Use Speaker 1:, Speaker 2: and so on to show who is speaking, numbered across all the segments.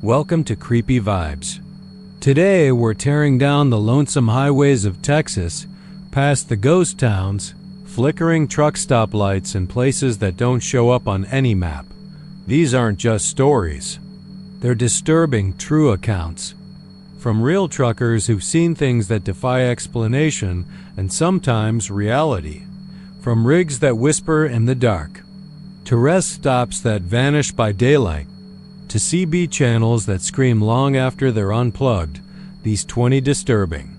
Speaker 1: Welcome to Creepy Vibes. Today we're tearing down the lonesome highways of Texas, past the ghost towns, flickering truck stoplights, and places that don't show up on any map. These aren't just stories. They're disturbing, true accounts. From real truckers who've seen things that defy explanation and sometimes reality. From rigs that whisper in the dark, to rest stops that vanish by daylight, to CB channels that scream long after they're unplugged. These 20 disturbing,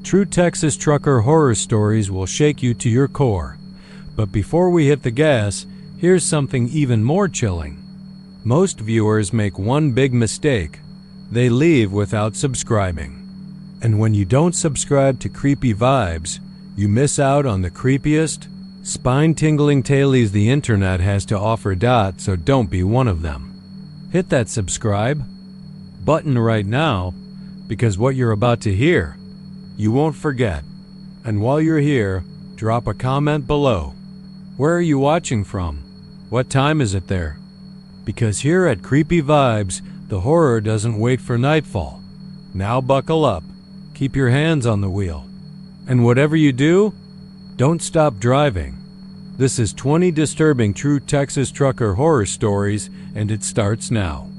Speaker 1: true Texas trucker horror stories will shake you to your core. But before we hit the gas, here's something even more chilling. Most viewers make one big mistake. They leave without subscribing. And when you don't subscribe to Creepy Vibes, you miss out on the creepiest, spine-tingling tales the internet has to offer. So don't be one of them. Hit that subscribe button right now, because what you're about to hear, you won't forget. And while you're here, drop a comment below. Where are you watching from? What time is it there? Because here at Creepy Vibes, the horror doesn't wait for nightfall. Now buckle up, keep your hands on the wheel, and whatever you do, don't stop driving. This is 20 disturbing true Texas trucker horror stories, and it starts now.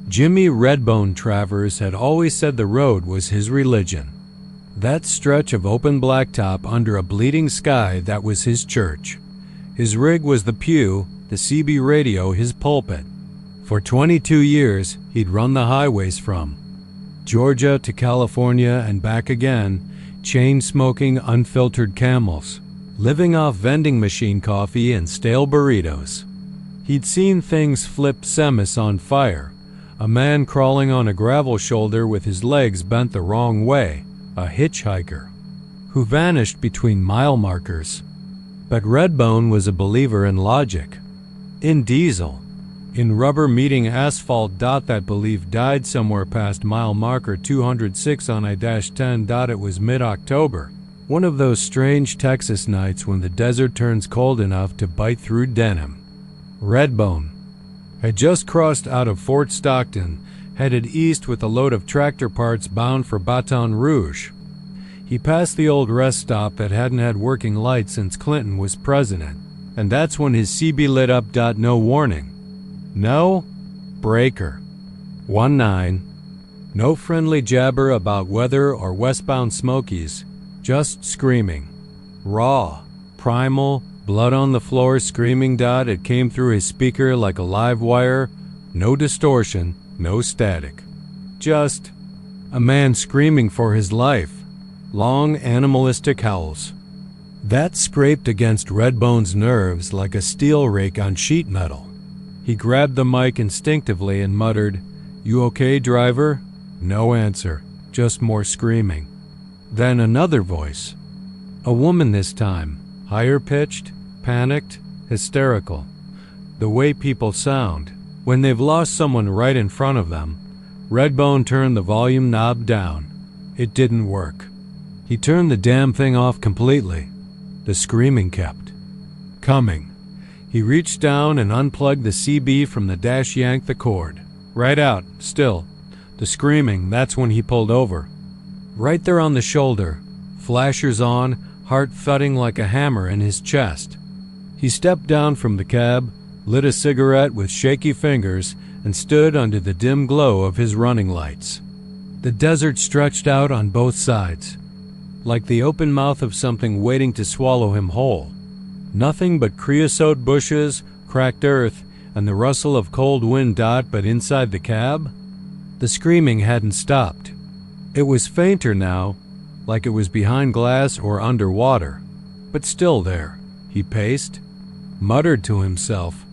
Speaker 1: Jimmy Redbone Travers had always said the road was his religion. That stretch of open blacktop under a bleeding sky, that was his church. His rig was the pew, the CB radio his pulpit. For 22 years, he'd run the highways from Georgia to California and back again, chain-smoking unfiltered Camels, living off vending machine coffee and stale burritos. He'd seen things flip semis on fire, a man crawling on a gravel shoulder with his legs bent the wrong way, a hitchhiker, who vanished between mile markers. But Redbone was a believer in logic, in diesel, in rubber meeting asphalt. That belief died somewhere past mile marker 206 on I-10. It was mid-October, one of those strange Texas nights when the desert turns cold enough to bite through denim. Redbone had just crossed out of Fort Stockton, headed east with a load of tractor parts bound for Baton Rouge. He passed the old rest stop that hadn't had working lights since Clinton was president, and that's when his CB lit up. No warning. No breaker. 19. No friendly jabber about weather or westbound Smokies, just screaming. Raw, primal, blood on the floor screaming. It came through his speaker like a live wire, no distortion, no static. Just a man screaming for his life. Long animalistic howls. That scraped against Redbone's nerves like a steel rake on sheet metal. He grabbed the mic instinctively and muttered, "You okay, driver?" No answer, just more screaming. Then another voice. A woman this time, higher pitched, panicked, hysterical. The way people sound when they've lost someone right in front of them. Redbone turned the volume knob down. It didn't work. He turned the damn thing off completely. The screaming kept coming. He reached down and unplugged the CB from the dash, yanked the cord. Right out, still. The screaming, that's when he pulled over. Right there on the shoulder, flashers on, heart thudding like a hammer in his chest. He stepped down from the cab, lit a cigarette with shaky fingers, and stood under the dim glow of his running lights. The desert stretched out on both sides, like the open mouth of something waiting to swallow him whole. Nothing but creosote bushes, cracked earth, and the rustle of cold wind. But inside the cab, the screaming hadn't stopped. It was fainter now, like it was behind glass or underwater, but still there. He paced, muttered to himself,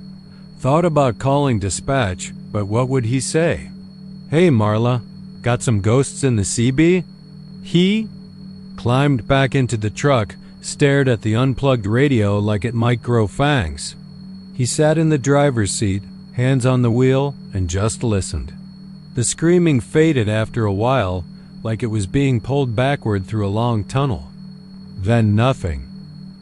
Speaker 1: thought about calling dispatch, but what would he say? "Hey Marla, got some ghosts in the CB?" He climbed back into the truck, stared at the unplugged radio like it might grow fangs. He sat in the driver's seat, hands on the wheel, and just listened. The screaming faded after a while, like it was being pulled backward through a long tunnel. Then nothing.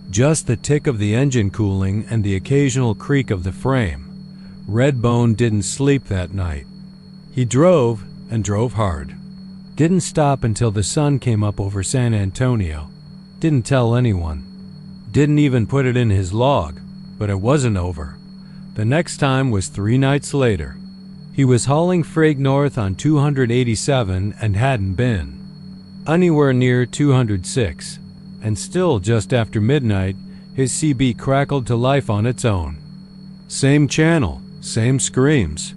Speaker 1: Just the tick of the engine cooling and the occasional creak of the frame. Redbone didn't sleep that night. He drove, and drove hard. Didn't stop until the sun came up over San Antonio. Didn't tell anyone. Didn't even put it in his log, but it wasn't over. The next time was 3 nights later. He was hauling freight north on 287 and hadn't been anywhere near 206, and still just after midnight, his CB crackled to life on its own. Same channel, same screams.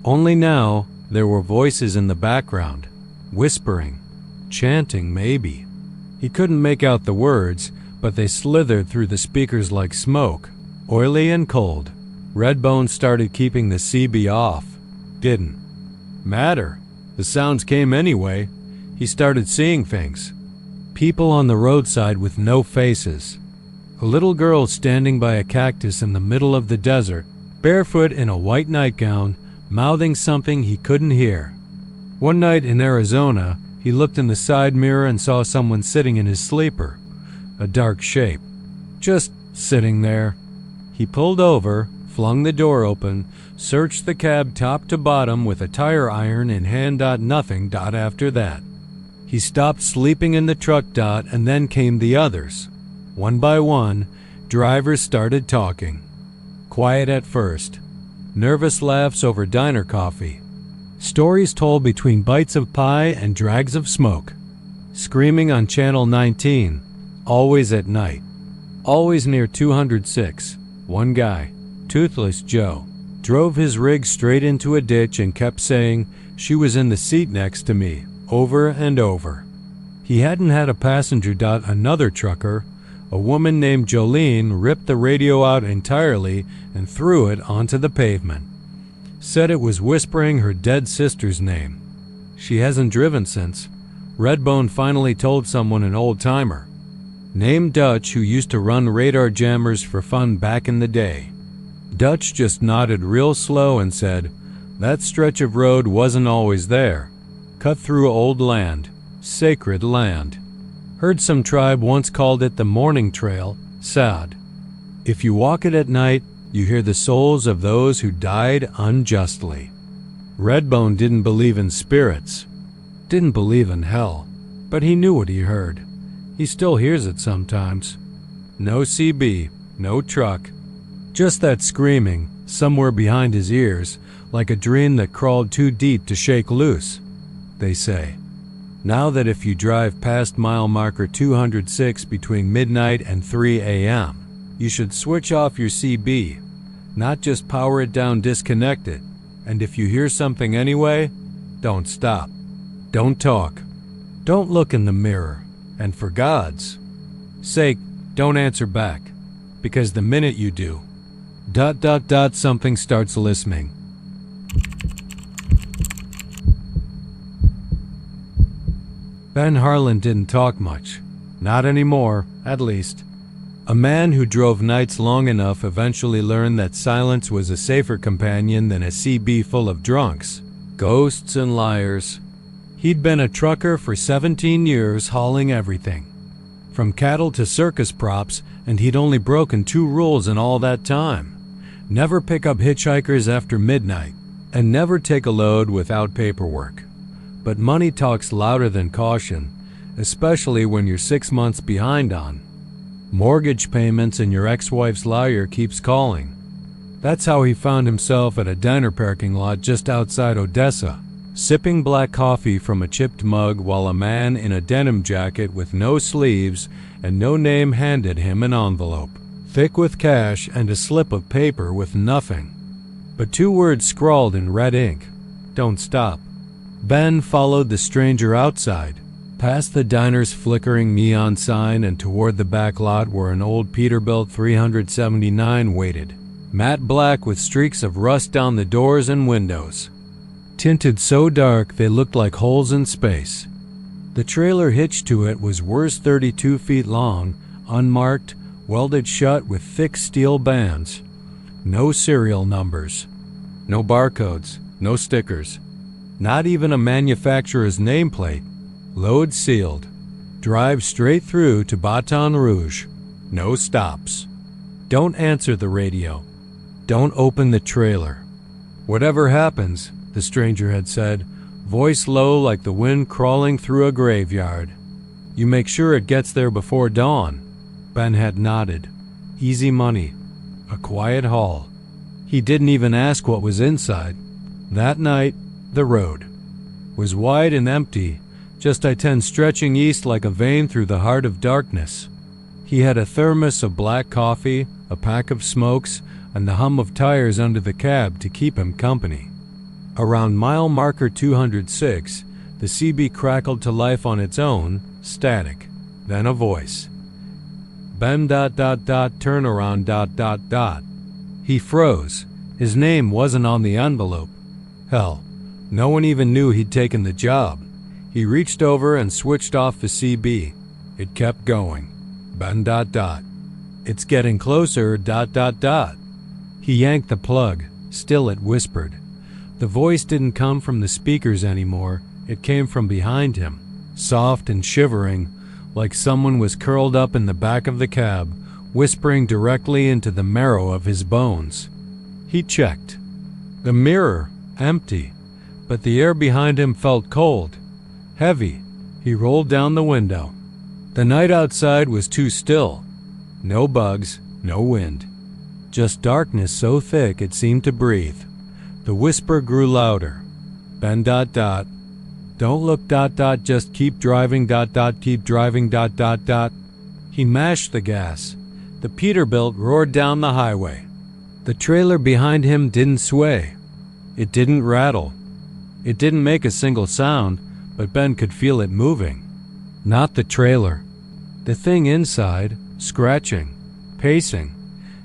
Speaker 1: Only now, there were voices in the background, whispering, chanting maybe. He couldn't make out the words, but they slithered through the speakers like smoke, oily and cold. Redbone started keeping the CB off. Didn't matter. The sounds came anyway. He started seeing things. People on the roadside with no faces. A little girl standing by a cactus in the middle of the desert, barefoot in a white nightgown, mouthing something he couldn't hear. One night in Arizona, he looked in the side mirror and saw someone sitting in his sleeper, a dark shape, just sitting there. He pulled over, flung the door open, searched the cab top to bottom with a tire iron in hand. Nothing. After that, he stopped sleeping in the truck. And then came the others. One by one, drivers started talking. Quiet at first. Nervous laughs over diner coffee. Stories told between bites of pie and drags of smoke. Screaming on Channel 19, always at night. Always near 206. One guy, Toothless Joe, drove his rig straight into a ditch and kept saying, "She was in the seat next to me," over and over. He hadn't had a passenger. Another trucker, a woman named Jolene, ripped the radio out entirely and threw it onto the pavement. Said it was whispering her dead sister's name. She hasn't driven since. Redbone finally told someone, an old-timer named Dutch, who used to run radar jammers for fun back in the day. Dutch just nodded real slow and said, "That stretch of road wasn't always there. Cut through old land, sacred land. Heard some tribe once called it the Morning Trail. Sad. If you walk it at night, you hear the souls of those who died unjustly." Redbone didn't believe in spirits, didn't believe in hell, but he knew what he heard. He still hears it sometimes. No CB, no truck. Just that screaming, somewhere behind his ears, like a dream that crawled too deep to shake loose, they say. Now that if you drive past mile marker 206 between midnight and 3 a.m., you should switch off your CB, not just power it down, disconnect it. And if you hear something anyway, don't stop. Don't talk. Don't look in the mirror. And for God's sake, don't answer back. Because the minute you do, ... something starts listening. Ben Harlan didn't talk much. Not anymore, at least. A man who drove nights long enough eventually learned that silence was a safer companion than a CB full of drunks, ghosts and liars. He'd been a trucker for 17 years, hauling everything, from cattle to circus props, and he'd only broken 2 rules in all that time. Never pick up hitchhikers after midnight, and never take a load without paperwork. But money talks louder than caution, especially when you're 6 months behind on mortgage payments and your ex-wife's lawyer keeps calling. That's how he found himself at a diner parking lot just outside Odessa, sipping black coffee from a chipped mug while a man in a denim jacket with no sleeves and no name handed him an envelope, thick with cash and a slip of paper with nothing but 2 words scrawled in red ink: "Don't stop." Ben followed the stranger outside, past the diner's flickering neon sign and toward the back lot where an old Peterbilt 379 waited, matte black with streaks of rust down the doors and windows, tinted so dark they looked like holes in space. The trailer hitched to it was worse 32 feet long, unmarked, welded shut with thick steel bands. No serial numbers, no barcodes, no stickers, not even a manufacturer's nameplate. Load sealed. Drive straight through to Baton Rouge. No stops. Don't answer the radio. Don't open the trailer. Whatever happens, the stranger had said, voice low like the wind crawling through a graveyard. You make sure it gets there before dawn. Ben had nodded. Easy money. A quiet hall. He didn't even ask what was inside. That night, the road was wide and empty, just I-10 stretching east like a vein through the heart of darkness. He had a thermos of black coffee, a pack of smokes, and the hum of tires under the cab to keep him company. Around mile marker 206, the CB crackled to life on its own, static. Then a voice. Ben ... turn around ... He froze. His name wasn't on the envelope. Hell, no one even knew he'd taken the job. He reached over and switched off the CB. It kept going. Ben ... It's getting closer ... He yanked the plug. Still it whispered. The voice didn't come from the speakers anymore. It came from behind him, soft and shivering, like someone was curled up in the back of the cab, whispering directly into the marrow of his bones. He checked. The mirror, empty, but the air behind him felt cold, heavy. He rolled down the window. The night outside was too still. No bugs, no wind. Just darkness so thick it seemed to breathe. The whisper grew louder. Ben ... Don't look ... just keep driving ... keep driving ... He mashed the gas. The Peterbilt roared down the highway. The trailer behind him didn't sway. It didn't rattle. It didn't make a single sound, but Ben could feel it moving. Not the trailer. The thing inside, scratching, pacing,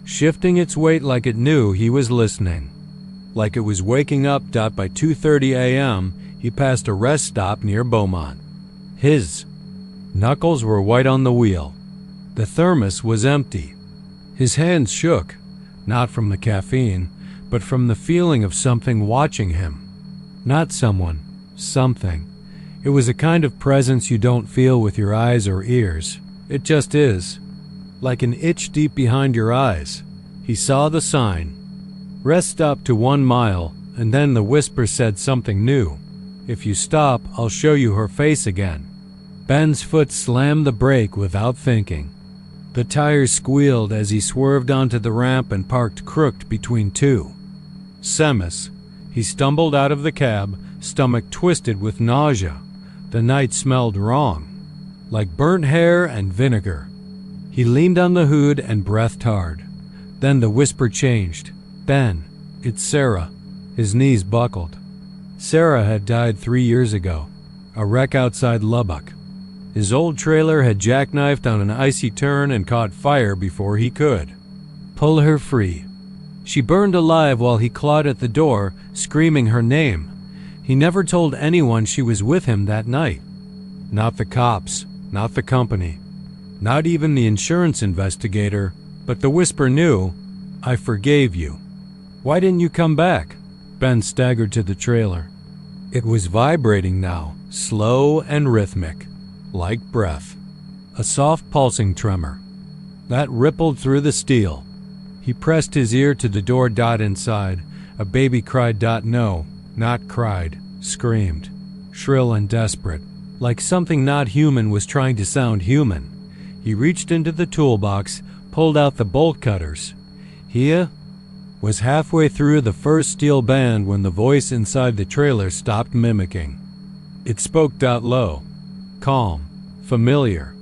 Speaker 1: shifting its weight like it knew he was listening. Like it was waking up. By 2:30 a.m., he passed a rest stop near Beaumont. His knuckles were white on the wheel. The thermos was empty. His hands shook, not from the caffeine, but from the feeling of something watching him. Not someone, something. It was a kind of presence you don't feel with your eyes or ears. It just is. Like an itch deep behind your eyes. He saw the sign. Rest stop to 1 mile, and then the whisper said something new. If you stop, I'll show you her face again. Ben's foot slammed the brake without thinking. The tires squealed as he swerved onto the ramp and parked crooked between two. Semis. He stumbled out of the cab, stomach twisted with nausea. The night smelled wrong, like burnt hair and vinegar. He leaned on the hood and breathed hard. Then the whisper changed. Ben, it's Sarah. His knees buckled. Sarah had died 3 years ago. A wreck outside Lubbock. His old trailer had jackknifed on an icy turn and caught fire before he could pull her free. She burned alive while he clawed at the door, screaming her name. He never told anyone she was with him that night. Not the cops, not the company, not even the insurance investigator, but the whisper knew, I forgave you. Why didn't you come back? Ben staggered to the trailer. It was vibrating now, slow and rhythmic, like breath. A soft pulsing tremor that rippled through the steel. He pressed his ear to the door. Inside, a baby cried. No, not cried, screamed, shrill and desperate, like something not human was trying to sound human. He reached into the toolbox, pulled out the bolt cutters. He was halfway through the first steel band when the voice inside the trailer stopped mimicking. It spoke low, calm, familiar.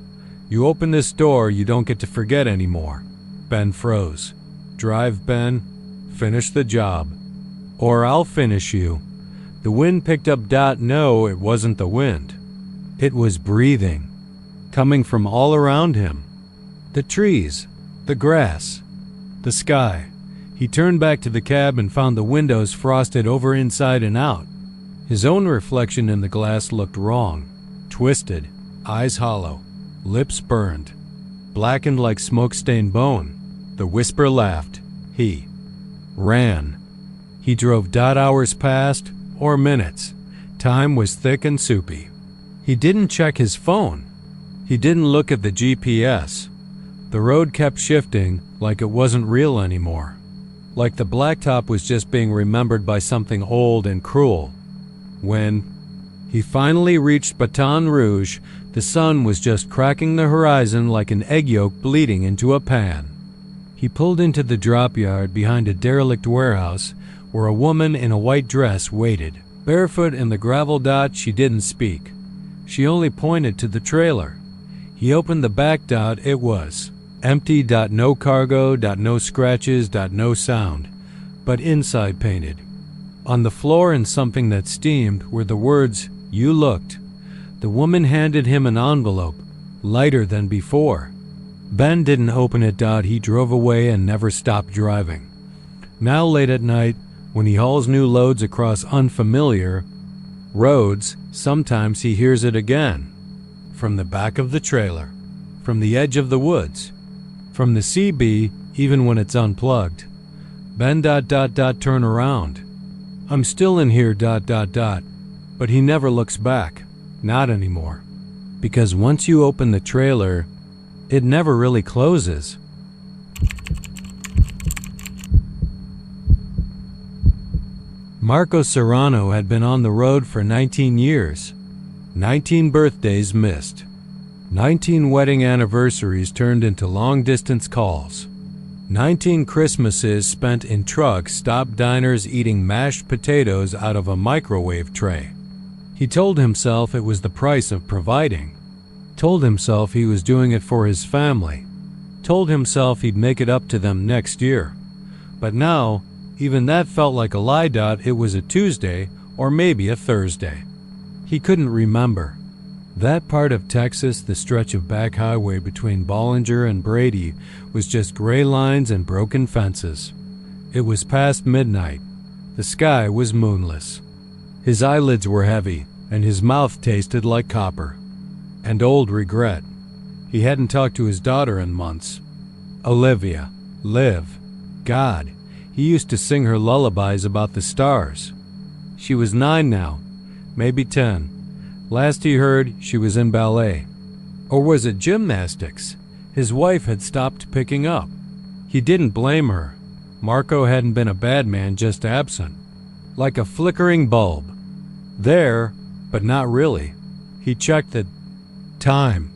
Speaker 1: You open this door, you don't get to forget anymore. Ben froze. Drive, Ben. Finish the job. Or I'll finish you. The wind picked up. No, it wasn't the wind. It was breathing, coming from all around him. The trees, the grass, the sky. He turned back to the cab and found the windows frosted over inside and out. His own reflection in the glass looked wrong, twisted, eyes hollow, lips burned, blackened like smoke-stained bone. The whisper laughed. He ran. He drove. Hours passed, or minutes. Time was thick and soupy. He didn't check his phone. He didn't look at the GPS. The road kept shifting like it wasn't real anymore. Like the blacktop was just being remembered by something old and cruel. When he finally reached Baton Rouge, the sun was just cracking the horizon like an egg yolk bleeding into a pan. He pulled into the drop yard behind a derelict warehouse where a woman in a white dress waited. Barefoot in the gravel dot, she didn't speak. She only pointed to the trailer. He opened the back dot. It was empty. No cargo. No scratches. No sound. But inside painted. On the floor in something that steamed were the words, "You looked." The woman handed him an envelope, lighter than before. Ben didn't open it. He drove away and never stopped driving. Now late at night, when he hauls new loads across unfamiliar roads, sometimes he hears it again. From the back of the trailer, from the edge of the woods, from the CB, even when it's unplugged. Ben ... turn around. I'm still in here ... But he never looks back. Not anymore. Because once you open the trailer, it never really closes. Marco Serrano had been on the road for 19 years. 19 birthdays missed. 19 wedding anniversaries turned into long-distance calls. 19 Christmases spent in truck stop diners eating mashed potatoes out of a microwave tray. He told himself it was the price of providing. Told himself he was doing it for his family. Told himself he'd make it up to them next year. But now, even that felt like a lie. It was a Tuesday or maybe a Thursday. He couldn't remember. That part of Texas, the stretch of back highway between Bollinger and Brady, was just gray lines and broken fences. It was past midnight. The sky was moonless. His eyelids were heavy, and his mouth tasted like copper. And old regret. He hadn't talked to his daughter in months. Olivia. Liv. God. He used to sing her lullabies about the stars. She was 9 now, maybe 10. Last he heard, she was in ballet. Or was it gymnastics? His wife had stopped picking up. He didn't blame her. Marco hadn't been a bad man, just absent. Like a flickering bulb. There, but not really. He checked the time.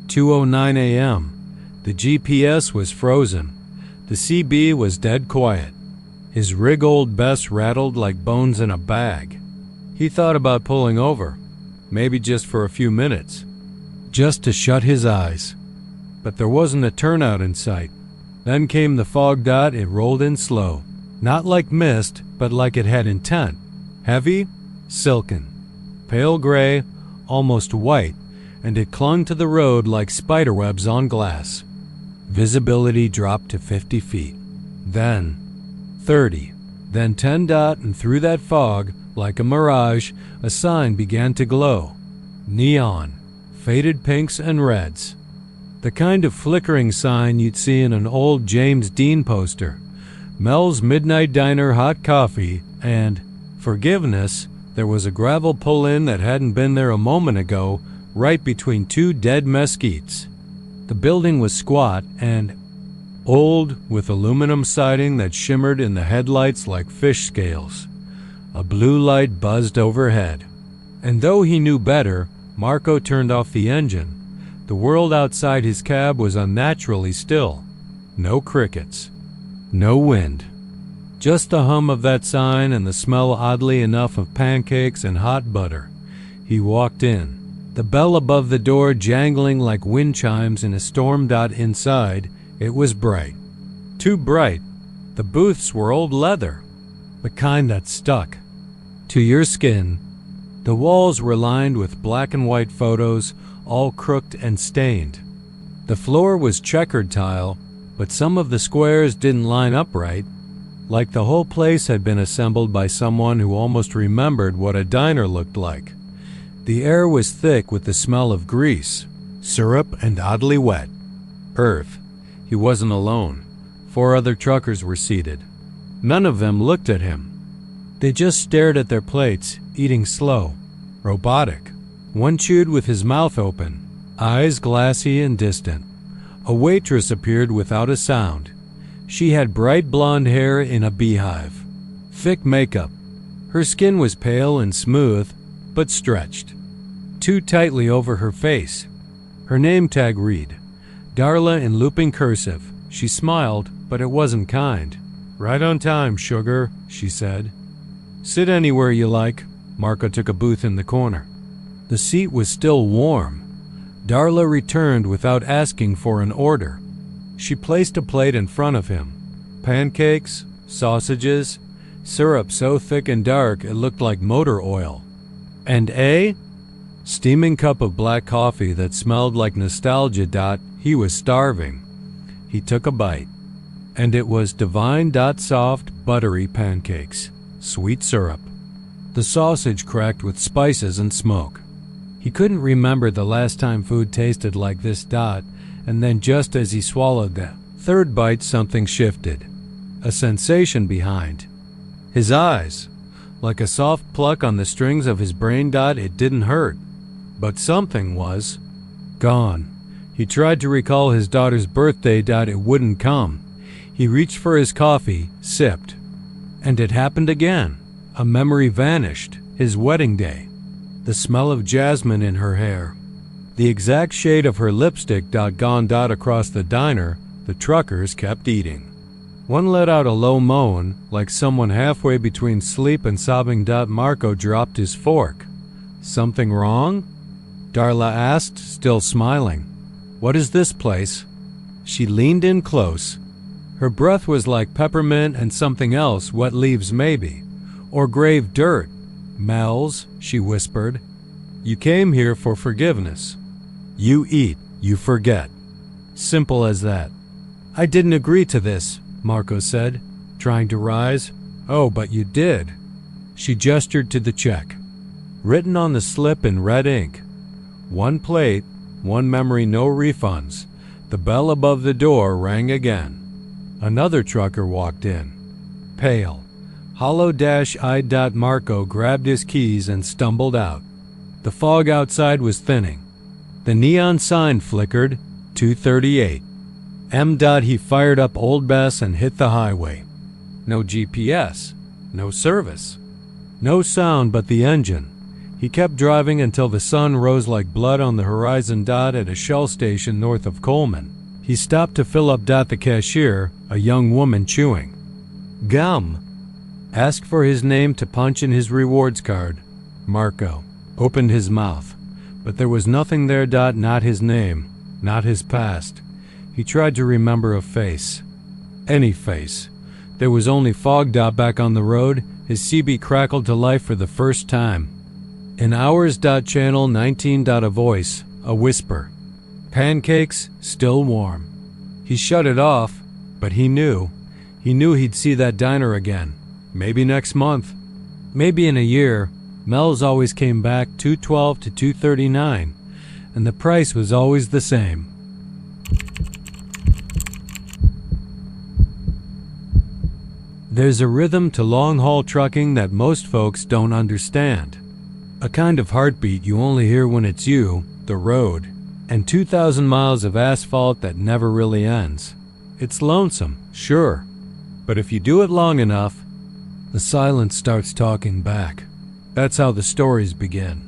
Speaker 1: 2:09 a.m. The GPS was frozen. The CB was dead quiet. His rig old Bess rattled like bones in a bag. He thought about pulling over, maybe just for a few minutes, just to shut his eyes. But there wasn't a turnout in sight. Then came the fog. It rolled in slow. Not like mist, but like it had intent. Heavy, silken, pale gray, almost white, and it clung to the road like spiderwebs on glass. Visibility dropped to 50 feet. Then 30. Then 10. And through that fog, like a mirage, a sign began to glow. Neon. Faded pinks and reds. The kind of flickering sign you'd see in an old James Dean poster. Mel's Midnight Diner hot coffee, and forgiveness. There was a gravel pull-in that hadn't been there a moment ago, right between 2 dead mesquites. The building was squat and old, with aluminum siding that shimmered in the headlights like fish scales. A blue light buzzed overhead. And though he knew better, Marco turned off the engine. The world outside his cab was unnaturally still. No crickets. No wind. Just the hum of that sign and the smell, oddly enough, of pancakes and hot butter. He walked in. The bell above the door jangling like wind chimes in a storm. Inside, it was bright. Too bright. The booths were old leather. The kind that stuck to your skin. The walls were lined with black and white photos, all crooked and stained. The floor was checkered tile, but some of the squares didn't line up right, like the whole place had been assembled by someone who almost remembered what a diner looked like. The air was thick with the smell of grease, syrup, and oddly wet. Earth. He wasn't alone. 4 other truckers were seated. None of them looked at him. They just stared at their plates, eating slow, robotic. One chewed with his mouth open, eyes glassy and distant. A waitress appeared without a sound. She had bright blonde hair in a beehive, thick makeup. Her skin was pale and smooth, but stretched too tightly over her face. Her name tag read, Darla in looping cursive. She smiled, but it wasn't kind. "Right on time, sugar," she said. "Sit anywhere you like." Marco took a booth in the corner. The seat was still warm. Darla returned without asking for an order. She placed a plate in front of him. Pancakes, sausages, syrup so thick and dark it looked like motor oil. And a steaming cup of black coffee that smelled like nostalgia. He was starving. He took a bite. And it was divine. Soft, buttery pancakes. Sweet syrup. The sausage cracked with spices and smoke. He couldn't remember the last time food tasted like this. And then just as he swallowed the third bite, something shifted. A sensation behind his eyes. Like a soft pluck on the strings of his brain. It didn't hurt. But something was gone. He tried to recall his daughter's birthday. It wouldn't come. He reached for his coffee, sipped. And it happened again. A memory vanished. His wedding day. The smell of jasmine in her hair. The exact shade of her lipstick. Gone. Across the diner, the truckers kept eating. One let out a low moan, like someone halfway between sleep and sobbing. Marco dropped his fork. "Something wrong?" Darla asked, still smiling. "What is this place?" She leaned in close. Her breath was like peppermint and something else, wet leaves maybe, or grave dirt. "Mel's," she whispered. "You came here for forgiveness. You eat, you forget. Simple as that." "I didn't agree to this," Marco said, trying to rise. "Oh, but you did." She gestured to the check. Written on the slip in red ink. One plate, one memory, no refunds. The bell above the door rang again. Another trucker walked in. Pale, hollow-eyed. Marco grabbed his keys and stumbled out. The fog outside was thinning. The neon sign flickered, 238. He fired up Old Bess and hit the highway. No GPS, no service, no sound but the engine. He kept driving until the sun rose like blood on the horizon. At a Shell station north of Coleman, he stopped to fill up. The cashier, a young woman chewing gum, asked for his name to punch in his rewards card. Marco opened his mouth, but there was nothing there. Not his name, not his past. He tried to remember a face. Any face. There was only fog. Back on the road, his CB crackled to life for the first time. In hours. Channel 19. A voice, a whisper. Pancakes, still warm. He shut it off, but he knew. He knew he'd see that diner again. Maybe next month. Maybe in a year. Mel's always came back, $2.12 to $2.39, and the price was always the same. There's a rhythm to long-haul trucking that most folks don't understand. A kind of heartbeat you only hear when it's you, the road, and 2,000 miles of asphalt that never really ends. It's lonesome, sure, but if you do it long enough, the silence starts talking back. That's how the stories begin.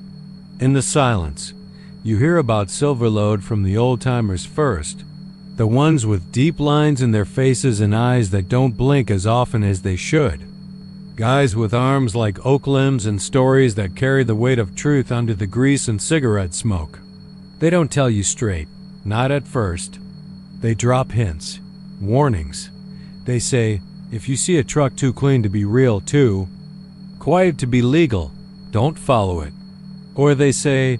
Speaker 1: In the silence, you hear about Silverlode from the old-timers first, the ones with deep lines in their faces and eyes that don't blink as often as they should. Guys with arms like oak limbs and stories that carry the weight of truth under the grease and cigarette smoke. They don't tell you straight, not at first. They drop hints, warnings. They say, if you see a truck too clean to be real, too quiet to be legal, don't follow it. Or they say,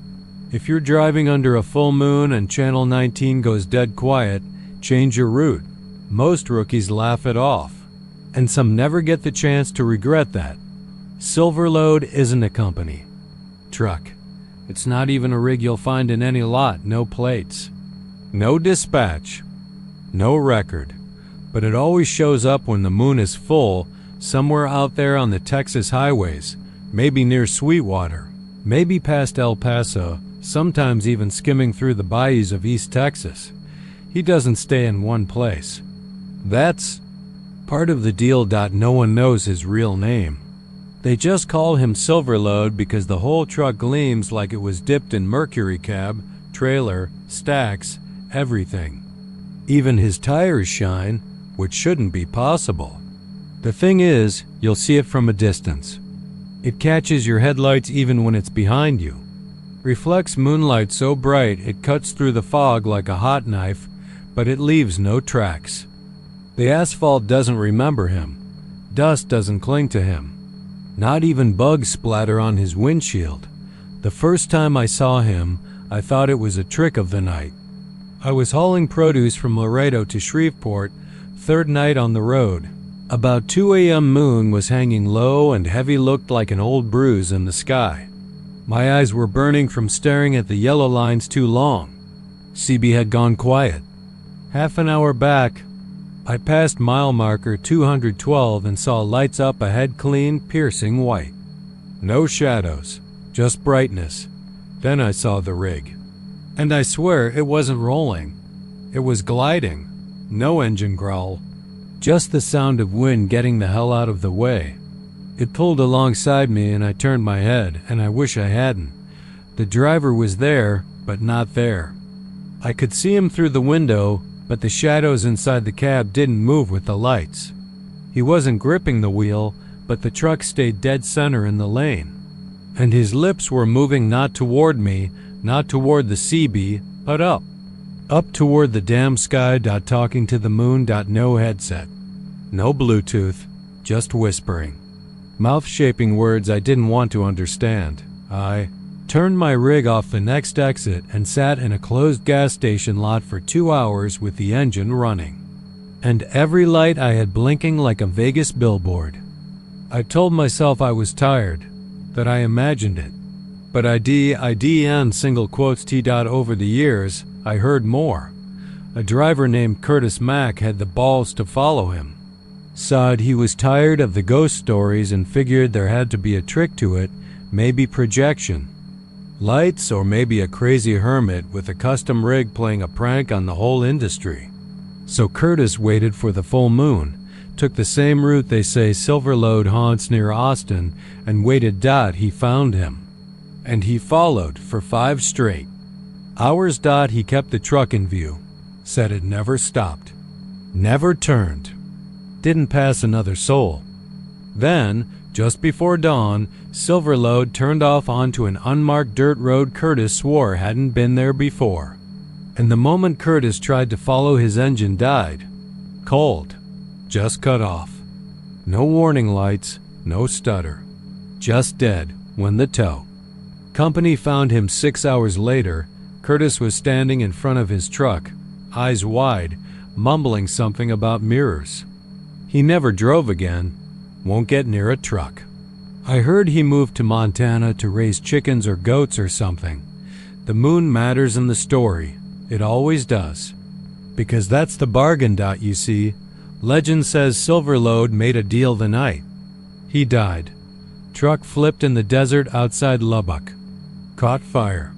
Speaker 1: if you're driving under a full moon and Channel 19 goes dead quiet, change your route. Most rookies laugh it off, and some never get the chance to regret that. Silverlode isn't a company. Truck. It's not even a rig you'll find in any lot, no plates. No dispatch. No record. But it always shows up when the moon is full, somewhere out there on the Texas highways, maybe near Sweetwater, maybe past El Paso, sometimes even skimming through the bayous of East Texas. He doesn't stay in one place. That's part of the deal. No one knows his real name. They just call him Silverload because the whole truck gleams like it was dipped in mercury. Cab, trailer, stacks, everything. Even his tires shine, which shouldn't be possible. The thing is, you'll see it from a distance. It catches your headlights even when it's behind you. Reflects moonlight so bright it cuts through the fog like a hot knife, but it leaves no tracks. The asphalt doesn't remember him. Dust doesn't cling to him. Not even bugs splatter on his windshield. The first time I saw him, I thought it was a trick of the night. I was hauling produce from Laredo to Shreveport, third night on the road. About 2 a.m. moon was hanging low and heavy, looked like an old bruise in the sky. My eyes were burning from staring at the yellow lines too long. CB had gone quiet. Half an hour back, I passed mile marker 212 and saw lights up ahead, clean, piercing white. No shadows, just brightness. Then I saw the rig. And I swear it wasn't rolling. It was gliding. No engine growl. Just the sound of wind getting the hell out of the way. It pulled alongside me and I turned my head, and I wish I hadn't. The driver was there, but not there. I could see him through the window, but the shadows inside the cab didn't move with the lights. He wasn't gripping the wheel, but the truck stayed dead center in the lane. And his lips were moving not toward me, not toward the CB, but up. Up toward the damn sky. Talking to the moon. No headset. No Bluetooth, just whispering. Mouth-shaping words I didn't want to understand. I turned my rig off the next exit and sat in a closed gas station lot for 2 hours with the engine running. And every light I had blinking like a Vegas billboard. I told myself I was tired, that I imagined it. But IDN single quotes T. Over the years, I heard more. A driver named Curtis Mack had the balls to follow him. Said he was tired of the ghost stories and figured there had to be a trick to it, maybe projection. Lights, or maybe a crazy hermit with a custom rig playing a prank on the whole industry. So Curtis waited for the full moon, took the same route they say Silverload haunts near Austin, and waited. He found him. And he followed for 5 straight hours. He kept the truck in view, said it never stopped, never turned, didn't pass another soul. Then, just before dawn, Silverload turned off onto an unmarked dirt road Curtis swore hadn't been there before. And the moment Curtis tried to follow, his engine died. Cold. Just cut off. No warning lights, no stutter. Just dead when the tow. Company found him 6 hours later. Curtis was standing in front of his truck, eyes wide, mumbling something about mirrors. He never drove again. Won't get near a truck. I heard he moved to Montana to raise chickens or goats or something. The moon matters in the story. It always does. Because that's the bargain. You see, legend says Silverload made a deal the night he died. Truck flipped in the desert outside Lubbock. Caught fire.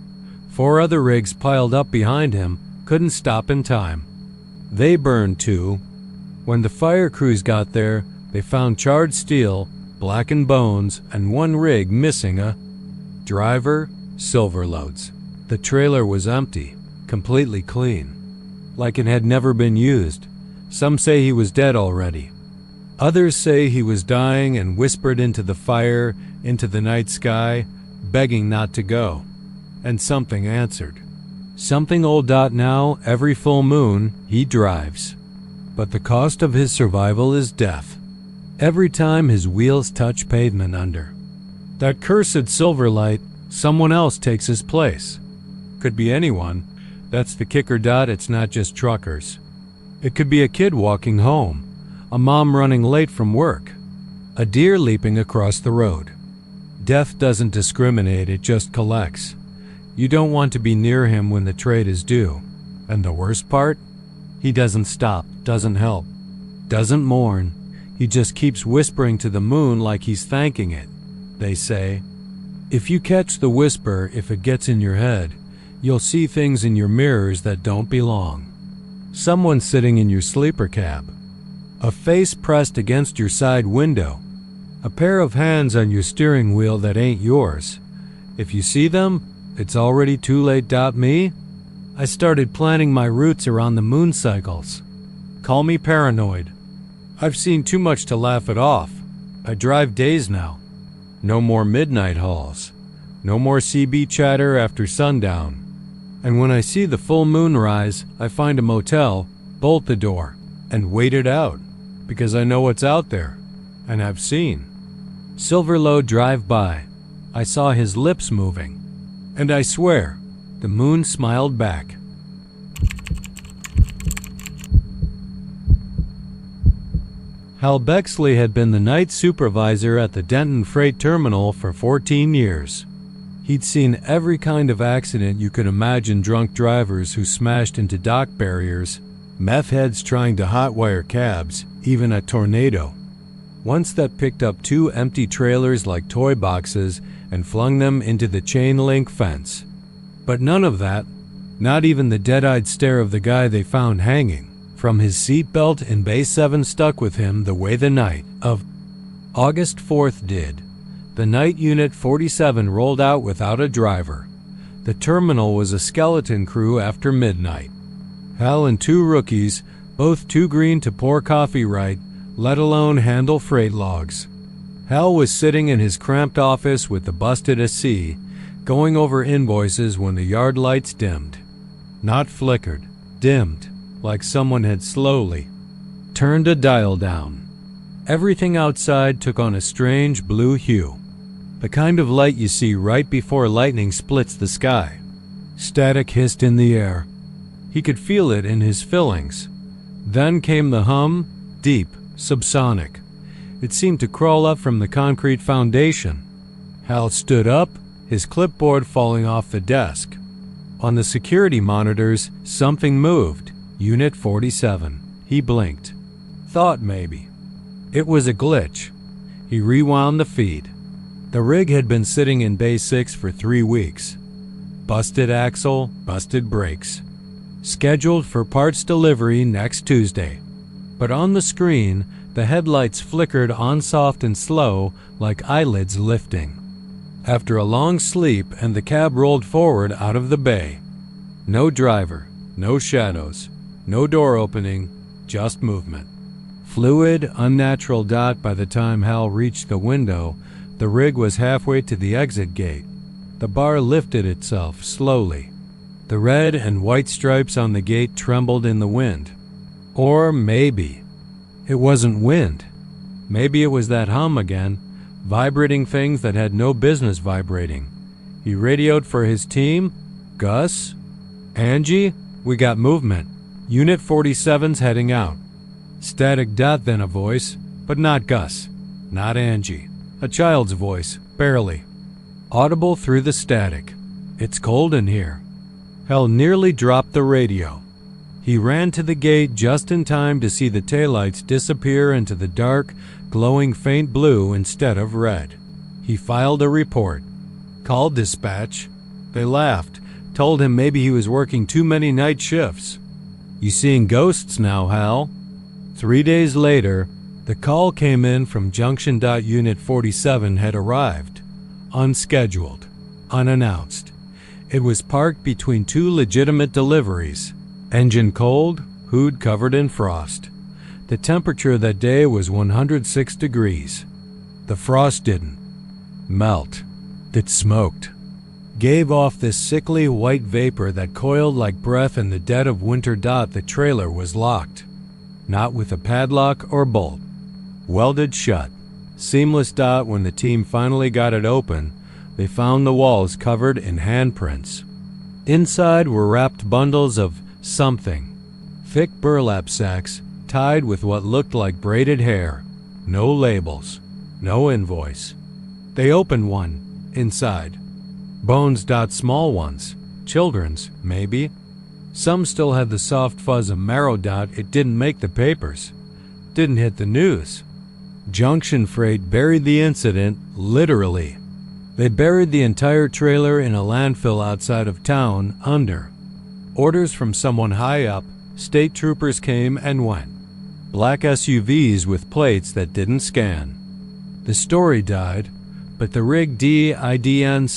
Speaker 1: 4 other rigs piled up behind him, couldn't stop in time. They burned too. When the fire crews got there, they found charred steel, blackened bones, and 1 rig missing a driver. Silverload's. The trailer was empty, completely clean, like it had never been used. Some say he was dead already. Others say he was dying and whispered into the fire, into the night sky, begging not to go. And something answered. Something old. Now, every full moon, he drives. But the cost of his survival is death. Every time his wheels touch pavement under that cursed silver light, someone else takes his place. Could be anyone. That's the kicker. It's not just truckers. It could be a kid walking home, a mom running late from work, a deer leaping across the road. Death doesn't discriminate, it just collects. You don't want to be near him when the trade is due. And the worst part? He doesn't stop, doesn't help, doesn't mourn. He just keeps whispering to the moon like he's thanking it. They say, if you catch the whisper, if it gets in your head, you'll see things in your mirrors that don't belong. Someone sitting in your sleeper cab. A face pressed against your side window. A pair of hands on your steering wheel that ain't yours. If you see them, it's already too late. Me? I started planning my routes around the moon cycles. Call me paranoid. I've seen too much to laugh it off. I drive days now. No more midnight hauls. No more CB chatter after sundown. And when I see the full moon rise, I find a motel, bolt the door, and wait it out, because I know what's out there, and I've seen. Silverlow drive by. I saw his lips moving, and I swear, the moon smiled back. Hal Bexley had been the night supervisor at the Denton Freight Terminal for 14 years. He'd seen every kind of accident you could imagine: drunk drivers who smashed into dock barriers, meth heads trying to hotwire cabs, even a tornado. Once that picked up 2 empty trailers like toy boxes and flung them into the chain link fence. But none of that, not even the dead-eyed stare of the guy they found hanging from his seatbelt in Bay 7, stuck with him the way the night of August 4th did. The night Unit 47 rolled out without a driver. The terminal was a skeleton crew after midnight. Hal and 2 rookies, both too green to pour coffee right, let alone handle freight logs. Hal was sitting in his cramped office with the busted AC, going over invoices when the yard lights dimmed. Not flickered, dimmed, like someone had slowly turned a dial down. Everything outside took on a strange blue hue. The kind of light you see right before lightning splits the sky. Static hissed in the air. He could feel it in his fillings. Then came the hum, deep, subsonic. It seemed to crawl up from the concrete foundation. Hal stood up, his clipboard falling off the desk. On the security monitors, something moved. Unit 47. He blinked. Thought maybe. It was a glitch. He rewound the feed. The rig had been sitting in Bay 6 for 3 weeks. Busted axle, busted brakes. Scheduled for parts delivery next Tuesday. But on the screen, the headlights flickered on soft and slow, like eyelids lifting. After a long sleep, and the cab rolled forward out of the bay. No driver, no shadows, no door opening, just movement. Fluid, unnatural. By the time Hal reached the window, the rig was halfway to the exit gate. The bar lifted itself slowly. The red and white stripes on the gate trembled in the wind. Or maybe it wasn't wind. Maybe it was that hum again, vibrating things that had no business vibrating. He radioed for his team. Gus? Angie? We got movement. Unit 47's heading out. Static. Then a voice, but not Gus, not Angie. A child's voice, barely audible through the static. It's cold in here. Hal nearly dropped the radio. He ran to the gate just in time to see the taillights disappear into the dark, glowing faint blue instead of red. He filed a report. Called dispatch. They laughed, told him maybe he was working too many night shifts. You seeing ghosts now, Hal? 3 days later, the call came in from Junction. Unit 47 had arrived. Unscheduled. Unannounced. It was parked between 2 legitimate deliveries. Engine cold, hood covered in frost. The temperature that day was 106 degrees. The frost didn't melt. It smoked. Gave off this sickly white vapor that coiled like breath in the dead of winter. The trailer was locked. Not with a padlock or bolt. Welded shut. Seamless. When the team finally got it open, they found the walls covered in handprints. Inside were wrapped bundles of something. Thick burlap sacks tied with what looked like braided hair. No labels. No invoice. They opened one. Inside. Bones. Small ones. Children's, maybe. Some still had the soft fuzz of marrow. It didn't make the papers. Didn't hit the news. Junction Freight buried the incident, literally. They buried the entire trailer in a landfill outside of town, under orders from someone high up, State troopers came and went. Black SUVs with plates that didn't scan. The story died, but the rig DIDN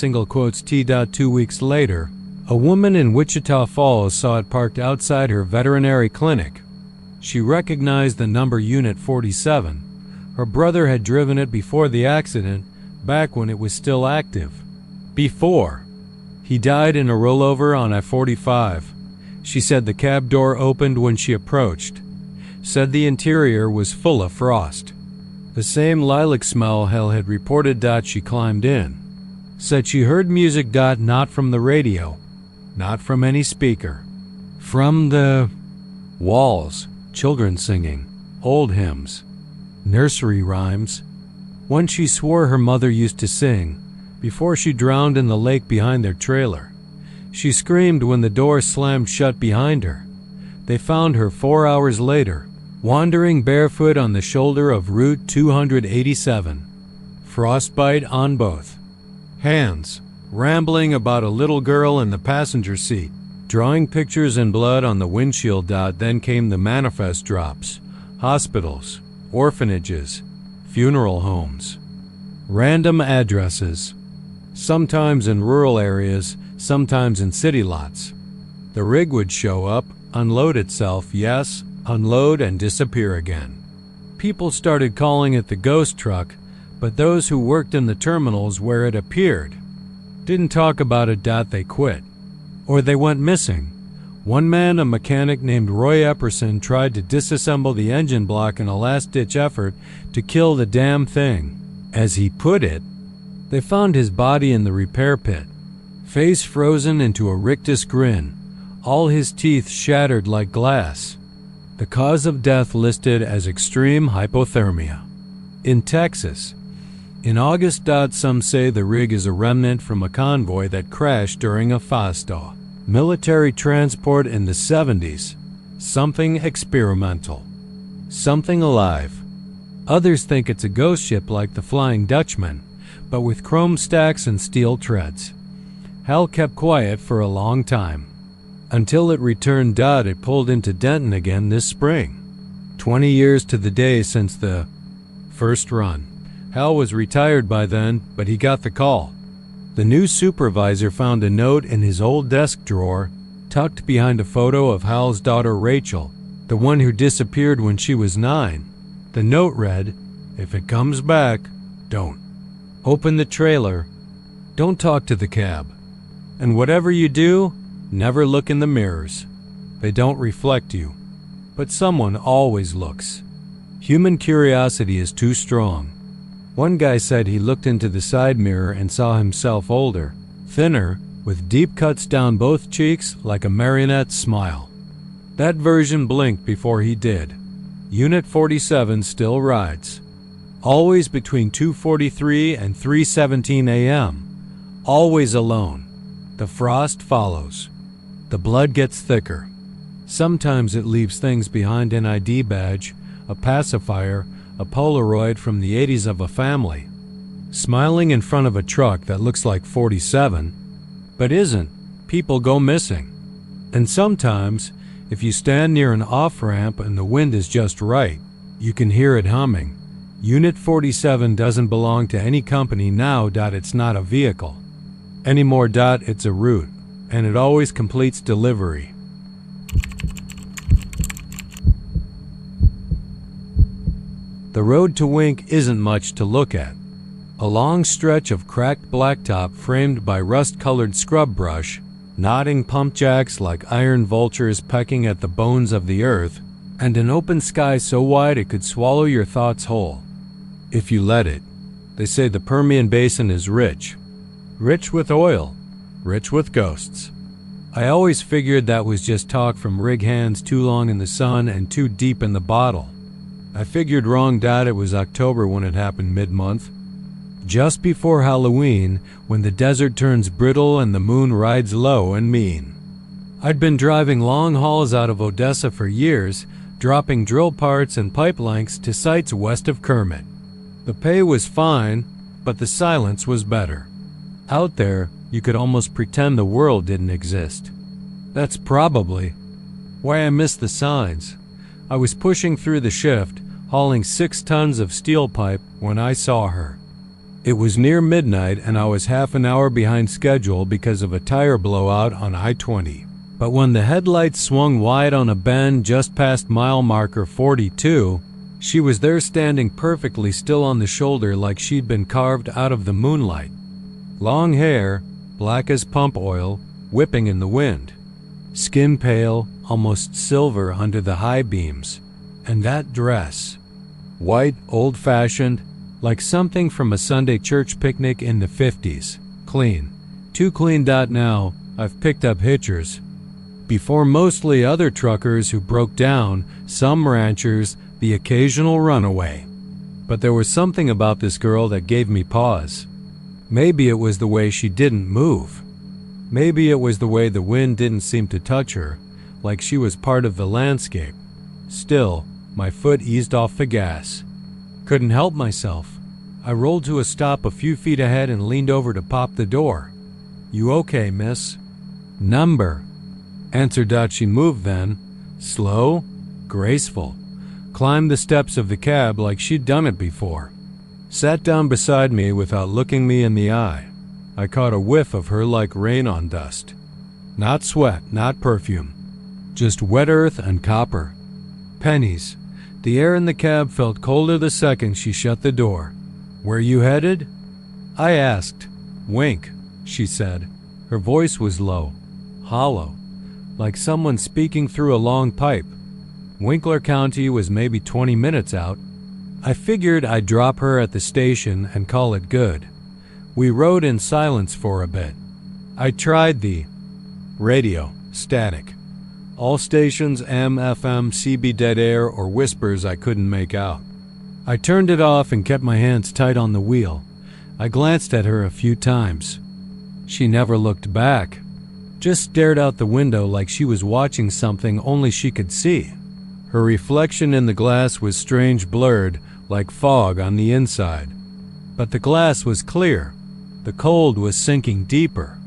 Speaker 1: T.2 weeks later, a woman in Wichita Falls saw it parked outside her veterinary clinic. She recognized the number Unit 47. Her brother had driven it before the accident, back when it was still active. Before. He died in a rollover on I-45. She said the cab door opened when she approached. Said the interior was full of frost. The same lilac smell Hal had reported. She climbed in. Said she heard music. Not from the radio. Not from any speaker. From the walls. Children singing. Old hymns. Nursery rhymes. One she swore her mother used to sing before she drowned in the lake behind their trailer. She screamed when the door slammed shut behind her. They found her 4 hours later, wandering barefoot on the shoulder of Route 287. Frostbite on both hands, rambling about a little girl in the passenger seat, drawing pictures in blood on the windshield. Then came the manifest drops. Hospitals, orphanages, funeral homes, random addresses, sometimes in rural areas, sometimes in city lots. The rig would show up, unload itself, yes, unload and disappear again. People started calling it the ghost truck, but those who worked in the terminals where it appeared didn't talk about it. They quit, or they went missing. One man, a mechanic named Roy Epperson, tried to disassemble the engine block in a last-ditch effort to kill the damn thing. As he put it, they found his body in the repair pit, face frozen into a rictus grin, all his teeth shattered like glass. The cause of death listed as extreme hypothermia. In Texas. In August. Some say the rig is a remnant from a convoy that crashed during a FASTA military transport in the 70s. Something experimental. Something alive. Others think it's a ghost ship like the Flying Dutchman, but with chrome stacks and steel treads. Hal kept quiet for a long time. Until it returned. It pulled into Denton again this spring. 20 years to the day since the first run. Hal was retired by then, but he got the call. The new supervisor found a note in his old desk drawer, tucked behind a photo of Hal's daughter Rachel, the one who disappeared when she was 9. The note read, "If it comes back, don't open the trailer, don't talk to the cab, and whatever you do, never look in the mirrors. They don't reflect you, but someone always looks. Human curiosity is too strong." One guy said he looked into the side mirror and saw himself older, thinner, with deep cuts down both cheeks like a marionette smile. That version blinked before he did. Unit 47 still rides. Always between 2:43 and 3:17 a.m. Always alone. The frost follows. The blood gets thicker. Sometimes it leaves things behind: an ID badge, a pacifier, a Polaroid from the 80s of a family, smiling in front of a truck that looks like 47, but isn't. People go missing. And sometimes, if you stand near an off-ramp and the wind is just right, you can hear it humming. Unit 47 doesn't belong to any company now. It's not a vehicle anymore. It's a route, and it always completes delivery. The road to Wink isn't much to look at. A long stretch of cracked blacktop framed by rust-colored scrub brush, nodding pump jacks like iron vultures pecking at the bones of the earth, and an open sky so wide it could swallow your thoughts whole, if you let it. They say the Permian Basin is rich. Rich with oil. Rich with ghosts. I always figured that was just talk from rig hands too long in the sun and too deep in the bottle. I figured wrong. It was October when it happened, mid-month. Just before Halloween, when the desert turns brittle and the moon rides low and mean. I'd been driving long hauls out of Odessa for years, dropping drill parts and pipe lengths to sites west of Kermit. The pay was fine, but the silence was better. Out there, you could almost pretend the world didn't exist. That's probably Why I missed the signs. I was pushing through the shift, hauling 6 tons of steel pipe when I saw her. It was near midnight and I was half an hour behind schedule because of a tire blowout on I-20. But when the headlights swung wide on a bend just past mile marker 42, she was there standing perfectly still on the shoulder like she'd been carved out of the moonlight. Long hair, black as pump oil, whipping in the wind. Skin pale, almost silver under the high beams. And that dress. White, old-fashioned, like something from a Sunday church picnic in the 50s. Clean. Too clean. Now, I've picked up hitchers. Before mostly other truckers who broke down, some ranchers, the occasional runaway. But there was something about this girl that gave me pause. Maybe it was the way she didn't move. Maybe it was the way the wind didn't seem to touch her, like she was part of the landscape. Still, my foot eased off the gas. Couldn't help myself. I rolled to a stop a few feet ahead and leaned over to pop the door. "You okay, miss?" "Number," answered. She moved then, slow, graceful, climbed the steps of the cab like she'd done it before. Sat down beside me without looking me in the eye. I caught a whiff of her like rain on dust. Not sweat, not perfume. Just wet earth and copper. Pennies. The air in the cab felt colder the second she shut the door. "Where you headed?" I asked. "Wink," she said. Her voice was low, hollow, like someone speaking through a long pipe. Winkler County was maybe 20 minutes out. I figured I'd drop her at the station and call it good. We rode in silence for a bit. I tried the radio, static. All stations, AM, FM, CB, dead air, or whispers I couldn't make out. I turned it off and kept my hands tight on the wheel. I glanced at her a few times. She never looked back, just stared out the window like she was watching something only she could see. Her reflection in the glass was strange, blurred, like fog on the inside. But the glass was clear. The cold was sinking deeper.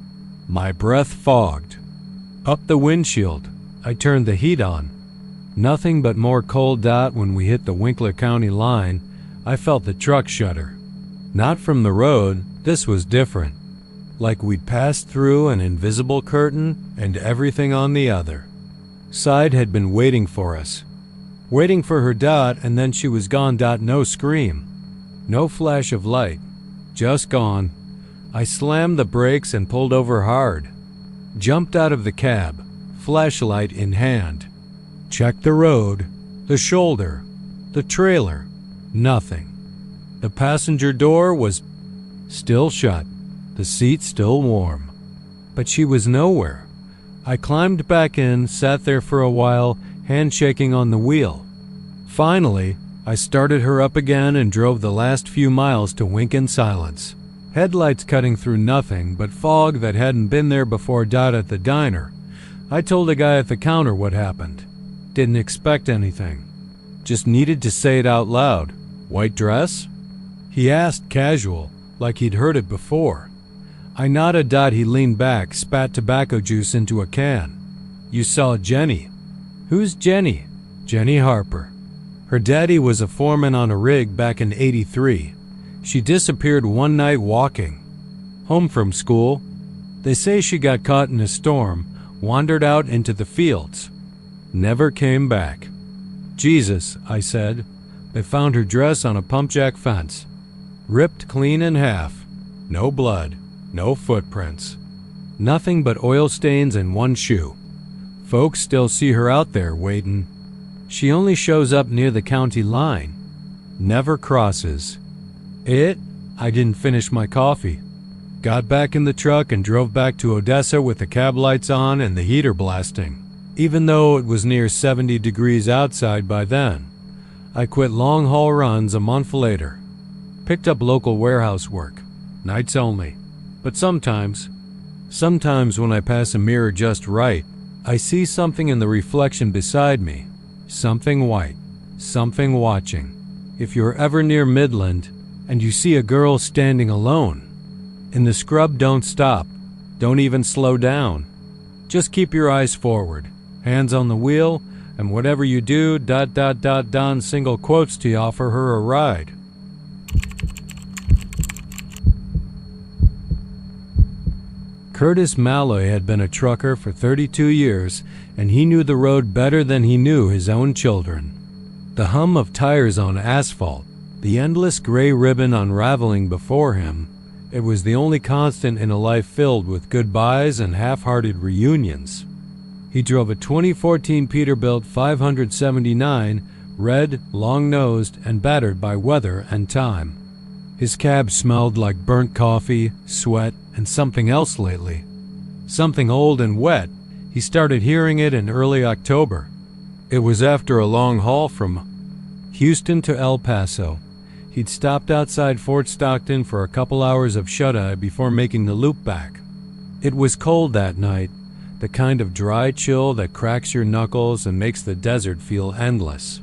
Speaker 1: My breath fogged. Up the windshield, I turned the heat on. Nothing but more cold. When we hit the Winkler County line, I felt the truck shudder. Not from the road, this was different. Like we'd passed through an invisible curtain and everything on the other side had been waiting for us. Waiting for her. And then she was gone. No scream. No flash of light. Just gone. I slammed the brakes and pulled over hard. Jumped out of the cab, flashlight in hand. Checked the road, the shoulder, the trailer. Nothing. The passenger door was still shut, the seat still warm. But she was nowhere. I climbed back in, sat there for a while, handshaking on the wheel. Finally, I started her up again and drove the last few miles to Wink in silence. Headlights cutting through nothing but fog that hadn't been there before. At the diner, I told a guy at the counter what happened. Didn't expect anything. Just needed to say it out loud. "White dress?" He asked casual, like he'd heard it before. I nodded. He leaned back, spat tobacco juice into a can. "You saw Jenny." "Who's Jenny?" "Jenny Harper. Her daddy was a foreman on a rig back in '83. She disappeared one night walking home from school. They say she got caught in a storm, wandered out into the fields. Never came back." "Jesus," I said. "They found her dress on a pump jack fence. Ripped clean in half. No blood, no footprints. Nothing but oil stains in one shoe. Folks still see her out there waiting. She only shows up near the county line. Never crosses." I didn't finish my coffee. Got back in the truck and drove back to Odessa with the cab lights on and the heater blasting. Even though it was near 70 degrees outside by then. I quit long-haul runs a month later. Picked up local warehouse work. Nights only. But sometimes when I pass a mirror just right, I see something in the reflection beside me. Something white. Something watching. If you're ever near Midland and you see a girl standing alone in the scrub, don't stop. Don't even slow down. Just keep your eyes forward. Hands on the wheel, and whatever you do, ... Don single quotes to offer her a ride. Curtis Malloy had been a trucker for 32 years, and he knew the road better than he knew his own children. The hum of tires on asphalt, the endless gray ribbon unraveling before him, it was the only constant in a life filled with goodbyes and half-hearted reunions. He drove a 2014 Peterbilt 579, red, long-nosed, and battered by weather and time. His cab smelled like burnt coffee, sweat, and something else lately. Something old and wet. He started hearing it in early October. It was after a long haul from Houston to El Paso. He'd stopped outside Fort Stockton for a couple hours of shut-eye before making the loop back. It was cold that night, the kind of dry chill that cracks your knuckles and makes the desert feel endless.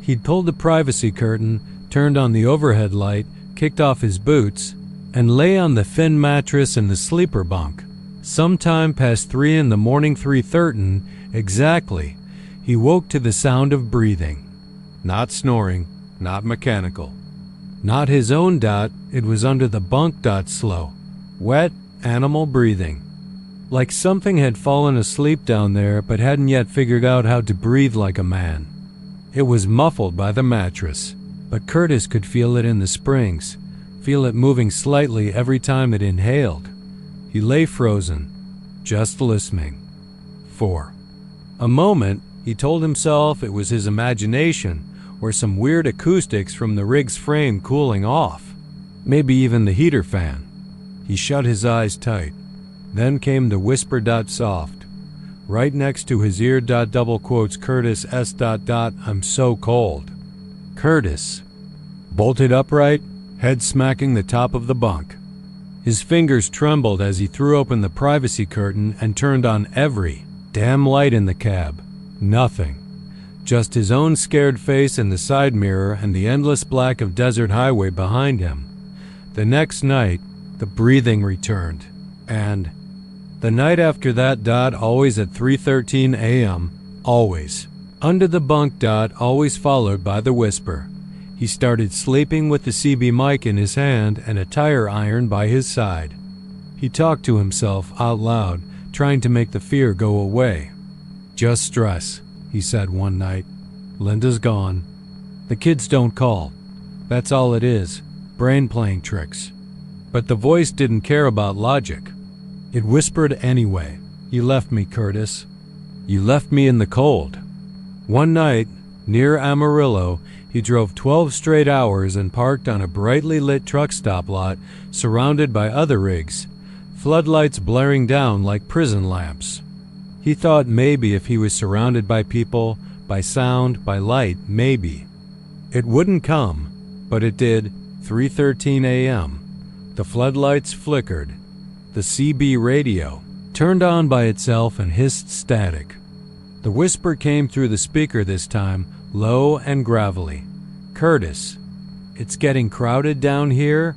Speaker 1: He'd pulled the privacy curtain, turned on the overhead light, kicked off his boots, and lay on the thin mattress in the sleeper bunk. Sometime past 3 in the morning, 3:13 exactly, he woke to the sound of breathing. Not snoring, not mechanical. Not his own. It was under the bunk. Slow, wet, animal breathing. Like something had fallen asleep down there but hadn't yet figured out how to breathe like a man. It was muffled by the mattress, but Curtis could feel it in the springs, feel it moving slightly every time it inhaled. He lay frozen, just listening. For a moment, he told himself it was his imagination or some weird acoustics from the rig's frame cooling off. Maybe even the heater fan. He shut his eyes tight. Then came the whisper. Soft. Right next to his ear. Double quotes Curtis S. I'm so cold. Curtis. Bolted upright, head smacking the top of the bunk. His fingers trembled as he threw open the privacy curtain and turned on every damn light in the cab. Nothing. Just his own scared face in the side mirror and the endless black of desert highway behind him. The next night, the breathing returned. And the night after that. Always at 3:13 a.m. Always. Under the bunk. Always followed by the whisper. He started sleeping with the CB mic in his hand and a tire iron by his side. He talked to himself out loud, trying to make the fear go away. Just stress, he said one night. Linda's gone. The kids don't call. That's all it is. Brain playing tricks. But the voice didn't care about logic. It whispered anyway. You left me, Curtis. You left me in the cold. One night, near Amarillo, he drove 12 straight hours and parked on a brightly lit truck stop lot surrounded by other rigs, floodlights blaring down like prison lamps. He thought maybe if he was surrounded by people, by sound, by light, maybe. It wouldn't come, but it did. 3:13 a.m. The floodlights flickered. The CB radio turned on by itself and hissed static. The whisper came through the speaker this time, low and gravelly. Curtis, it's getting crowded down here?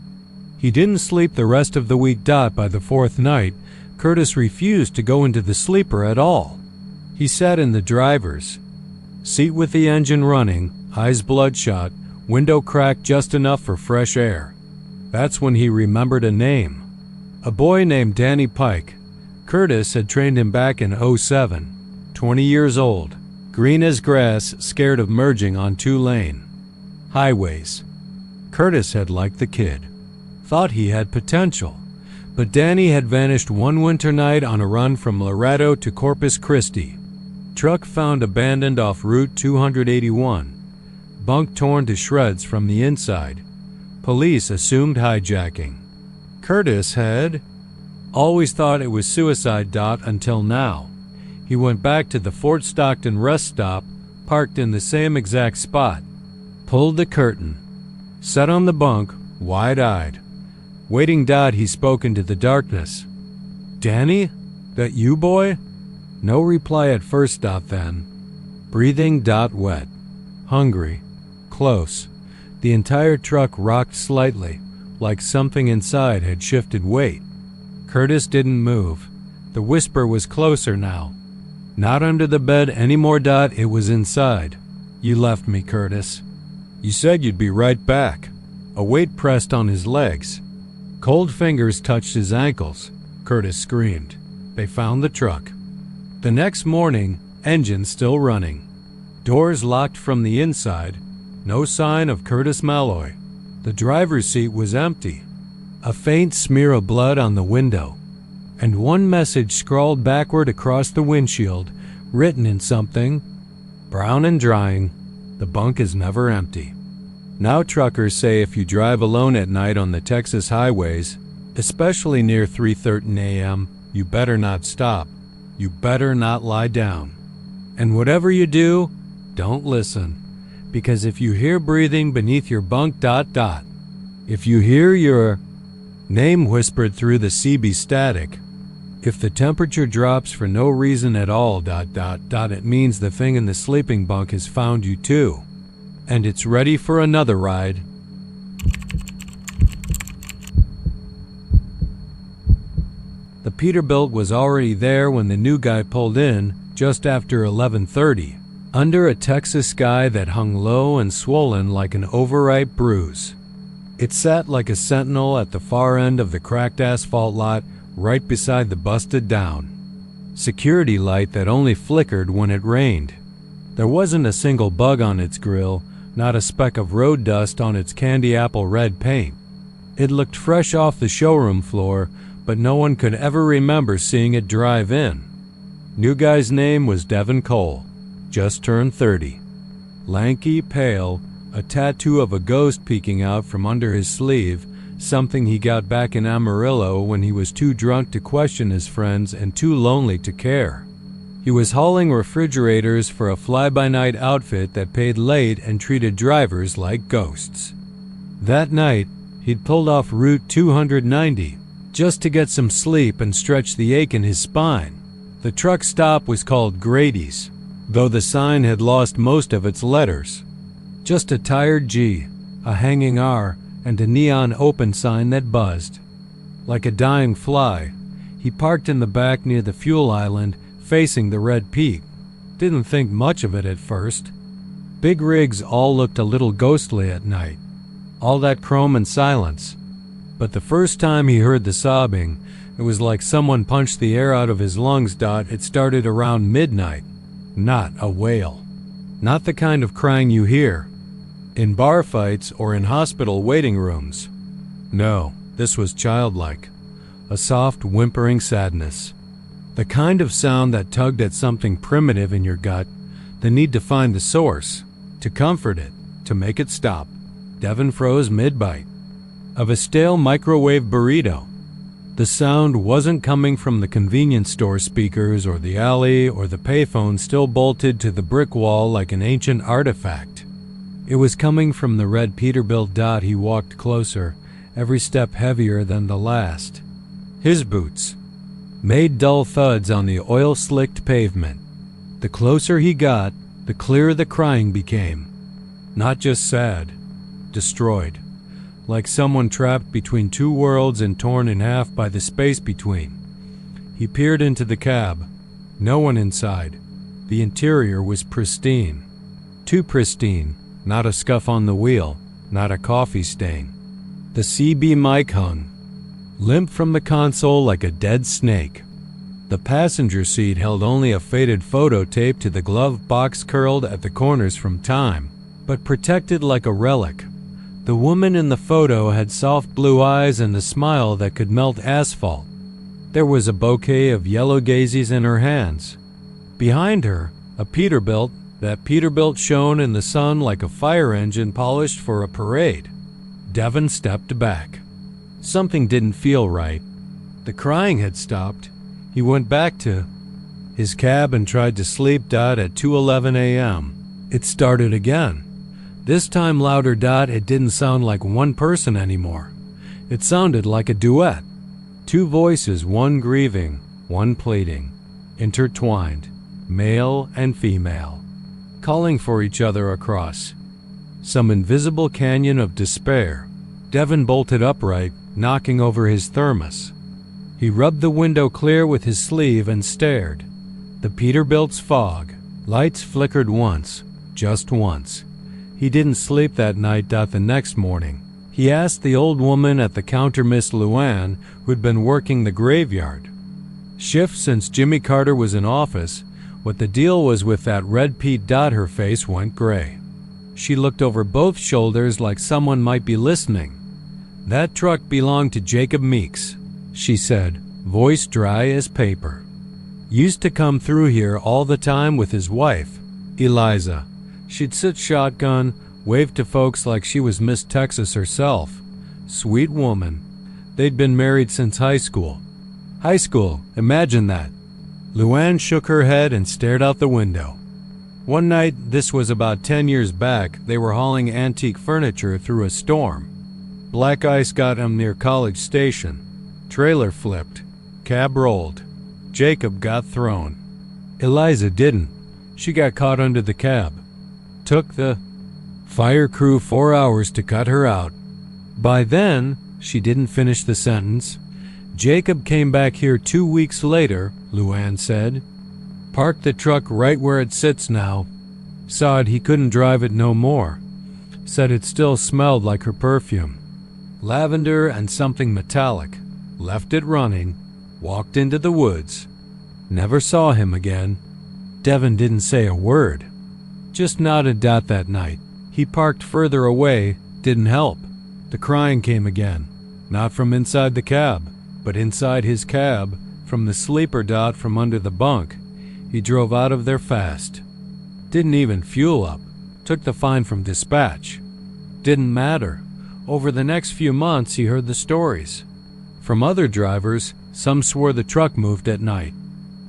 Speaker 1: He didn't sleep the rest of the week. By the fourth night, Curtis refused to go into the sleeper at all. He sat in the driver's seat with the engine running, eyes bloodshot, window cracked just enough for fresh air. That's when he remembered a name. A boy named Danny Pike. Curtis had trained him back in '07. 20 years old, green as grass, scared of merging on 2-lane highways. Curtis had liked the kid, thought he had potential, but Danny had vanished one winter night on a run from Laredo to Corpus Christi. Truck found abandoned off Route 281, bunk torn to shreds from the inside. Police assumed hijacking. Curtis had always thought it was suicide. Until now. He went back to the Fort Stockton rest stop, parked in the same exact spot, pulled the curtain, sat on the bunk, wide-eyed. Waiting. He spoke into the darkness. Danny? That you, boy? No reply at first. Then. Breathing. Wet. Hungry. Close. The entire truck rocked slightly, like something inside had shifted weight. Curtis didn't move. The whisper was closer now. Not under the bed anymore, Dot. It was inside. You left me, Curtis. You said you'd be right back. A weight pressed on his legs. Cold fingers touched his ankles. Curtis screamed. They found the truck. The next morning, engine still running. Doors locked from the inside. No sign of Curtis Malloy. The driver's seat was empty. A faint smear of blood on the window. And one message scrawled backward across the windshield, written in something brown and drying: the bunk is never empty. Now truckers say if you drive alone at night on the Texas highways, especially near 3:13 a.m., you better not stop. You better not lie down. And whatever you do, don't listen. Because if you hear breathing beneath your bunk ... if you hear your name whispered through the CB static, if the temperature drops for no reason at all ... it means the thing in the sleeping bunk has found you too. And it's ready for another ride. The Peterbilt was already there when the new guy pulled in just after 11:30, under a Texas sky that hung low and swollen like an overripe bruise. It sat like a sentinel at the far end of the cracked asphalt lot right beside the busted down security light that only flickered when it rained. There wasn't a single bug on its grill, not a speck of road dust on its candy apple red paint. It looked fresh off the showroom floor, but no one could ever remember seeing it drive in. New guy's name was Devin Cole, just turned 30. Lanky, pale, a tattoo of a ghost peeking out from under his sleeve, something he got back in Amarillo when he was too drunk to question his friends and too lonely to care. He was hauling refrigerators for a fly-by-night outfit that paid late and treated drivers like ghosts. That night, he'd pulled off Route 290 just to get some sleep and stretch the ache in his spine. The truck stop was called Grady's, though the sign had lost most of its letters. Just a tired G, a hanging R, and a neon open sign that buzzed. Like a dying fly, he parked in the back near the fuel island, facing the red peak. Didn't think much of it at first. Big rigs all looked a little ghostly at night. All that chrome and silence. But the first time he heard the sobbing, it was like someone punched the air out of his lungs. It started around midnight. Not a wail. Not the kind of crying you hear in bar fights or in hospital waiting rooms. No, this was childlike. A soft, whimpering sadness. The kind of sound that tugged at something primitive in your gut, the need to find the source, to comfort it, to make it stop. Devin froze mid-bite. Of a stale microwave burrito. The sound wasn't coming from the convenience store speakers or the alley or the payphone still bolted to the brick wall like an ancient artifact. It was coming from the red Peterbilt. He walked closer, every step heavier than the last. His boots made dull thuds on the oil-slicked pavement. The closer he got, the clearer the crying became. Not just sad, destroyed. Like someone trapped between two worlds and torn in half by the space between. He peered into the cab. No one inside. The interior was pristine. Too pristine. Not a scuff on the wheel. Not a coffee stain. The CB mic hung limp from the console like a dead snake. The passenger seat held only a faded photo tape to the glove box curled at the corners from time, but protected like a relic. The woman in the photo had soft blue eyes and a smile that could melt asphalt. There was a bouquet of yellow daisies in her hands. Behind her, a Peterbilt. That Peterbilt shone in the sun like a fire engine polished for a parade. Devin stepped back. Something didn't feel right. The crying had stopped. He went back to his cab and tried to sleep. At 2:11 a.m. It started again. This time louder. It didn't sound like one person anymore. It sounded like a duet. Two voices, one grieving, one pleading, intertwined, male and female, calling for each other across some invisible canyon of despair. Devin bolted upright, knocking over his thermos. He rubbed the window clear with his sleeve and stared. The Peterbilt's fog. Lights flickered once, just once. He didn't sleep that night. The next morning, he asked the old woman at the counter, Miss Luann, who'd been working the graveyard shift since Jimmy Carter was in office, what the deal was with that red Pete. Her face went gray. She looked over both shoulders like someone might be listening. That truck belonged to Jacob Meeks, she said, voice dry as paper. Used to come through here all the time with his wife, Eliza. She'd sit shotgun, wave to folks like she was Miss Texas herself. Sweet woman. They'd been married since high school. High school, imagine that. Luann shook her head and stared out the window. One night, this was about 10 years back, they were hauling antique furniture through a storm. Black ice got 'em near College Station. Trailer flipped. Cab rolled. Jacob got thrown. Eliza didn't. She got caught under the cab. Took the fire crew 4 hours to cut her out. By then, she didn't finish the sentence. Jacob came back here 2 weeks later, Luann said. Parked the truck right where it sits now. Saw he couldn't drive it no more. Said it still smelled like her perfume. Lavender and something metallic. Left it running. Walked into the woods. Never saw him again. Devin didn't say a word. Just nodded that night. He parked further away, didn't help. The crying came again. Not from inside the cab, but inside his cab, from the sleeper from under the bunk. He drove out of there fast. Didn't even fuel up. Took the fine from dispatch. Didn't matter. Over the next few months he heard the stories. From other drivers, some swore the truck moved at night.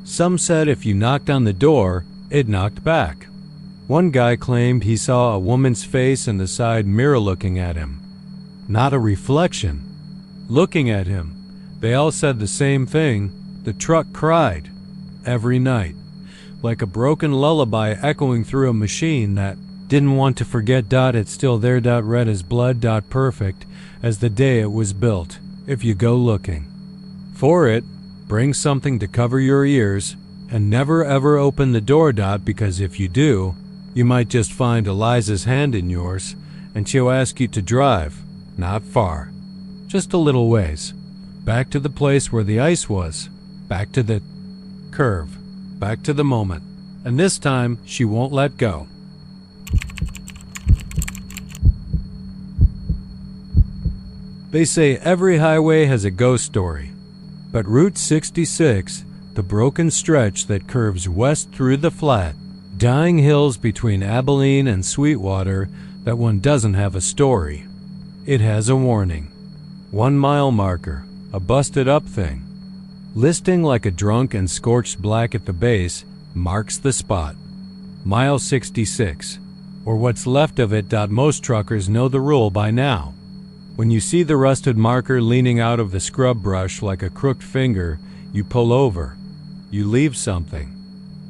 Speaker 1: Some said if you knocked on the door, it knocked back. One guy claimed he saw a woman's face in the side mirror looking at him. Not a reflection. Looking at him. They all said the same thing. The truck cried. Every night. Like a broken lullaby echoing through a machine that didn't want to forget. It's still there. Red as blood. Perfect as the day it was built. If you go looking for it, bring something to cover your ears, and never ever open the door. Because if you do, you might just find Eliza's hand in yours, and she'll ask you to drive. Not far. Just a little ways. Back to the place where the ice was. Back to the curve. Back to the moment. And this time, she won't let go. They say every highway has a ghost story. But Route 66, the broken stretch that curves west through the flat, dying hills between Abilene and Sweetwater, that one doesn't have a story. It has a warning. 1 mile marker, a busted up thing. Listing like a drunk and scorched black at the base, marks the spot. Mile 66, or what's left of it. Most truckers know the rule by now. When you see the rusted marker leaning out of the scrub brush like a crooked finger, you pull over. You leave something.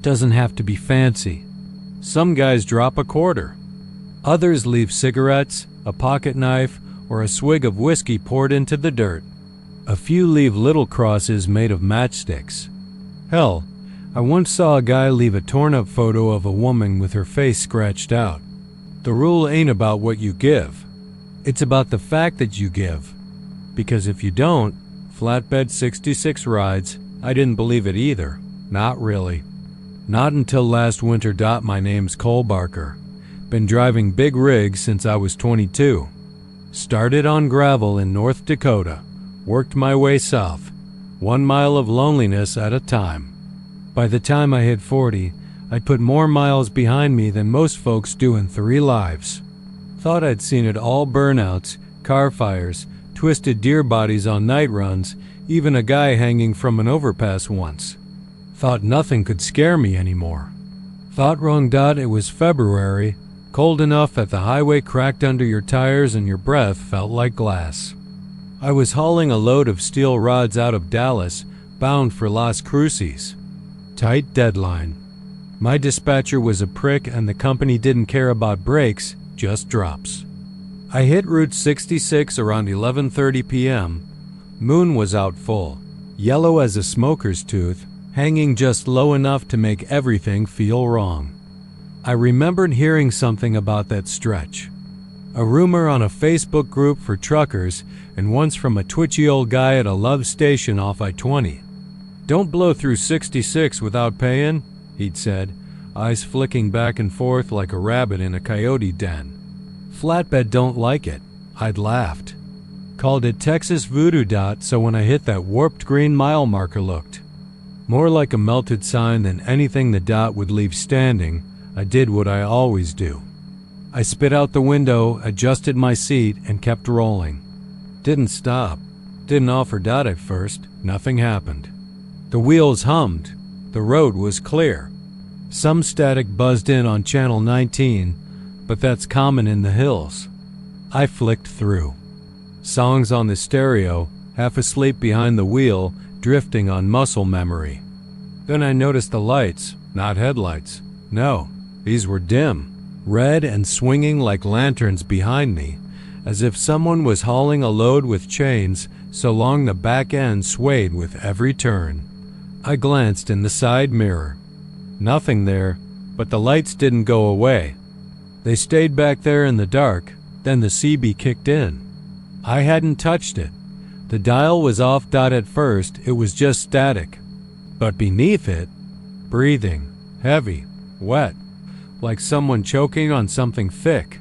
Speaker 1: Doesn't have to be fancy. Some guys drop a quarter. Others leave cigarettes, a pocket knife, or a swig of whiskey poured into the dirt. A few leave little crosses made of matchsticks. Hell, I once saw a guy leave a torn-up photo of a woman with her face scratched out. The rule ain't about what you give. It's about the fact that you give. Because if you don't, flatbed 66 rides, I didn't believe it either. Not really. Not until last winter. My name's Cole Barker. Been driving big rigs since I was 22. Started on gravel in North Dakota. Worked my way south. 1 mile of loneliness at a time. By the time I hit 40, I'd put more miles behind me than most folks do in 3 lives. Thought I'd seen it all: burnouts, car fires, twisted deer bodies on night runs, even a guy hanging from an overpass once. Thought nothing could scare me anymore. Thought wrong. It was February, cold enough that the highway cracked under your tires and your breath felt like glass. I was hauling a load of steel rods out of Dallas, bound for Las Cruces. Tight deadline. My dispatcher was a prick and the company didn't care about brakes, just drops. I hit Route 66 around 11:30 p.m. Moon was out full, yellow as a smoker's tooth, hanging just low enough to make everything feel wrong. I remembered hearing something about that stretch. A rumor on a Facebook group for truckers, and once from a twitchy old guy at a love station off I-20. "Don't blow through 66 without paying," he'd said, eyes flicking back and forth like a rabbit in a coyote den. "Flatbed don't like it," I'd laughed. Called it Texas Voodoo Dot, so when I hit that warped green mile marker looked more like a melted sign than anything the dot would leave standing, I did what I always do. I spit out the window, adjusted my seat, and kept rolling. Didn't stop. Didn't offer dot at first. Nothing happened. The wheels hummed. The road was clear. Some static buzzed in on channel 19, but that's common in the hills. I flicked through. Songs on the stereo, half asleep behind the wheel, drifting on muscle memory. Then I noticed the lights, not headlights. No, these were dim. Red and swinging like lanterns behind me, as if someone was hauling a load with chains so long the back end swayed with every turn. I glanced in the side mirror. Nothing there, but the lights didn't go away. They stayed back there in the dark, then the CB kicked in. I hadn't touched it. The dial was off dot at first, it was just static. But beneath it, breathing, heavy, wet, like someone choking on something thick.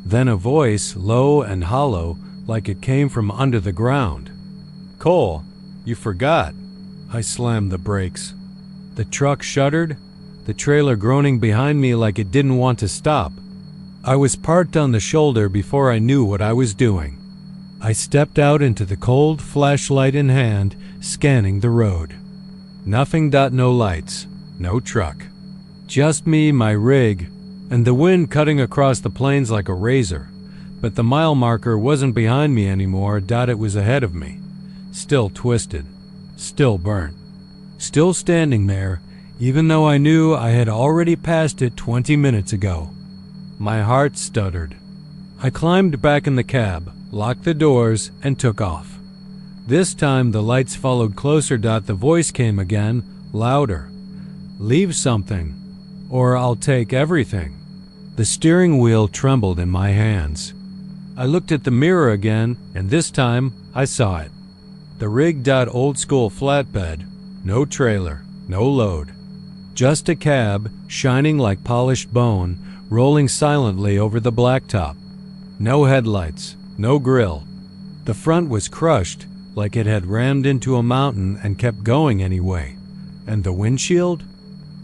Speaker 1: Then a voice, low and hollow, like it came from under the ground. "Cole, you forgot." I slammed the brakes. The truck shuddered, the trailer groaning behind me like it didn't want to stop. I was parked on the shoulder before I knew what I was doing. I stepped out into the cold, flashlight in hand, scanning the road. Nothing. No lights, no truck. Just me, my rig, and the wind cutting across the plains like a razor. But the mile marker wasn't behind me anymore, it was ahead of me. Still twisted, still burnt, still standing there, even though I knew I had already passed it 20 minutes ago. My heart stuttered. I climbed back in the cab, locked the doors, and took off. This time the lights followed closer. The voice came again, louder. "Leave something, or I'll take everything." The steering wheel trembled in my hands. I looked at the mirror again, and this time I saw it. The rig. Old school flatbed, no trailer, no load. Just a cab, shining like polished bone, rolling silently over the blacktop. No headlights, no grill. The front was crushed, like it had rammed into a mountain and kept going anyway. And the windshield?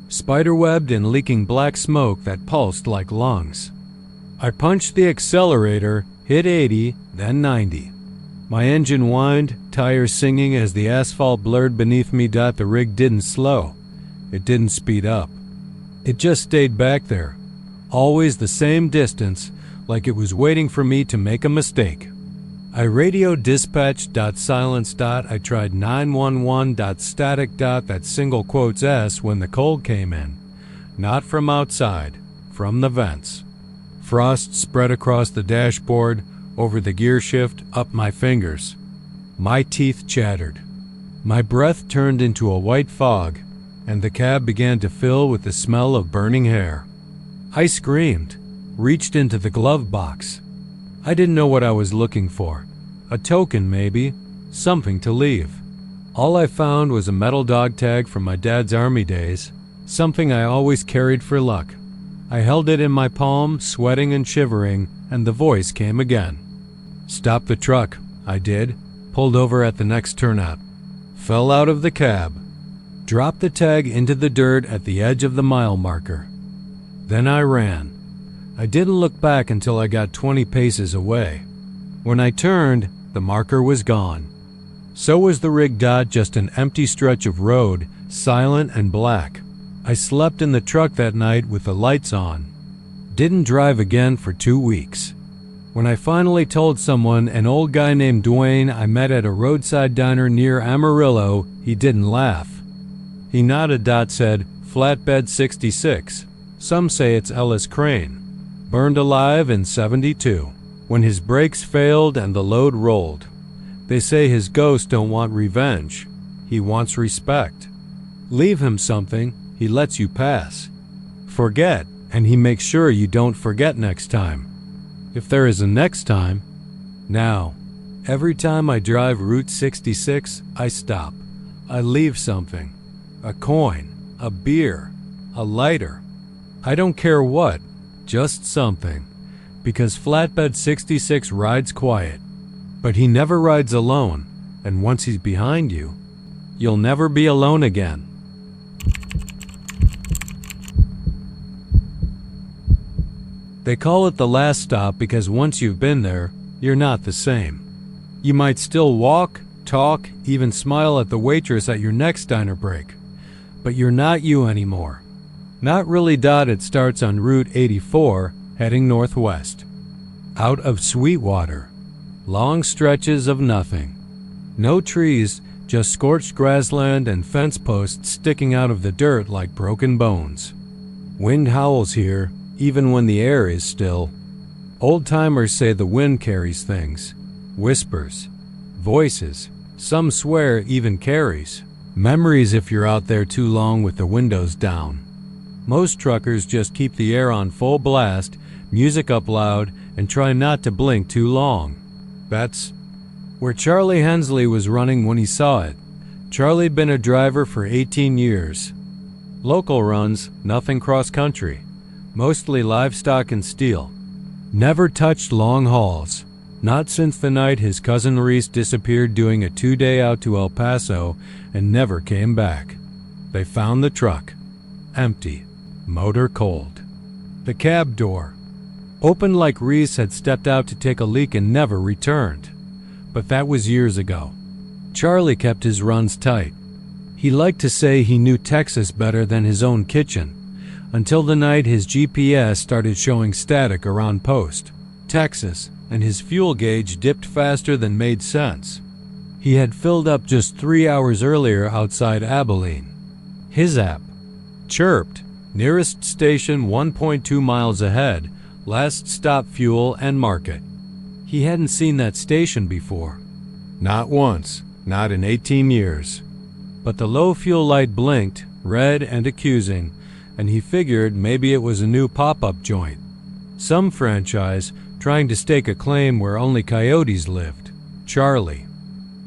Speaker 1: Spiderwebbed and leaking black smoke that pulsed like lungs. I punched the accelerator, hit 80, then 90. My engine whined, tires singing as the asphalt blurred beneath me. The rig didn't slow. It didn't speed up. It just stayed back there, always the same distance, like it was waiting for me to make a mistake. I radioed dispatch. Silence. I tried 911. Static. That single quotes S when the cold came in. Not from outside, from the vents. Frost spread across the dashboard, over the gear shift, up my fingers. My teeth chattered. My breath turned into a white fog, and the cab began to fill with the smell of burning hair. I screamed, reached into the glove box. I didn't know what I was looking for. A token, maybe. Something to leave. All I found was a metal dog tag from my dad's army days, something I always carried for luck. I held it in my palm, sweating and shivering, and the voice came again. "Stop the truck." I did. Pulled over at the next turnout. Fell out of the cab. Dropped the tag into the dirt at the edge of the mile marker. Then I ran. I didn't look back until I got 20 paces away. When I turned, the marker was gone. So was the rig. Just an empty stretch of road, silent and black. I slept in the truck that night with the lights on. Didn't drive again for 2 weeks. When I finally told someone, an old guy named Dwayne I met at a roadside diner near Amarillo, he didn't laugh. He nodded. Said, "Flatbed 66. Some say it's Ellis Crane. Burned alive in 72, when his brakes failed and the load rolled. They say his ghost don't want revenge. He wants respect. Leave him something, he lets you pass. Forget, and he makes sure you don't forget next time. If there is a next time. Now, every time I drive Route 66, I stop. I leave something. A coin, a beer, a lighter. I don't care what, just something. Because Flatbed 66 rides quiet. But he never rides alone, and once he's behind you, you'll never be alone again. They call it the last stop because once you've been there, you're not the same. You might still walk, talk, even smile at the waitress at your next diner break. But you're not you anymore. Not really. It starts on Route 84, heading northwest. Out of Sweetwater. Long stretches of nothing. No trees, just scorched grassland and fence posts sticking out of the dirt like broken bones. Wind howls here, even when the air is still. Old-timers say the wind carries things. Whispers. Voices. Some swear even carries. Memories if you're out there too long with the windows down. Most truckers just keep the air on full blast, music up loud, and try not to blink too long. That's where Charlie Hensley was running when he saw it. Charlie'd been a driver for 18 years. Local runs, nothing cross-country. Mostly livestock and steel. Never touched long hauls. Not since the night his cousin Reese disappeared doing a 2-day out to El Paso and never came back. They found the truck. Empty. Motor cold. The cab door. Opened like Reese had stepped out to take a leak and never returned. But that was years ago. Charlie kept his runs tight. He liked to say he knew Texas better than his own kitchen, until the night his GPS started showing static around post. Texas, and his fuel gauge dipped faster than made sense. He had filled up just 3 hours earlier outside Abilene. His app chirped, nearest station 1.2 miles ahead, last stop fuel and market. He hadn't seen that station before. Not once, not in 18 years. But the low fuel light blinked, red and accusing, and he figured maybe it was a new pop-up joint. Some franchise trying to stake a claim where only coyotes lived. Charlie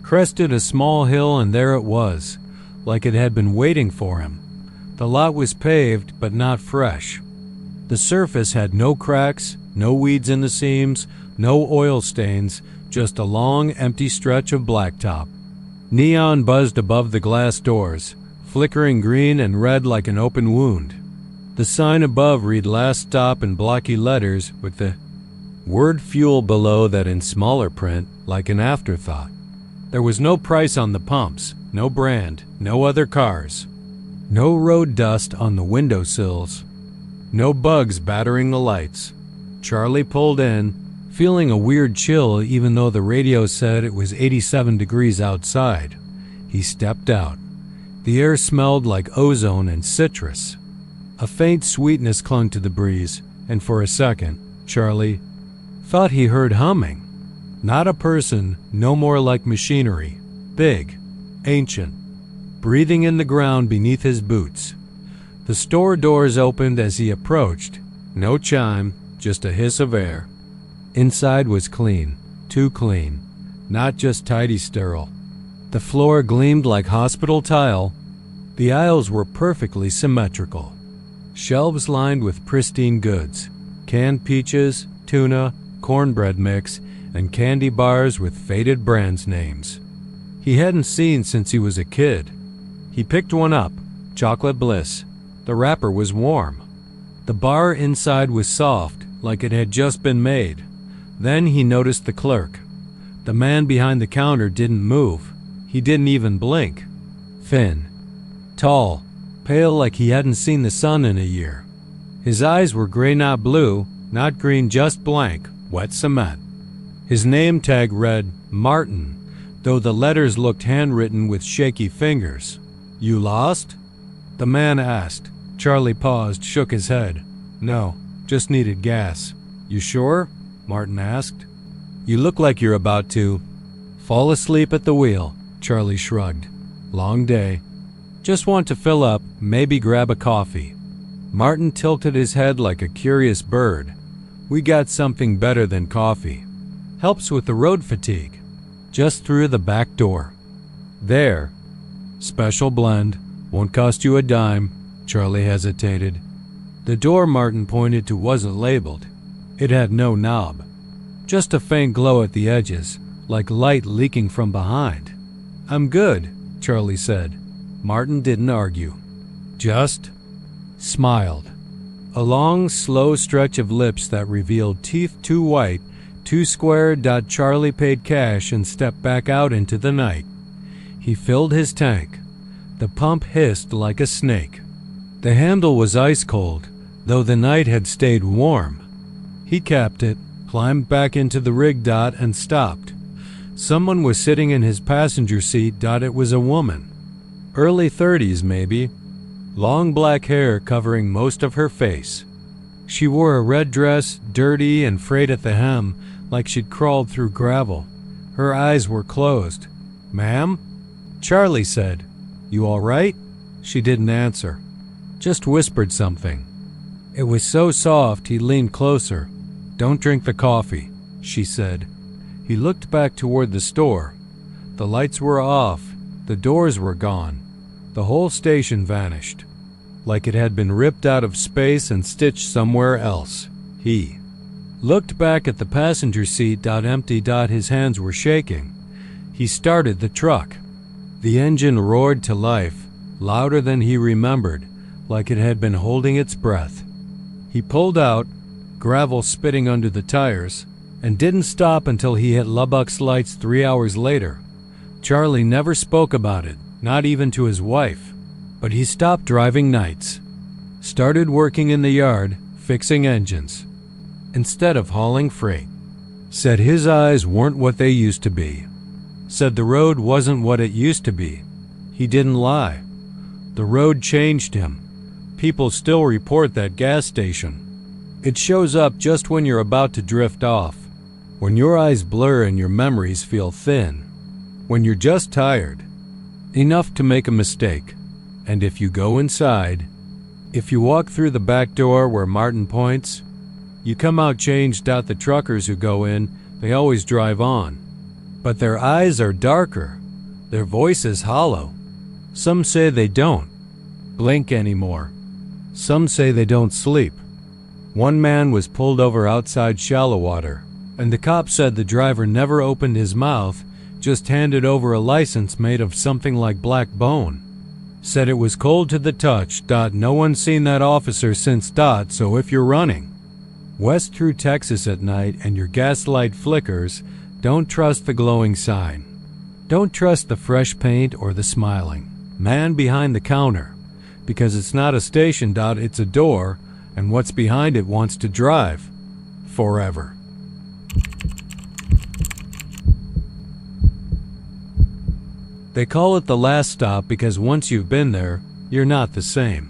Speaker 1: crested a small hill and there it was, like it had been waiting for him. The lot was paved but not fresh. The surface had no cracks, no weeds in the seams, no oil stains, just a long, empty stretch of blacktop. Neon buzzed above the glass doors, flickering green and red like an open wound. The sign above read last stop in blocky letters with the word fuel below that in smaller print, like an afterthought. There was no price on the pumps, no brand, no other cars. No road dust on the windowsills. No bugs battering the lights. Charlie pulled in, feeling a weird chill even though the radio said it was 87 degrees outside. He stepped out. The air smelled like ozone and citrus. A faint sweetness clung to the breeze, and for a second, Charlie thought he heard humming. Not a person, no more like machinery. Big, ancient, breathing in the ground beneath his boots. The store doors opened as he approached. No chime, just a hiss of air. Inside was clean, too clean, not just tidy sterile. The floor gleamed like hospital tile. The aisles were perfectly symmetrical. Shelves lined with pristine goods, canned peaches, tuna, cornbread mix, and candy bars with faded brands names. He hadn't seen since he was a kid. He picked one up, Chocolate Bliss. The wrapper was warm. The bar inside was soft, like it had just been made. Then he noticed the clerk. The man behind the counter didn't move. He didn't even blink. Thin, tall, pale like he hadn't seen the sun in a year. His eyes were gray, not blue, not green, just blank, wet cement. His name tag read Martin, though the letters looked handwritten with shaky fingers. "You lost?" the man asked. Charlie paused, shook his head. "No, just needed gas." "You sure?" Martin asked. "You look like you're about to fall asleep at the wheel." Charlie shrugged. "Long day." Just want to fill up, maybe grab a coffee. Martin tilted his head like a curious bird. We got something better than coffee. Helps with the road fatigue. Just through the back door. There. Special blend. Won't cost you a dime. Charlie hesitated. The door Martin pointed to wasn't labeled. It had no knob. Just a faint glow at the edges, like light leaking from behind. I'm good, Charlie said. Martin didn't argue. Just smiled. A long, slow stretch of lips that revealed teeth too white, too square. Charlie paid cash and stepped back out into the night. He filled his tank. The pump hissed like a snake. The handle was ice cold, though the night had stayed warm. He capped it, climbed back into the rig. And stopped. Someone was sitting in his passenger seat. It was a woman. Early 30s maybe. Long black hair covering most of her face. She wore a red dress, dirty and frayed at the hem, like she'd crawled through gravel. Her eyes were closed. Ma'am? Charlie said. You all right? She didn't answer. Just whispered something. It was so soft he leaned closer. Don't drink the coffee, she said. He looked back toward the store. The lights were off. The doors were gone. The whole station vanished, like it had been ripped out of space and stitched somewhere else. He looked back at the passenger seat. Empty. His hands were shaking. He started the truck. The engine roared to life, louder than he remembered, like it had been holding its breath. He pulled out, gravel spitting under the tires, and didn't stop until he hit Lubbock's lights 3 hours later. Charlie never spoke about it, not even to his wife, but he stopped driving nights. Started working in the yard, fixing engines, instead of hauling freight. Said his eyes weren't what they used to be. Said the road wasn't what it used to be. He didn't lie. The road changed him. People still report that gas station. It shows up just when you're about to drift off, when your eyes blur and your memories feel thin, when you're just tired, enough to make a mistake. And if you go inside, if you walk through the back door where Martin points, you come out changed. The truckers who go in, they always drive on. But their eyes are darker, their voices hollow. Some say they don't blink anymore. Some say they don't sleep. One man was pulled over outside shallow water, and the cop said the driver never opened his mouth, just handed over a license made of something like black bone. Said it was cold to the touch. No one's seen that officer since. So if you're running west through Texas at night and your gas light flickers, don't trust the glowing sign. Don't trust the fresh paint or the smiling man behind the counter, because it's not a station. It's a door, and what's behind it wants to drive forever. They call it the last stop because once you've been there, you're not the same.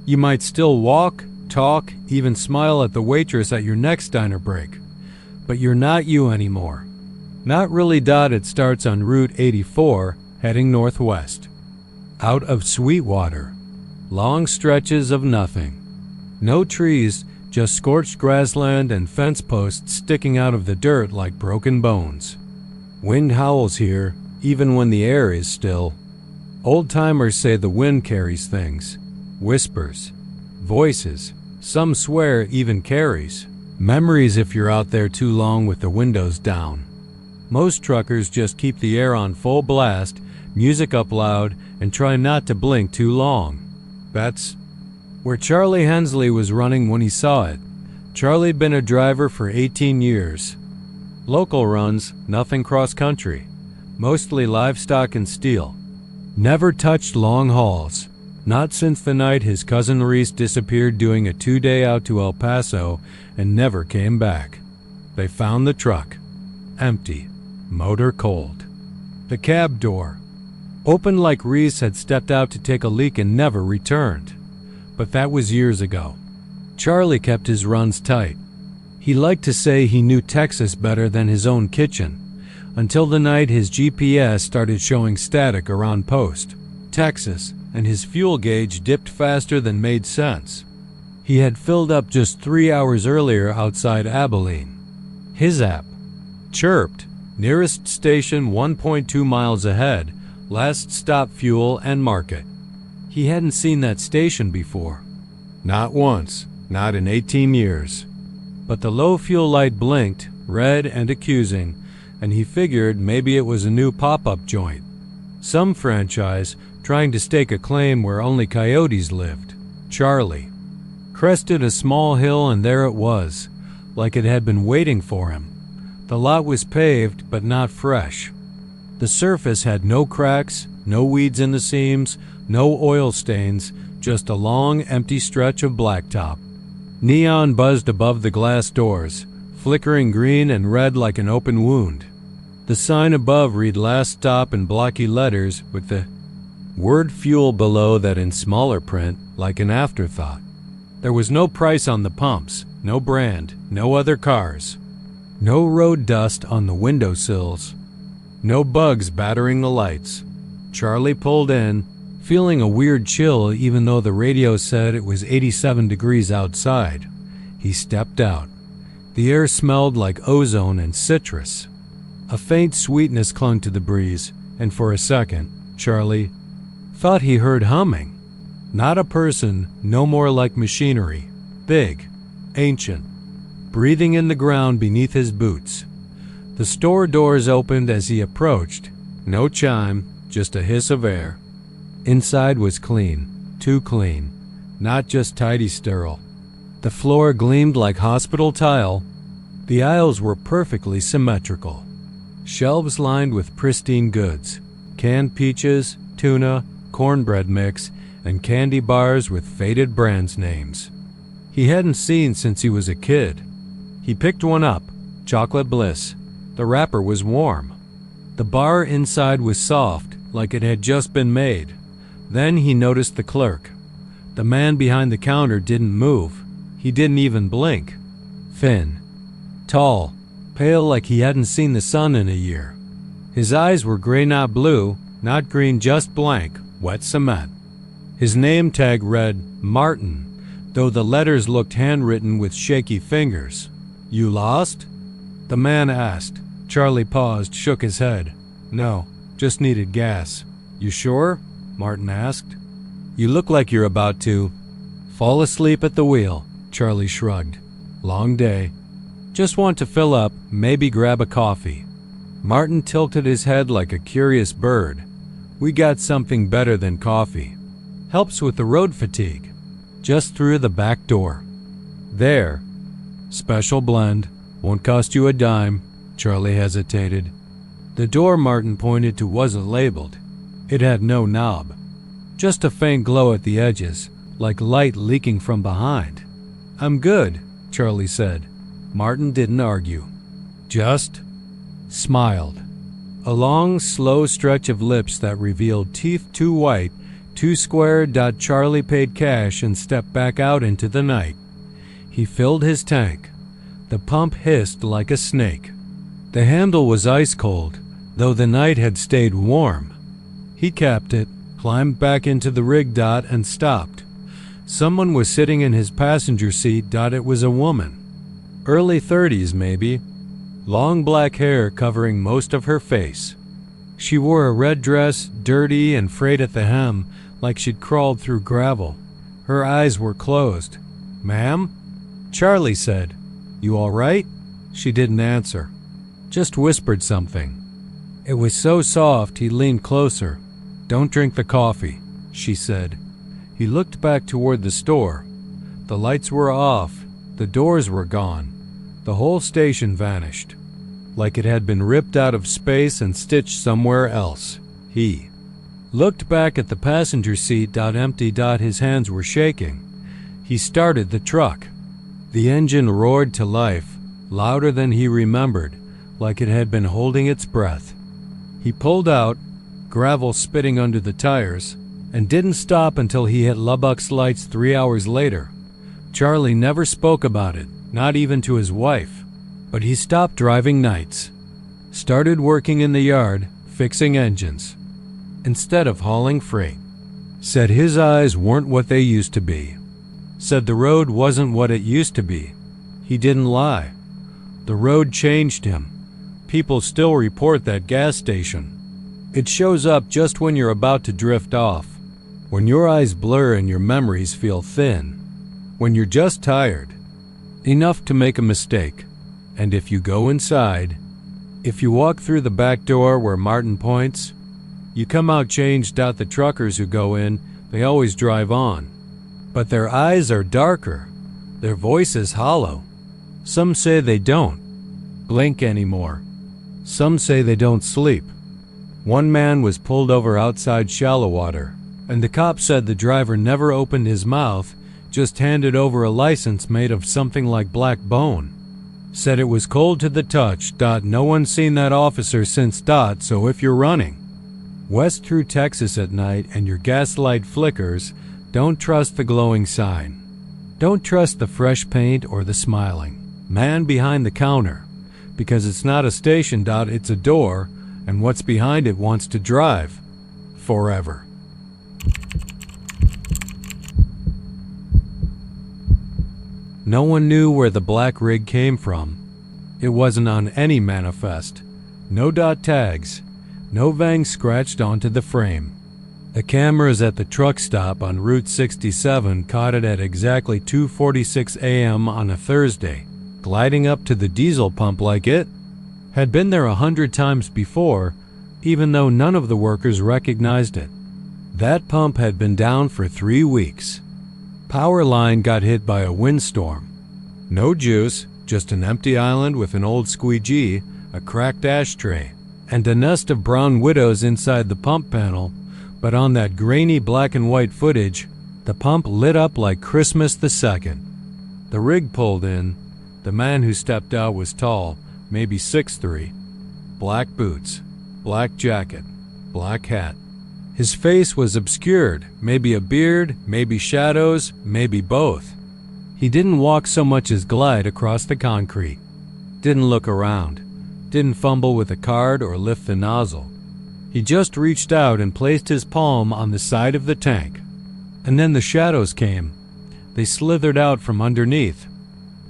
Speaker 1: You might still walk, talk, even smile at the waitress at your next diner break, but you're not you anymore. Not really. It starts on Route 84, heading northwest. Out of Sweetwater. Long stretches of nothing. No trees, just scorched grassland and fence posts sticking out of the dirt like broken bones. Wind howls here, even when the air is still. Old-timers say the wind carries things. Whispers. Voices. Some swear even carries memories if you're out there too long with the windows down. Most truckers just keep the air on full blast, music up loud, and try not to blink too long. That's where Charlie Hensley was running when he saw it. Charlie'd been a driver for 18 years. Local runs, nothing cross-country. Mostly livestock and steel. Never touched long hauls. Not since the night his cousin Reese disappeared doing a 2-day out to El Paso and never came back. They found the truck. Empty. Motor cold. The cab door opened like Reese had stepped out to take a leak and never returned. But that was years ago. Charlie kept his runs tight. He liked to say he knew Texas better than his own kitchen, until the night his GPS started showing static around post. Texas, and his fuel gauge dipped faster than made sense. He had filled up just 3 hours earlier outside Abilene. His app chirped, nearest station 1.2 miles ahead, last stop fuel and market. He hadn't seen that station before. Not once, not in 18 years. But the low fuel light blinked, red and accusing, and he figured maybe it was a new pop-up joint. Some franchise trying to stake a claim where only coyotes lived. Charlie crested a small hill, and there it was, like it had been waiting for him. The lot was paved, but not fresh. The surface had no cracks, no weeds in the seams, no oil stains, just a long, empty stretch of blacktop. Neon buzzed above the glass doors, flickering green and red like an open wound. The sign above read last stop in blocky letters, with the word fuel below that in smaller print, like an afterthought. There was no price on the pumps, no brand, no other cars. No road dust on the windowsills. No bugs battering the lights. Charlie pulled in, feeling a weird chill even though the radio said it was 87 degrees outside. He stepped out. The air smelled like ozone and citrus. A faint sweetness clung to the breeze, and for a second, Charlie thought he heard humming. Not a person, no more like machinery. Big, ancient, breathing in the ground beneath his boots. The store doors opened as he approached. No chime, just a hiss of air. Inside was clean, too clean, not just tidy sterile. The floor gleamed like hospital tile. The aisles were perfectly symmetrical. Shelves lined with pristine goods, canned peaches, tuna, cornbread mix, and candy bars with faded brands names. He hadn't seen since he was a kid. He picked one up, Chocolate Bliss. The wrapper was warm. The bar inside was soft, like it had just been made. Then he noticed the clerk. The man behind the counter didn't move. He didn't even blink. Thin, tall, pale like he hadn't seen the sun in a year. His eyes were gray, not blue, not green, just blank, wet cement. His name tag read Martin, though the letters looked handwritten with shaky fingers. "You lost?" the man asked. Charlie paused, shook his head. "No, just needed gas." "You sure?" Martin asked. "You look like you're about to fall asleep at the wheel." Charlie shrugged. "Long day. Just want to fill up, maybe grab a coffee." Martin tilted his head like a curious bird. "We got something better than coffee. Helps with the road fatigue. Just through the back door. There. Special blend. Won't cost you a dime." Charlie hesitated. The door Martin pointed to wasn't labeled. It had no knob. Just a faint glow at the edges, like light leaking from behind. "I'm good," Charlie said. Martin didn't argue. Just smiled. A long, slow stretch of lips that revealed teeth too white, too square. Charlie paid cash and stepped back out into the night. He filled his tank. The pump hissed like a snake. The handle was ice cold, though the night had stayed warm. He capped it, climbed back into the rig. And stopped. Someone was sitting in his passenger seat. It was a woman. Early 30s maybe. Long black hair covering most of her face. She wore a red dress, dirty and frayed at the hem, like she'd crawled through gravel. Her eyes were closed. "Ma'am?" Charlie said. "You all right?" She didn't answer. Just whispered something. It was so soft he leaned closer. "Don't drink the coffee," she said. He looked back toward the store. The lights were off. The doors were gone. The whole station vanished, like it had been ripped out of space and stitched somewhere else. He looked back at the passenger seat. Empty. His hands were shaking. He started the truck. The engine roared to life, louder than he remembered, like it had been holding its breath. He pulled out, gravel spitting under the tires, and didn't stop until he hit Lubbock's lights 3 hours later. Charlie never spoke about it, not even to his wife. But he stopped driving nights. Started working in the yard, fixing engines, instead of hauling freight. Said his eyes weren't what they used to be. Said the road wasn't what it used to be. He didn't lie. The road changed him. People still report that gas station. It shows up just when you're about to drift off, when your eyes blur and your memories feel thin, when you're just tired, enough to make a mistake. And if you go inside, if you walk through the back door where Martin points, you come out changed. The truckers who go in, they always drive on. But their eyes are darker, their voices hollow. Some say they don't blink anymore. Some say they don't sleep. One man was pulled over outside shallow water, and the cop said the driver never opened his mouth, just handed over a license made of something like black bone. Said it was cold to the touch. No one's seen that officer since. So if you're running west through Texas at night and your gas light flickers, don't trust the glowing sign. Don't trust the fresh paint or the smiling man behind the counter, because it's not a station. It's a door, and what's behind it wants to drive forever. No one knew where the black rig came from. It wasn't on any manifest. No dot tags. No vang scratched onto the frame. The cameras at the truck stop on Route 67 caught it at exactly 2:46 a.m. on a Thursday, gliding up to the diesel pump like it had been there 100 times before, even though none of the workers recognized it. That pump had been down for 3 weeks. Power line got hit by a windstorm. No juice, just an empty island with an old squeegee, a cracked ashtray, and a nest of brown widows inside the pump panel. But on that grainy black and white footage, the pump lit up like Christmas the 2nd. The rig pulled in. The man who stepped out was tall, maybe 6'3", black boots, black jacket, black hat. His face was obscured, maybe a beard, maybe shadows, maybe both. He didn't walk so much as glide across the concrete. Didn't look around. Didn't fumble with a card or lift the nozzle. He just reached out and placed his palm on the side of the tank. And then the shadows came. They slithered out from underneath.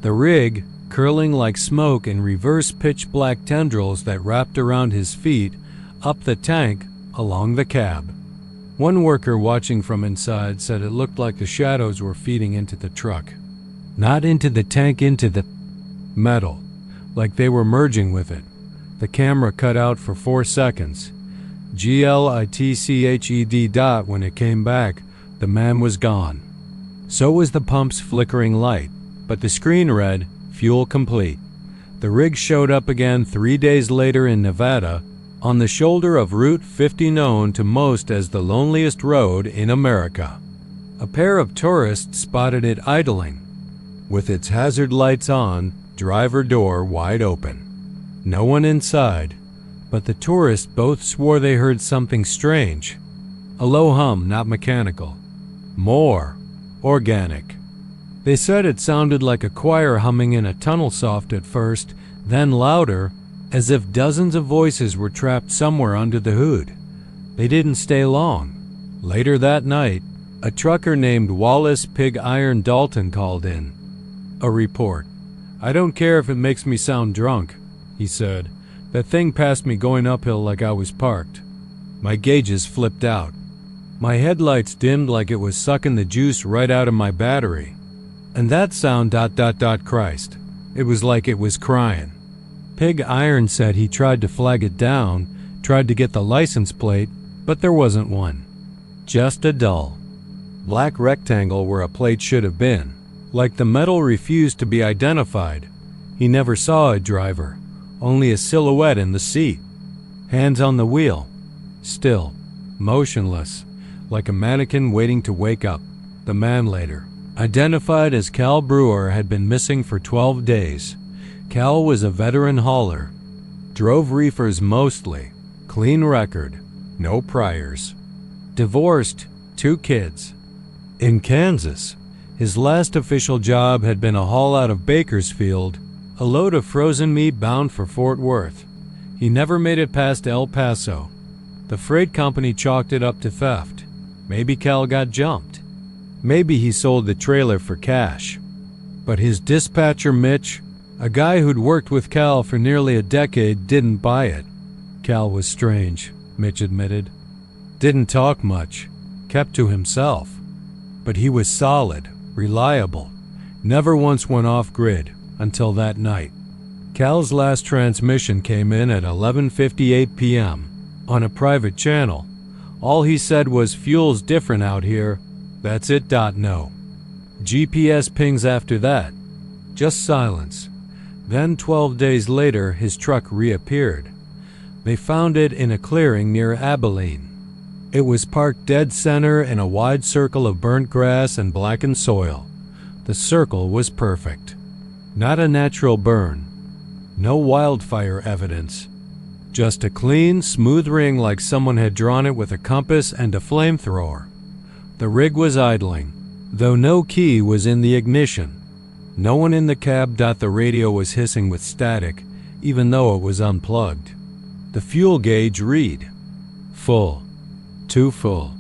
Speaker 1: The rig, curling like smoke in reverse pitch black tendrils that wrapped around his feet, up the tank, along the cab. One worker watching from inside said it looked like the shadows were feeding into the truck. Not into the tank, into the metal, like they were merging with it. The camera cut out for 4 seconds. GLITCHED. When it came back, the man was gone. So was the pump's flickering light, but the screen read, fuel complete. The rig showed up again 3 days later in Nevada, on the shoulder of Route 50, known to most as the loneliest road in America. A pair of tourists spotted it idling, with its hazard lights on, driver door wide open. No one inside, but the tourists both swore they heard something strange. A low hum, not mechanical. More organic. They said it sounded like a choir humming in a tunnel soft at first, then louder, as if dozens of voices were trapped somewhere under the hood. They didn't stay long. Later that night, a trucker named Wallace Pig Iron Dalton called in. A report. "I don't care if it makes me sound drunk," he said. "That thing passed me going uphill like I was parked. My gauges flipped out. My headlights dimmed like it was sucking the juice right out of my battery. And that sound ... Christ. It was like it was crying." Pig Iron said he tried to flag it down, tried to get the license plate, but there wasn't one. Just a dull black rectangle where a plate should have been. Like the metal refused to be identified. He never saw a driver, only a silhouette in the seat. Hands on the wheel. Still, motionless, like a mannequin waiting to wake up. The man later, identified as Cal Brewer, had been missing for 12 days. Cal was a veteran hauler. Drove reefers mostly. Clean record. No priors. Divorced. 2 kids. In Kansas, his last official job had been a haul out of Bakersfield, a load of frozen meat bound for Fort Worth. He never made it past El Paso. The freight company chalked it up to theft. Maybe Cal got jumped. Maybe he sold the trailer for cash. But his dispatcher Mitch, a guy who'd worked with Cal for nearly a decade, didn't buy it. Cal was strange, Mitch admitted. Didn't talk much, kept to himself. But he was solid, reliable, never once went off-grid until that night. Cal's last transmission came in at 11:58 p.m. on a private channel. All he said was, "Fuel's different out here. That's it. No." GPS pings after that. Just silence. Then 12 days later, his truck reappeared. They found it in a clearing near Abilene. It was parked dead center in a wide circle of burnt grass and blackened soil. The circle was perfect. Not a natural burn. No wildfire evidence. Just a clean, smooth ring like someone had drawn it with a compass and a flamethrower. The rig was idling, though no key was in the ignition. No one in the cab. The radio was hissing with static, even though it was unplugged. The fuel gauge read, full. Too full.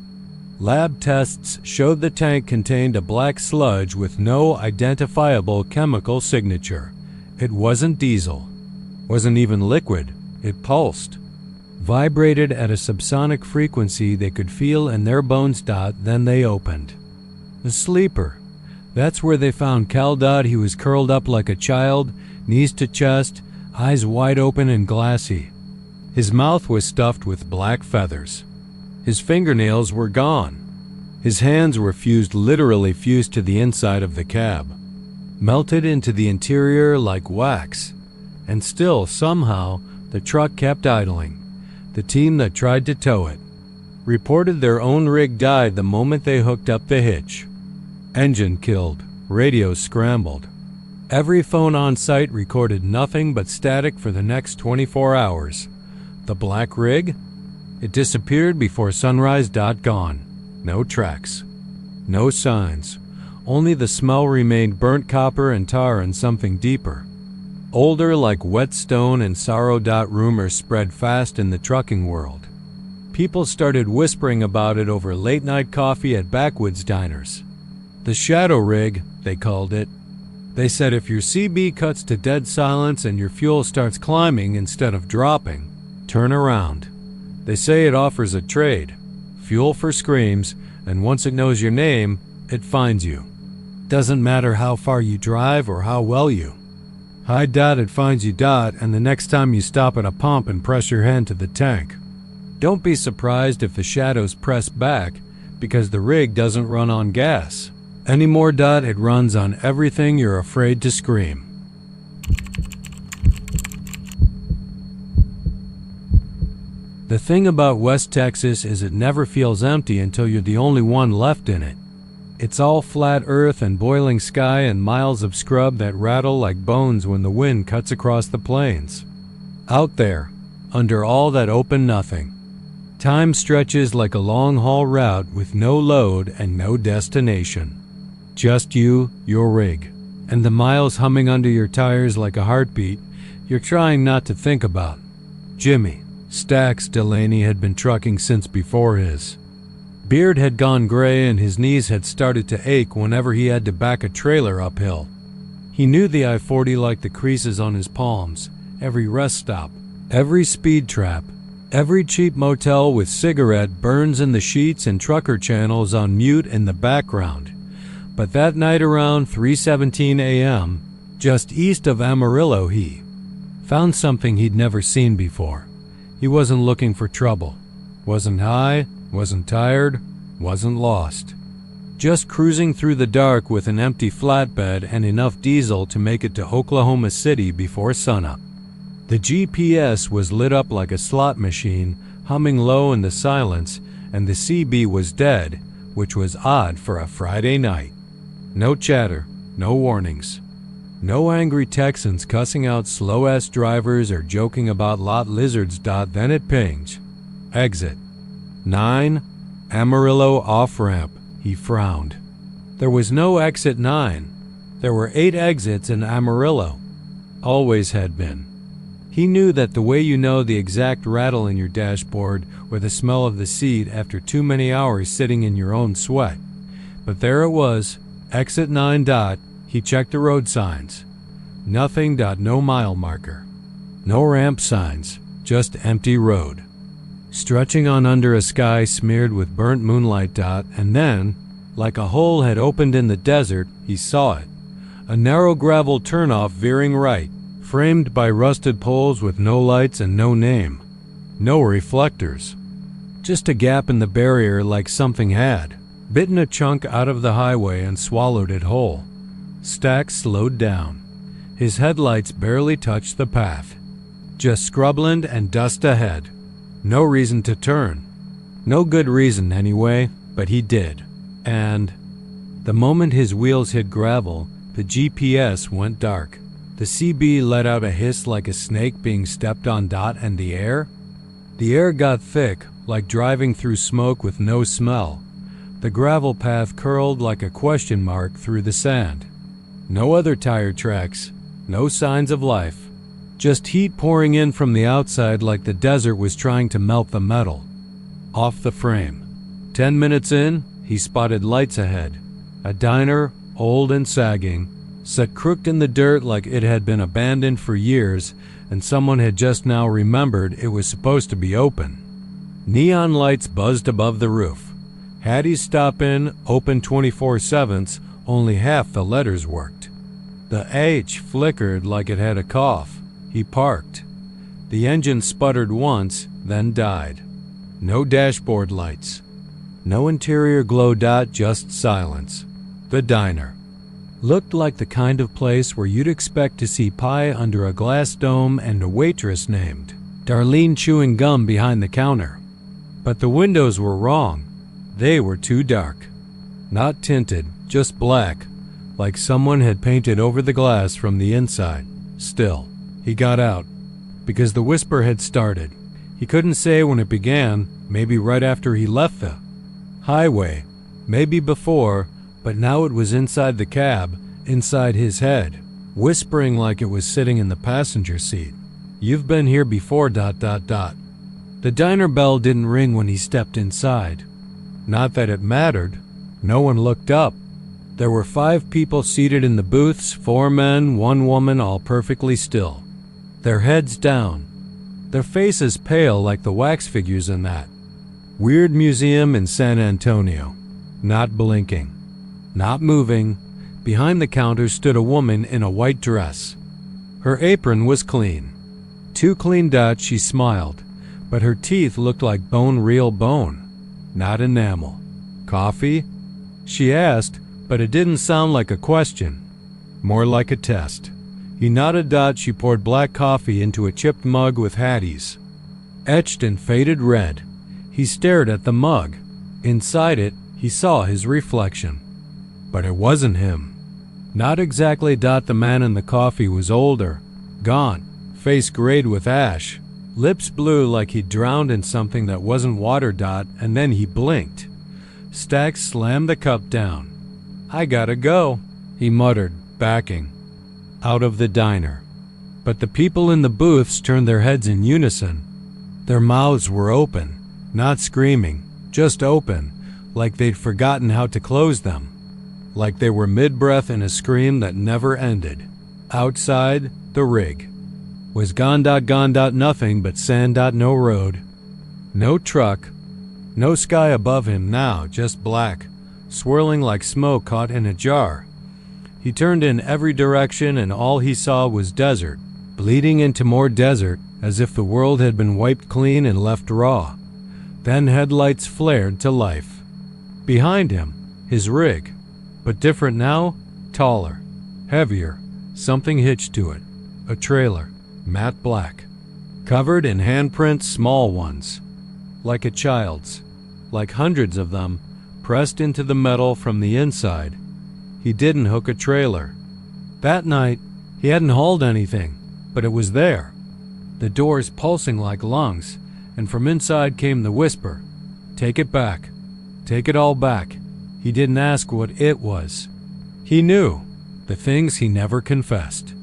Speaker 1: Lab tests showed the tank contained a black sludge with no identifiable chemical signature. It wasn't diesel. Wasn't even liquid. It pulsed. Vibrated at a subsonic frequency they could feel in their bones. Then they opened. The sleeper. That's where they found Cal. He was curled up like a child, knees to chest, eyes wide open and glassy. His mouth was stuffed with black feathers. His fingernails were gone. His hands were literally fused to the inside of the cab, melted into the interior like wax. And still, somehow, the truck kept idling. The team that tried to tow it reported their own rig died the moment they hooked up the hitch. Engine killed. Radio scrambled. Every phone on site recorded nothing but static for the next 24 hours. The black rig? It disappeared before sunrise. Gone. No tracks. No signs. Only the smell remained: burnt copper and tar and something deeper. Older, like wet stone and sorrow. Rumors spread fast in the trucking world. People started whispering about it over late-night coffee at backwoods diners. The shadow rig, they called it. They said if your CB cuts to dead silence and your fuel starts climbing instead of dropping, turn around. They say it offers a trade. Fuel for screams, and once it knows your name, it finds you. Doesn't matter how far you drive or how well you hide. It finds you. And the next time you stop at a pump and press your hand to the tank, don't be surprised if the shadows press back, because the rig doesn't run on gas anymore. It runs on everything you're afraid to scream. The thing about West Texas is it never feels empty until you're the only one left in it. It's all flat earth and boiling sky and miles of scrub that rattle like bones when the wind cuts across the plains. Out there, under all that open nothing, time stretches like a long-haul route with no load and no destination. Just you, your rig, and the miles humming under your tires like a heartbeat you're trying not to think about. Jimmy Stax Delaney had been trucking since before his beard had gone gray and his knees had started to ache whenever he had to back a trailer uphill. He knew the I-40 like the creases on his palms, every rest stop, every speed trap, every cheap motel with cigarette burns in the sheets and trucker channels on mute in the background. But that night around 3:17 a.m., just east of Amarillo, he found something he'd never seen before. He wasn't looking for trouble, wasn't high, wasn't tired, wasn't lost. Just cruising through the dark with an empty flatbed and enough diesel to make it to Oklahoma City before sunup. The GPS was lit up like a slot machine, humming low in the silence, and the CB was dead, which was odd for a Friday night. No chatter, no warnings. No angry Texans cussing out slow-ass drivers or joking about lot lizards. Then it pinged. Exit 9, Amarillo off-ramp. He frowned. There was no exit 9. There were 8 exits in Amarillo. Always had been. He knew that the way you know the exact rattle in your dashboard or the smell of the seat after too many hours sitting in your own sweat. But there it was, exit 9. He checked the road signs. Nothing. No mile marker. No ramp signs, just empty road. Stretching on under a sky smeared with burnt moonlight. And then, like a hole had opened in the desert, he saw it. A narrow gravel turnoff veering right, framed by rusted poles with no lights and no name. No reflectors. Just a gap in the barrier like something had bitten a chunk out of the highway and swallowed it whole. Stack slowed down. His headlights barely touched the path. Just scrubland and dust ahead. No reason to turn. No good reason anyway, but he did. And the moment his wheels hit gravel, the GPS went dark. The CB let out a hiss like a snake being stepped on. And the air? The air got thick, like driving through smoke with no smell. The gravel path curled like a question mark through the sand. No other tire tracks, no signs of life. Just heat pouring in from the outside like the desert was trying to melt the metal off the frame. 10 minutes in, he spotted lights ahead. A diner, old and sagging, set crooked in the dirt like it had been abandoned for years, and someone had just now remembered it was supposed to be open. Neon lights buzzed above the roof. Hattie's Stop In, open 24/7, only half the letters worked. The H flickered like it had a cough. He parked. The engine sputtered once, then died. No dashboard lights. No interior glow. Just silence. The diner looked like the kind of place where you'd expect to see pie under a glass dome and a waitress named Darlene chewing gum behind the counter. But the windows were wrong. They were too dark. Not tinted, just black, like someone had painted over the glass from the inside. Still, he got out, because the whisper had started. He couldn't say when it began, maybe right after he left the highway, maybe before, but now it was inside the cab, inside his head, whispering like it was sitting in the passenger seat. You've been here before. The diner bell didn't ring when he stepped inside. Not that it mattered. No one looked up. There were 5 people seated in the booths, 4 men, 1 woman, all perfectly still. Their heads down. Their faces pale like the wax figures in that weird museum in San Antonio. Not blinking. Not moving. Behind the counter stood a woman in a white dress. Her apron was clean. Too clean. She smiled, but her teeth looked like bone, real bone. Not enamel. Coffee? She asked, but it didn't sound like a question. More like a test. He nodded. She poured black coffee into a chipped mug with Hattie's etched in faded red. He stared at the mug. Inside it, he saw his reflection. But it wasn't him. Not exactly. The man in the coffee was older, gaunt, face grayed with ash, lips blue like he'd drowned in something that wasn't water. And then he blinked. Stack slammed the cup down. I gotta go, he muttered, backing out of the diner. But the people in the booths turned their heads in unison. Their mouths were open, not screaming, just open, like they'd forgotten how to close them. Like they were mid-breath in a scream that never ended. Outside, the rig was gone. Nothing but sand. No road. No truck. No sky above him now, just black, swirling like smoke caught in a jar. He turned in every direction and all he saw was desert, bleeding into more desert, as if the world had been wiped clean and left raw. Then headlights flared to life. Behind him, his rig, but different now, taller, heavier, something hitched to it. A trailer, matte black, covered in handprints, small ones, like a child's, like hundreds of them, pressed into the metal from the inside. He didn't hook a trailer. That night, he hadn't hauled anything, but it was there. The doors pulsing like lungs, and from inside came the whisper, "Take it back. Take it all back." He didn't ask what it was. He knew the things he never confessed,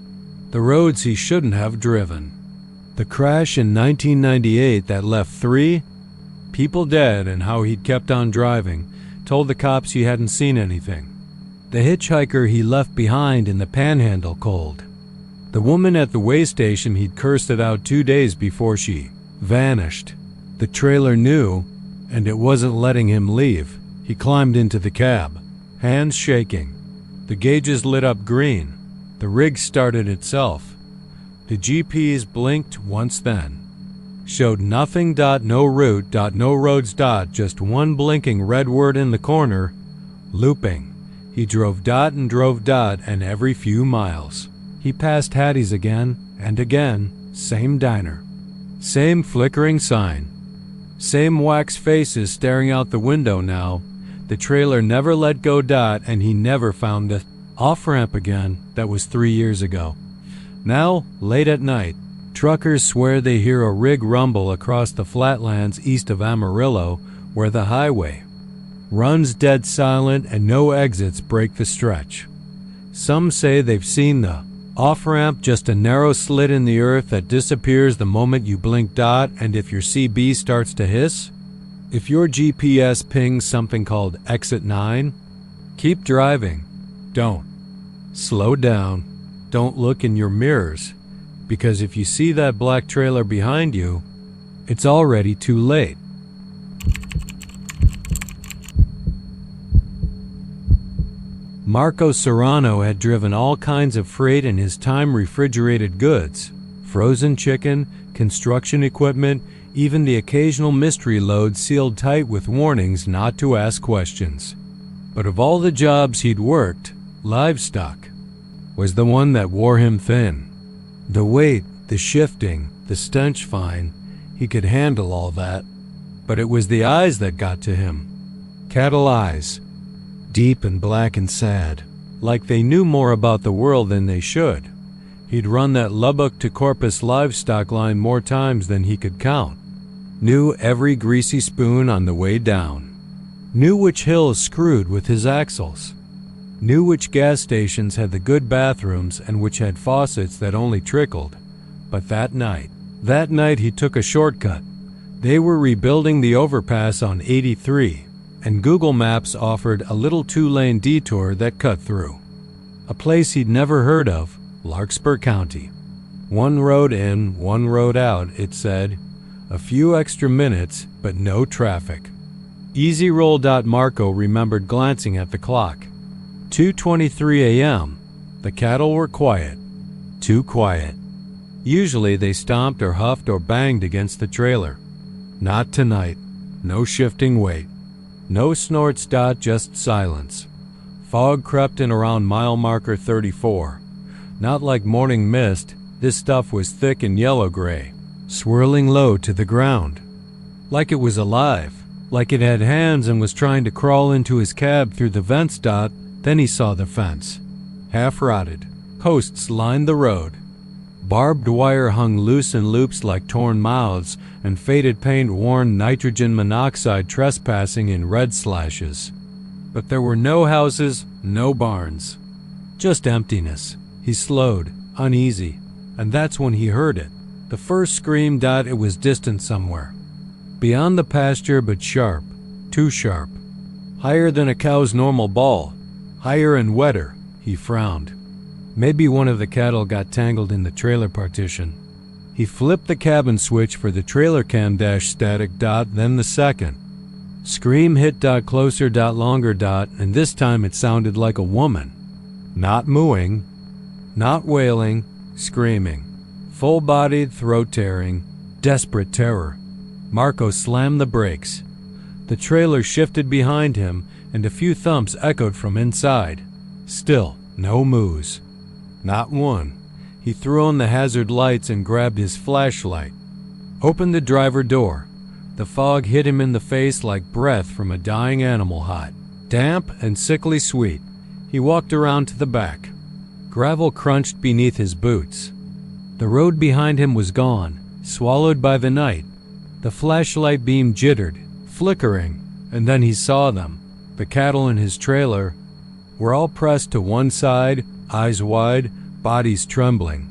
Speaker 1: the roads he shouldn't have driven. The crash in 1998 that left 3 people dead and how he'd kept on driving told the cops he hadn't seen anything. The hitchhiker he left behind in the Panhandle cold. The woman at the way station he'd cursed it out 2 days before she vanished. The trailer knew, and it wasn't letting him leave. He climbed into the cab, hands shaking. The gauges lit up green. The rig started itself. The GPS blinked once then. Showed nothing. No route. No roads. Just one blinking red word in the corner. Looping. He drove. And drove. And every few miles. He passed Hattie's again and again. Same diner. Same flickering sign. Same wax faces staring out the window now. The trailer never let go. And he never found the off-ramp again. That was 3 years ago. Now, late at night, truckers swear they hear a rig rumble across the flatlands east of Amarillo, where the highway runs dead silent and no exits break the stretch. Some say they've seen the off-ramp, just a narrow slit in the earth that disappears the moment you blink. And if your CB starts to hiss, if your GPS pings something called Exit 9, keep driving. Don't. Slow down. Don't look in your mirrors, because if you see that black trailer behind you, it's already too late. Marco Serrano had driven all kinds of freight in his time: refrigerated goods, frozen chicken, construction equipment, even the occasional mystery load sealed tight with warnings not to ask questions. But of all the jobs he'd worked, livestock was the one that wore him thin. The weight, the shifting, the stench, fine, he could handle all that. But it was the eyes that got to him. Cattle eyes, deep and black and sad, like they knew more about the world than they should. He'd run that Lubbock to Corpus livestock line more times than he could count. Knew every greasy spoon on the way down. Knew which hills screwed with his axles. Knew which gas stations had the good bathrooms and which had faucets that only trickled. But that night he took a shortcut. They were rebuilding the overpass on 83, and Google Maps offered a little 2-lane detour that cut through a place he'd never heard of, Larkspur County. 1 road in, 1 road out, it said. A few extra minutes, but no traffic. Easy roll. Marco remembered glancing at the clock. 2:23 a.m. The cattle were quiet. Too quiet. Usually they stomped or huffed or banged against the trailer. Not tonight. No shifting weight. No snorts. Just silence. Fog crept in around mile marker 34. Not like morning mist. This stuff was thick and yellow-gray, swirling low to the ground. Like it was alive. Like it had hands and was trying to crawl into his cab through the vents. Then he saw the fence. Half-rotted. Posts lined the road. Barbed wire hung loose in loops like torn mouths, and faded paint warned nitrogen monoxide trespassing in red slashes. But there were no houses, no barns. Just emptiness. He slowed, uneasy, and that's when he heard it. The first scream. It was distant somewhere. Beyond the pasture, but sharp. Too sharp. Higher than a cow's normal bawl. Higher and wetter. He frowned. Maybe one of the cattle got tangled in the trailer partition. He flipped the cabin switch for the trailer cam dash static. Then the second. Scream hit. Closer. Longer. And this time it sounded like a woman. Not mooing. Not wailing. Screaming. Full-bodied, throat-tearing. Desperate terror. Marco slammed the brakes. The trailer shifted behind him, and a few thumps echoed from inside. Still, no moos. Not one. He threw on the hazard lights and grabbed his flashlight. Opened the driver door. The fog hit him in the face like breath from a dying animal hot. Damp and sickly sweet. He walked around to the back. Gravel crunched beneath his boots. The road behind him was gone, swallowed by the night. The flashlight beam jittered, flickering, and then he saw them. The cattle in his trailer were all pressed to one side, eyes wide, bodies trembling.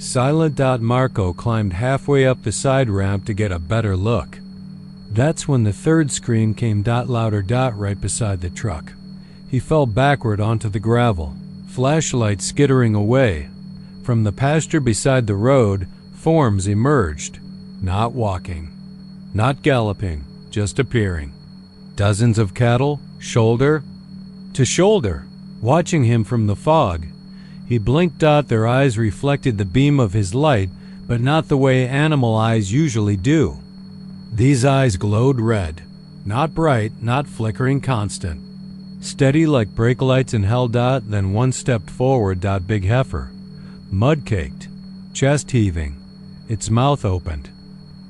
Speaker 1: Silent. Marco climbed halfway up the side ramp to get a better look. That's when the third scream came. Louder. Right beside the truck. He fell backward onto the gravel, flashlight skittering away. From the pasture beside the road, forms emerged, not walking, not galloping, just appearing. Dozens of cattle, shoulder to shoulder, watching him from the fog. He blinked. Their eyes reflected the beam of his light, but not the way animal eyes usually do. These eyes glowed red, not bright, not flickering, constant. Steady like brake lights in hell. Then one stepped forward. Big heifer, mud-caked, chest heaving, its mouth opened.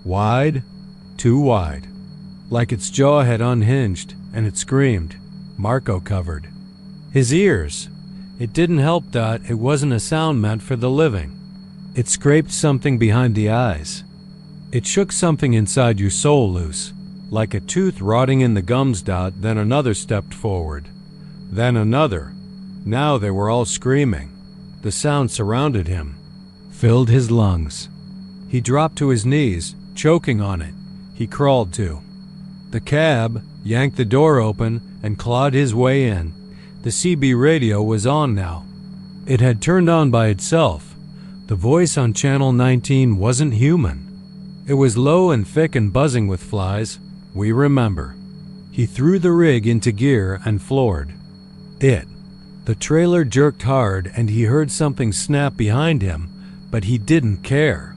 Speaker 1: Wide, too wide. Like its jaw had unhinged, and it screamed. Marco covered his ears. It didn't help. It wasn't a sound meant for the living. It scraped something behind the eyes. It shook something inside your soul loose, like a tooth rotting in the gums. Then another stepped forward. Then another. Now they were all screaming. The sound surrounded him, filled his lungs. He dropped to his knees, choking on it. He crawled to the cab, yanked the door open, and clawed his way in. The CB radio was on now. It had turned on by itself. The voice on Channel 19 wasn't human. It was low and thick and buzzing with flies. We remember. He threw the rig into gear and floored it. The trailer jerked hard and he heard something snap behind him, but he didn't care.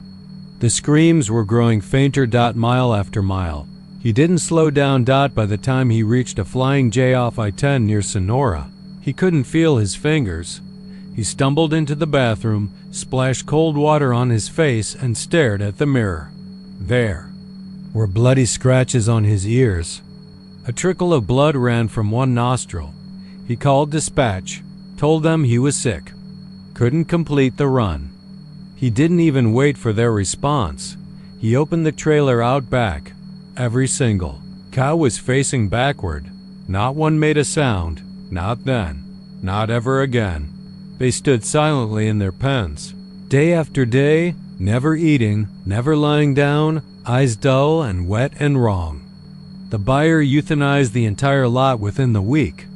Speaker 1: The screams were growing fainter. Mile after mile. He didn't slow down. By the time he reached a flying J off I-10 near Sonora, he couldn't feel his fingers. He stumbled into the bathroom, splashed cold water on his face, and stared at the mirror. There were bloody scratches on his ears. A trickle of blood ran from one nostril. He called dispatch, told them he was sick, couldn't complete the run. He didn't even wait for their response. He opened the trailer out back. Every single cow was facing backward. Not one made a sound. Not then. Not ever again. They stood silently in their pens, day after day, never eating, never lying down, eyes dull and wet and wrong. The buyer euthanized the entire lot within the week.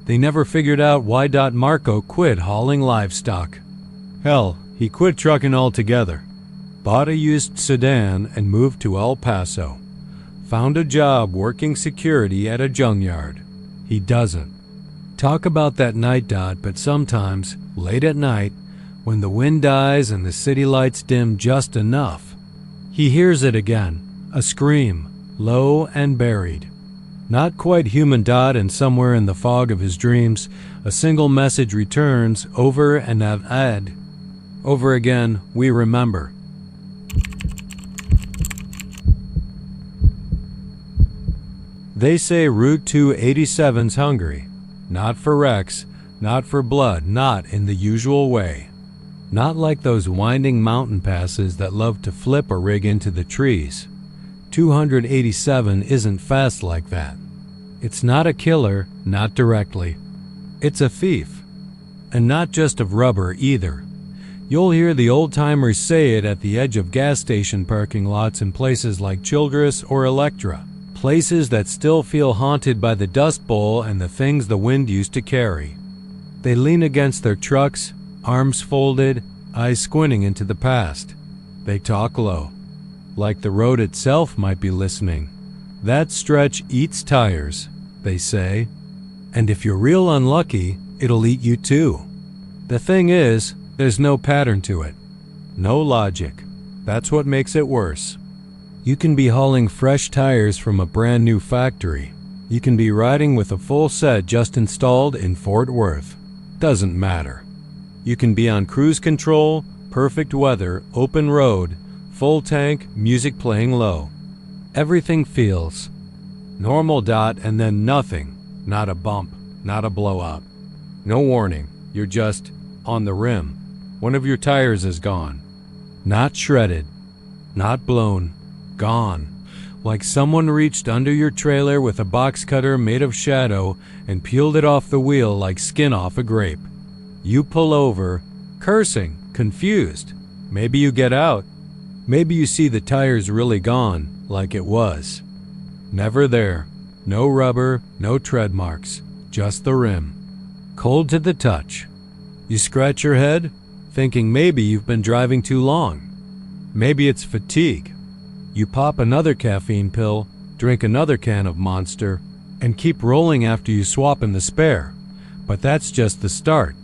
Speaker 1: They never figured out why. Marco quit hauling livestock. Hell, he quit trucking altogether. Bought a used sedan and moved to El Paso. Found a job working security at a junkyard. He doesn't talk about that night. But sometimes, late at night, when the wind dies and the city lights dim just enough, he hears it again, a scream, low and buried. Not quite human. And somewhere in the fog of his dreams, a single message returns over and over again. We remember. They say Route 287's hungry. Not for wrecks, not for blood, not in the usual way. Not like those winding mountain passes that love to flip a rig into the trees. 287 isn't fast like that. It's not a killer, not directly. It's a thief. And not just of rubber either. You'll hear the old-timers say it at the edge of gas station parking lots in places like Childress or Electra. Places that still feel haunted by the Dust Bowl and the things the wind used to carry. They lean against their trucks, arms folded, eyes squinting into the past. They talk low, like the road itself might be listening. That stretch eats tires, they say, and if you're real unlucky, it'll eat you too. The thing is, there's no pattern to it, no logic. That's what makes it worse. You can be hauling fresh tires from a brand new factory. You can be riding with a full set just installed in Fort Worth. Doesn't matter. You can be on cruise control, perfect weather, open road, full tank, music playing low. Everything feels normal. And then nothing. Not a bump, not a blow up. No warning. You're just on the rim. One of your tires is gone. Not shredded, not blown. Gone. Like someone reached under your trailer with a box cutter made of shadow and peeled it off the wheel like skin off a grape. You pull over, cursing, confused. Maybe you get out. Maybe you see the tires really gone, like it was. Never there. No rubber, no tread marks, just the rim. Cold to the touch. You scratch your head, thinking maybe you've been driving too long. Maybe it's fatigue. You pop another caffeine pill, drink another can of Monster, and keep rolling after you swap in the spare. But that's just the start.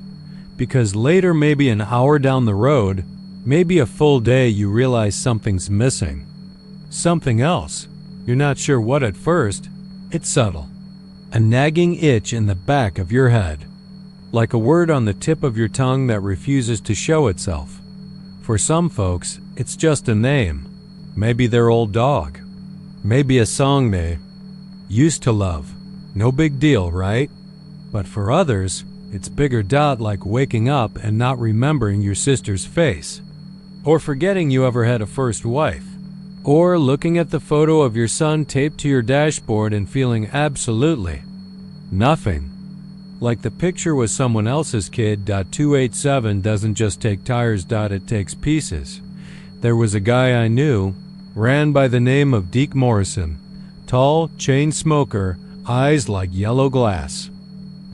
Speaker 1: Because later, maybe an hour down the road, maybe a full day, you realize something's missing. Something else. You're not sure what at first. It's subtle. A nagging itch in the back of your head. Like a word on the tip of your tongue that refuses to show itself. For some folks, it's just a name. Maybe their old dog. Maybe a song they used to love. No big deal, right? But for others, it's bigger dot, like waking up and not remembering your sister's face. Or forgetting you ever had a first wife. Or looking at the photo of your son taped to your dashboard and feeling absolutely nothing. Like the picture was someone else's kid. 287 doesn't just take tires. It takes pieces. There was a guy I knew, ran by the name of Deke Morrison. Tall, chain smoker, eyes like yellow glass.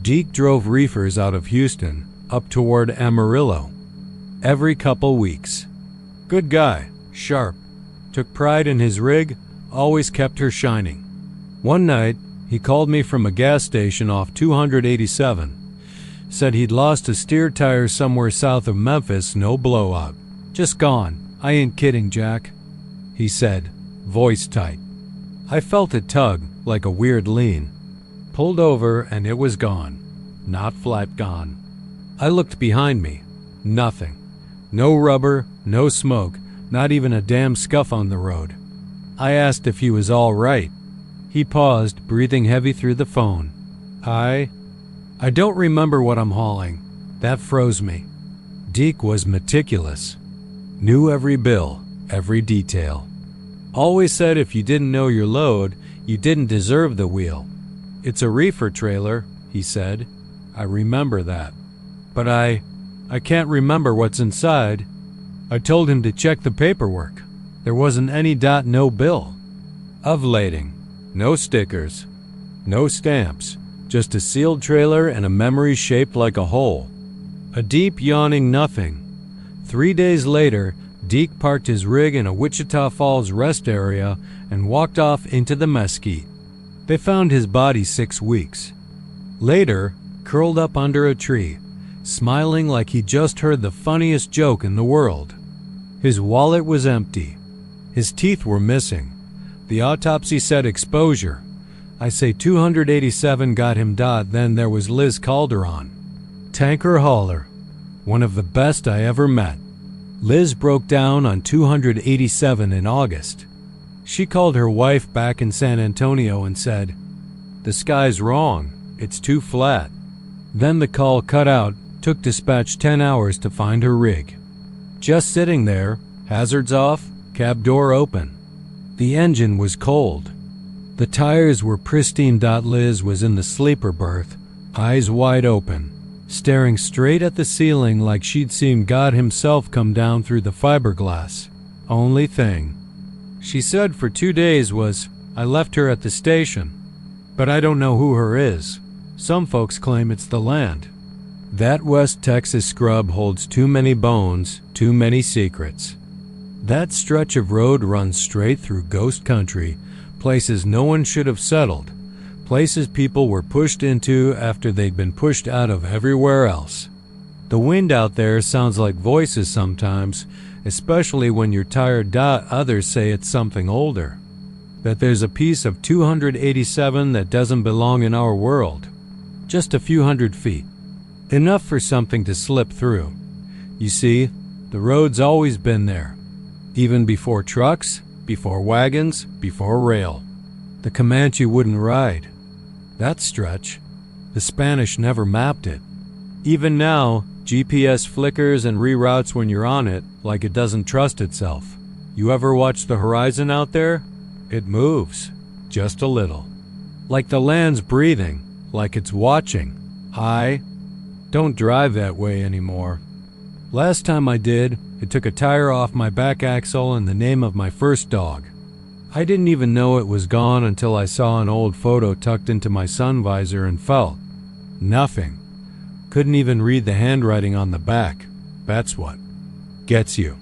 Speaker 1: Deke drove reefers out of Houston, up toward Amarillo. Every couple weeks. Good guy, sharp. Took pride in his rig, always kept her shining. One night, he called me from a gas station off 287. Said he'd lost a steer tire somewhere south of Memphis, no blowout. Just gone. I ain't kidding, Jack. He said, voice tight. I felt it tug, like a weird lean. Pulled over and it was gone. Not flat gone. I looked behind me. Nothing. No rubber, no smoke. Not even a damn scuff on the road. I asked if he was all right. He paused, breathing heavy through the phone. I don't remember what I'm hauling. That froze me. Deke was meticulous. Knew every bill, every detail. Always said if you didn't know your load, you didn't deserve the wheel. It's a reefer trailer, he said. I remember that. But I can't remember what's inside. I told him to check the paperwork. There wasn't any no bill. Of lading. No stickers. No stamps. Just a sealed trailer and a memory shaped like a hole. A deep yawning nothing. 3 days later, Deke parked his rig in a Wichita Falls rest area and walked off into the mesquite. They found his body 6 weeks. Later, curled up under a tree, smiling like he just heard the funniest joke in the world. His wallet was empty. His teeth were missing. The autopsy said exposure. I say 287 got him. Then there was Liz Calderon. Tanker hauler. One of the best I ever met. Liz broke down on 287 in August. She called her wife back in San Antonio and said, "The sky's wrong. It's too flat." Then the call cut out. Took dispatch 10 hours to find her rig. Just sitting there, hazards off, cab door open. The engine was cold. The tires were pristine. Liz was in the sleeper berth, eyes wide open, staring straight at the ceiling like she'd seen God himself come down through the fiberglass. Only thing she said for 2 days was, "I left her at the station, but I don't know who her is. Some folks claim it's the land." That West Texas scrub holds too many bones, too many secrets. That stretch of road runs straight through ghost country, places no one should have settled, places people were pushed into after they'd been pushed out of everywhere else. The wind out there sounds like voices sometimes, especially when you're tired. Others say it's something older, that there's a piece of 287 that doesn't belong in our world. Just a few hundred feet. Enough for something to slip through. You see, the road's always been there. Even before trucks, before wagons, before rail. The Comanche wouldn't ride that stretch. The Spanish never mapped it. Even now, GPS flickers and reroutes when you're on it, like it doesn't trust itself. You ever watch the horizon out there? It moves, just a little. Like the land's breathing, like it's watching. Don't drive that way anymore. Last time I did, it took a tire off my back axle in the name of my first dog. I didn't even know it was gone until I saw an old photo tucked into my sun visor and felt nothing. Couldn't even read the handwriting on the back. That's what gets you.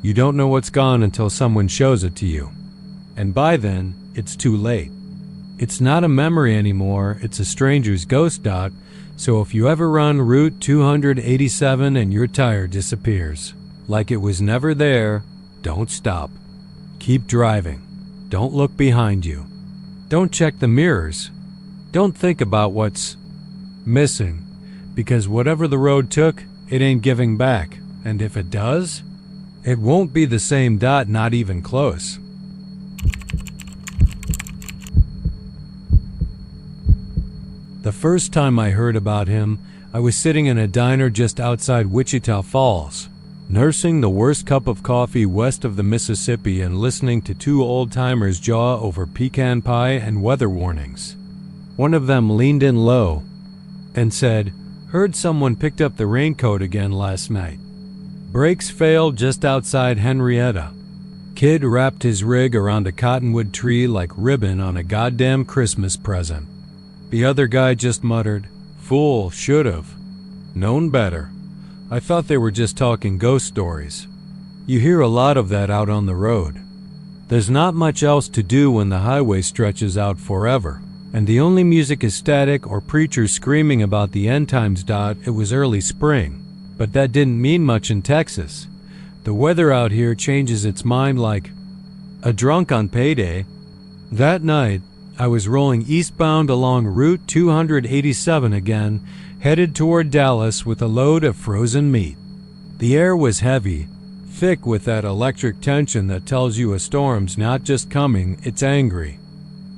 Speaker 1: You don't know what's gone until someone shows it to you. And by then, it's too late. It's not a memory anymore, it's a stranger's ghost dot, so if you ever run Route 287 and your tire disappears, like it was never there, don't stop. Keep driving. Don't look behind you. Don't check the mirrors. Don't think about what's missing, because whatever the road took, it ain't giving back, and if it does, it won't be the same dot, not even close. The first time I heard about him, I was sitting in a diner just outside Wichita Falls, nursing the worst cup of coffee west of the Mississippi and listening to two old-timers jaw over pecan pie and weather warnings. One of them leaned in low and said, "Heard someone picked up the raincoat again last night. Brakes failed just outside Henrietta. Kid wrapped his rig around a cottonwood tree like ribbon on a goddamn Christmas present." The other guy just muttered, "Fool, should've known better. I thought they were just talking ghost stories." You hear a lot of that out on the road. There's not much else to do when the highway stretches out forever, and the only music is static or preachers screaming about the end times. It was early spring, but that didn't mean much in Texas. The weather out here changes its mind like a drunk on payday. That night, I was rolling eastbound along Route 287 again, headed toward Dallas with a load of frozen meat. The air was heavy, thick with that electric tension that tells you a storm's not just coming, it's angry.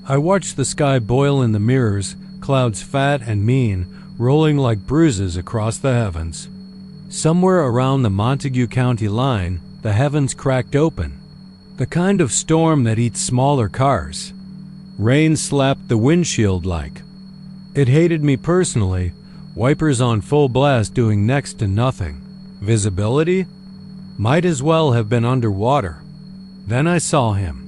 Speaker 1: I watched the sky boil in the mirrors, clouds fat and mean, rolling like bruises across the heavens. Somewhere around the Montague County line, the heavens cracked open. The kind of storm that eats smaller cars. Rain slapped the windshield like. It hated me personally, wipers on full blast doing next to nothing. Visibility? Might as well have been underwater. Then I saw him.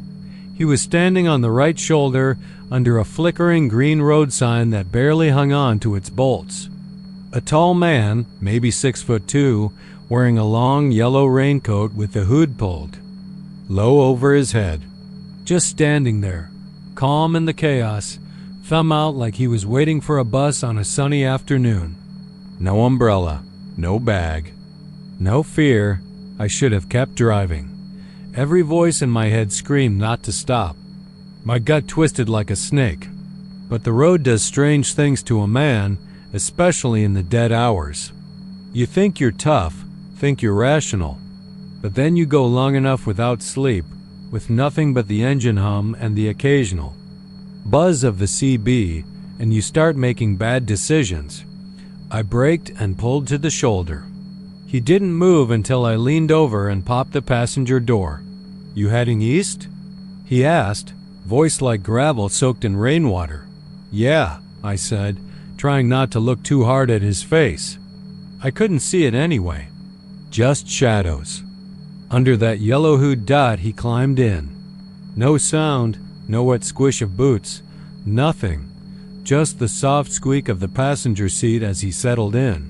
Speaker 1: He was standing on the right shoulder under a flickering green road sign that barely hung on to its bolts. A tall man, maybe 6'2", wearing a long yellow raincoat with the hood pulled low over his head. Just standing there, calm in the chaos, thumb out like he was waiting for a bus on a sunny afternoon. No umbrella, no bag, no fear. I should have kept driving. Every voice in my head screamed not to stop. My gut twisted like a snake. But the road does strange things to a man, especially in the dead hours. You think you're tough, think you're rational, but then you go long enough without sleep, with nothing but the engine hum and the occasional buzz of the CB, and you start making bad decisions. I braked and pulled to the shoulder. He didn't move until I leaned over and popped the passenger door. "You heading east?" he asked, voice like gravel soaked in rainwater. "Yeah," I said, trying not to look too hard at his face. I couldn't see it anyway. Just shadows. Under that yellow hood dot he climbed in. No sound, no wet squish of boots, nothing. Just the soft squeak of the passenger seat as he settled in.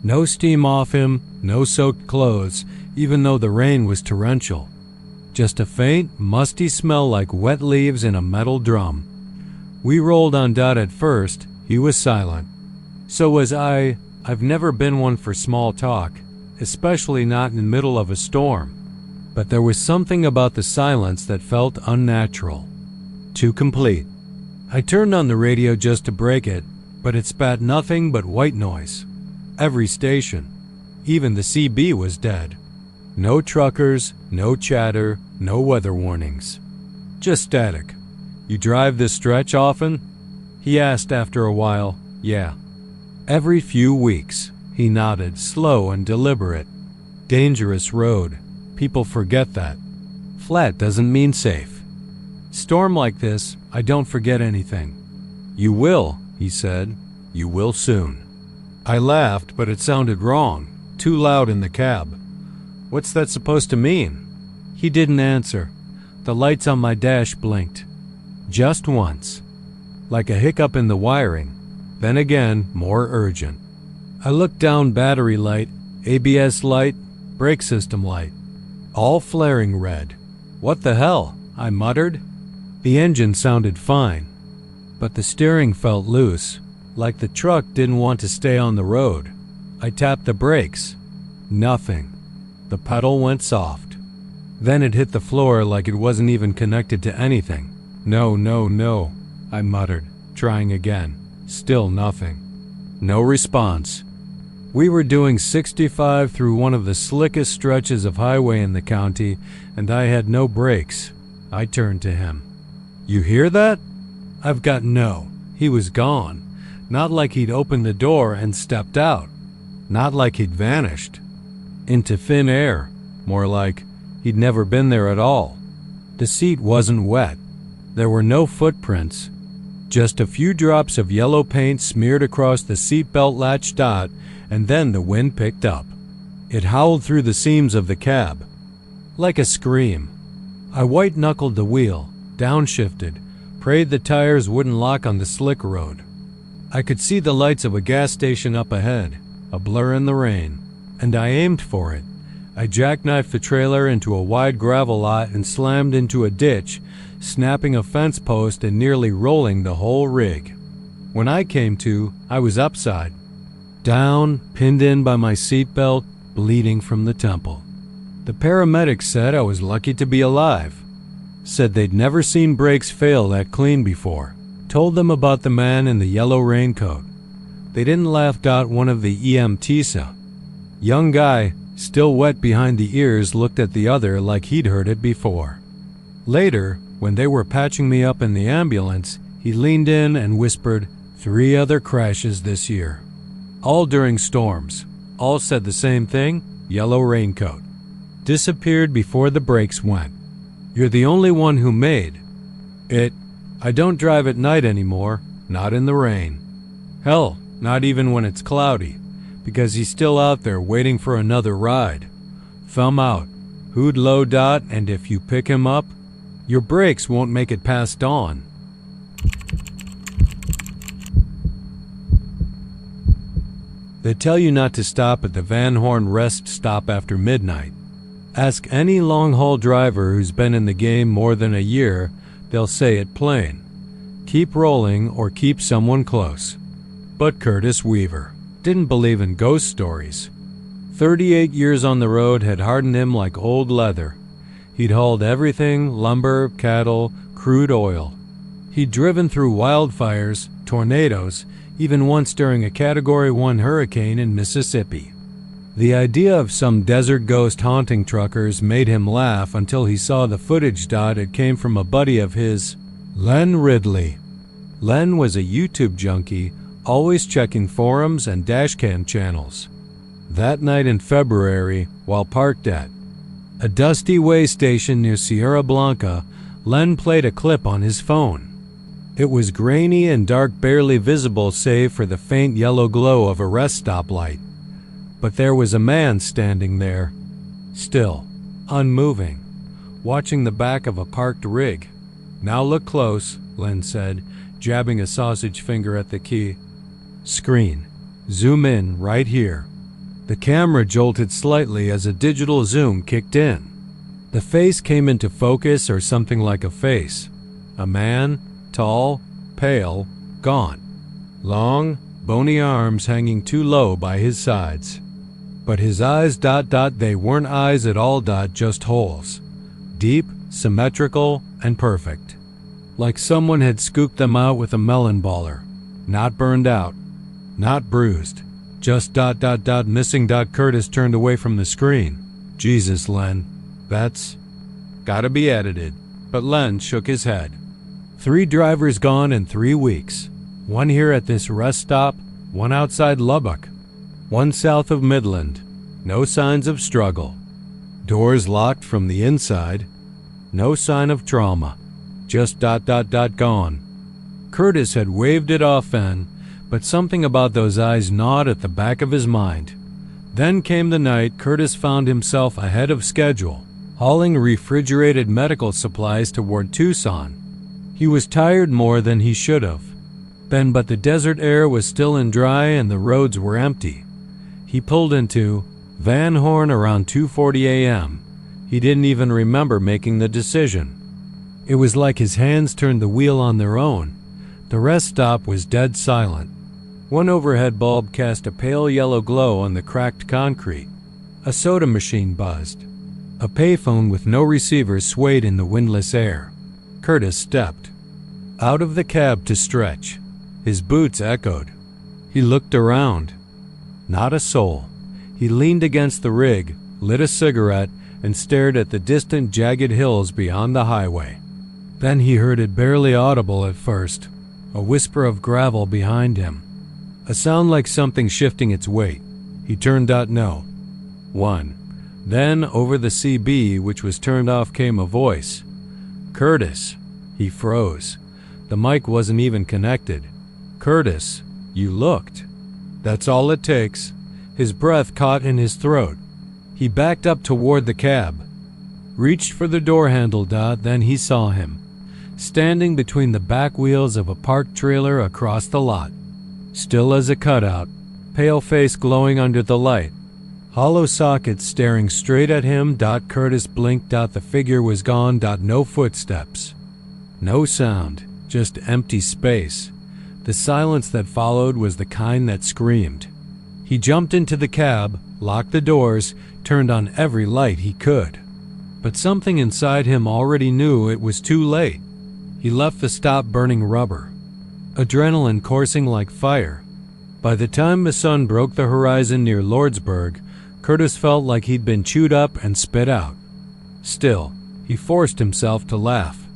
Speaker 1: No steam off him, no soaked clothes, even though the rain was torrential. Just a faint, musty smell like wet leaves in a metal drum. We rolled on Dot at first. He was silent. So was I. I've never been one for small talk, especially not in the middle of a storm. But there was something about the silence that felt unnatural. Too complete. I turned on the radio just to break it, but it spat nothing but white noise. Every station. Even the CB was dead. No truckers, no chatter, no weather warnings. Just static. "You drive this stretch often?" he asked after a while. "Yeah." "Every few weeks," he nodded, slow and deliberate. "Dangerous road. People forget that. Flat doesn't mean safe. Storm like this, I don't forget anything." "You will," he said. "You will soon." I laughed, but it sounded wrong. too loud in the cab. What's that supposed to mean? He didn't answer. The lights on my dash blinked. Just once. Like a hiccup in the wiring. Then again, more urgent. I looked down, battery light, ABS light, brake system light. All flaring red. What the hell? I muttered. The engine sounded fine, but the steering felt loose, like the truck didn't want to stay on the road. I tapped the brakes. Nothing. The pedal went soft. Then it hit the floor like it wasn't even connected to anything. No, no, no, I muttered, trying again. Still nothing. No response. We were doing 65 through one of the slickest stretches of highway in the county, and I had no brakes. I turned to him. You hear that? I've got no. He was gone. Not like he'd opened the door and stepped out. Not like he'd vanished. Into thin air. More like he'd never been there at all. The seat wasn't wet. There were no footprints. Just a few drops of yellow paint smeared across the seatbelt latch dot, and then the wind picked up. It howled through the seams of the cab. Like a scream. I white-knuckled the wheel, downshifted, prayed the tires wouldn't lock on the slick road. I could see the lights of a gas station up ahead, a blur in the rain, and I aimed for it. I jackknifed the trailer into a wide gravel lot and slammed into a ditch, snapping a fence post and nearly rolling the whole rig. When I came to, I was upside down, pinned in by my seatbelt, bleeding from the temple. The paramedics said I was lucky to be alive. Said they'd never seen brakes fail that clean before. Told them about the man in the yellow raincoat. They didn't laugh out one of the EMTs. Young guy, still wet behind the ears, looked at the other like he'd heard it before. Later, when they were patching me up in the ambulance, he leaned in and whispered, 3 other crashes this year. All during storms. All said the same thing, yellow raincoat. Disappeared before the brakes went. You're the only one who made it. I don't drive at night anymore, not in the rain. Hell, not even when it's cloudy, because he's still out there waiting for another ride. Thumb out. Who'd low dot, and if you pick him up, your brakes won't make it past dawn. They tell you not to stop at the Van Horn rest stop after midnight. Ask any long-haul driver who's been in the game more than a year, they'll say it plain. Keep rolling or keep someone close. But Curtis Weaver didn't believe in ghost stories. 38 years on the road had hardened him like old leather. He'd hauled everything, lumber, cattle, crude oil. He'd driven through wildfires, tornadoes, even once during a Category 1 hurricane in Mississippi. The idea of some desert ghost haunting truckers made him laugh until he saw the footage. It came from a buddy of his, Len Ridley. Len was a YouTube junkie, always checking forums and dashcam channels. That night in February, while parked at a dusty way station near Sierra Blanca, Len played a clip on his phone. It was grainy and dark, barely visible save for the faint yellow glow of a rest stoplight. But there was a man standing there, still, unmoving, watching the back of a parked rig. Now look close, Len said, jabbing a sausage finger at the key. Screen. Zoom in right here. The camera jolted slightly as a digital zoom kicked in. The face came into focus, or something like a face. A man, tall, pale, gaunt. Long, bony arms hanging too low by his sides. But his eyes, they weren't eyes at all, just holes. Deep, symmetrical, and perfect. Like someone had scooped them out with a melon baller. Not burned out. Not bruised. Just missing. Curtis turned away from the screen. Jesus, Len. That's gotta be edited. But Len shook his head. 3 drivers gone in 3 weeks. 1 here at this rest stop, 1 outside Lubbock, 1 south of Midland. No signs of struggle. Doors locked from the inside. No sign of trauma. Just gone. Curtis had waved it off then, but something about those eyes gnawed at the back of his mind. Then came the night Curtis found himself ahead of schedule, hauling refrigerated medical supplies toward Tucson. He was tired more than he should have. But the desert air was still and dry and the roads were empty. He pulled into Van Horn around 2:40 a.m. He didn't even remember making the decision. It was like his hands turned the wheel on their own. The rest stop was dead silent. One overhead bulb cast a pale yellow glow on the cracked concrete. A soda machine buzzed. A payphone with no receiver swayed in the windless air. Curtis stepped out of the cab to stretch. His boots echoed. He looked around. Not a soul. He leaned against the rig, lit a cigarette, and stared at the distant jagged hills beyond the highway. Then he heard it barely audible at first, a whisper of gravel behind him. A sound like something shifting its weight. He turned. No. 1. Then, over the CB, which was turned off, came a voice. Curtis. He froze. The mic wasn't even connected. Curtis, you looked. That's all it takes. His breath caught in his throat. He backed up toward the cab, reached for the door handle. Then he saw him, standing between the back wheels of a parked trailer across the lot. Still as a cutout, pale face glowing under the light, hollow sockets staring straight at him. Curtis blinked. The figure was gone. No footsteps. No sound, just empty space. The silence that followed was the kind that screamed. He jumped into the cab, locked the doors, turned on every light he could. But something inside him already knew it was too late. He left the stop burning rubber, adrenaline coursing like fire. By the time the sun broke the horizon near Lordsburg, Curtis felt like he'd been chewed up and spit out. Still, he forced himself to laugh.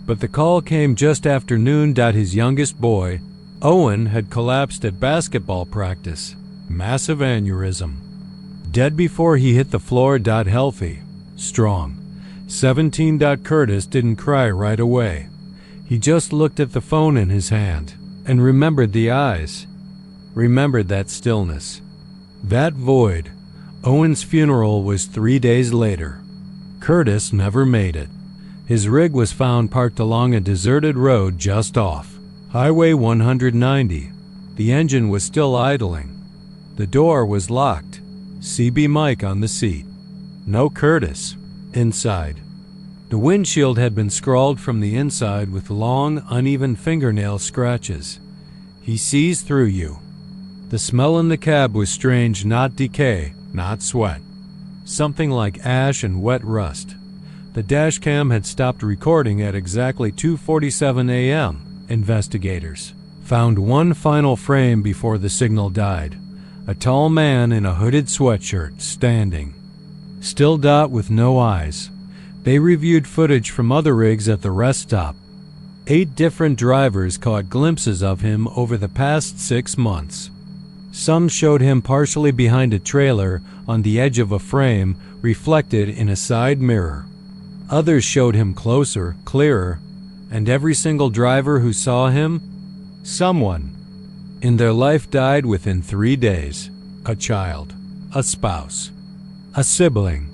Speaker 1: But the call came just after noon. His youngest boy, Owen, had collapsed at basketball practice. Massive aneurysm. Dead before he hit the floor. Healthy. Strong. 17. Curtis didn't cry right away. He just looked at the phone in his hand and remembered the eyes. Remembered that stillness. That void. Owen's funeral was 3 days later. Curtis never made it. His rig was found parked along a deserted road just off Highway 190. The engine was still idling. The door was locked. CB mic on the seat. No Curtis. Inside. The windshield had been scrawled from the inside with long, uneven fingernail scratches. He sees through you. The smell in the cab was strange, not decay, not sweat. Something like ash and wet rust. The dash cam had stopped recording at exactly 2:47 a.m. Investigators found one final frame before the signal died. A tall man in a hooded sweatshirt, standing. Still. With no eyes. They reviewed footage from other rigs at the rest stop. 8 different drivers caught glimpses of him over the past 6 months. Some showed him partially behind a trailer on the edge of a frame reflected in a side mirror. Others showed him closer, clearer, and every single driver who saw him, someone in their life died within 3 days. A child, a spouse, a sibling.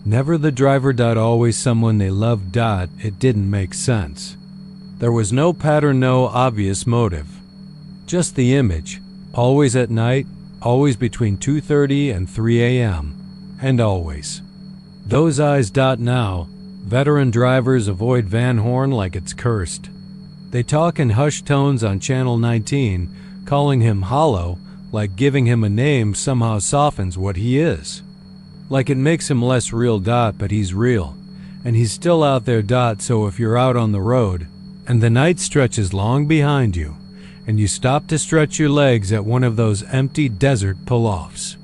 Speaker 1: Never the driver. Always someone they loved. It didn't make sense. There was no pattern, no obvious motive. Just the image, always at night, always between 2:30 and 3 a.m., and always. Those eyes. Now, veteran drivers avoid Van Horn like it's cursed. They talk in hushed tones on Channel 19, calling him hollow, like giving him a name somehow softens what he is. Like it makes him less real. But he's real, and he's still out there. So if you're out on the road, and the night stretches long behind you, and you stop to stretch your legs at one of those empty desert pull-offs,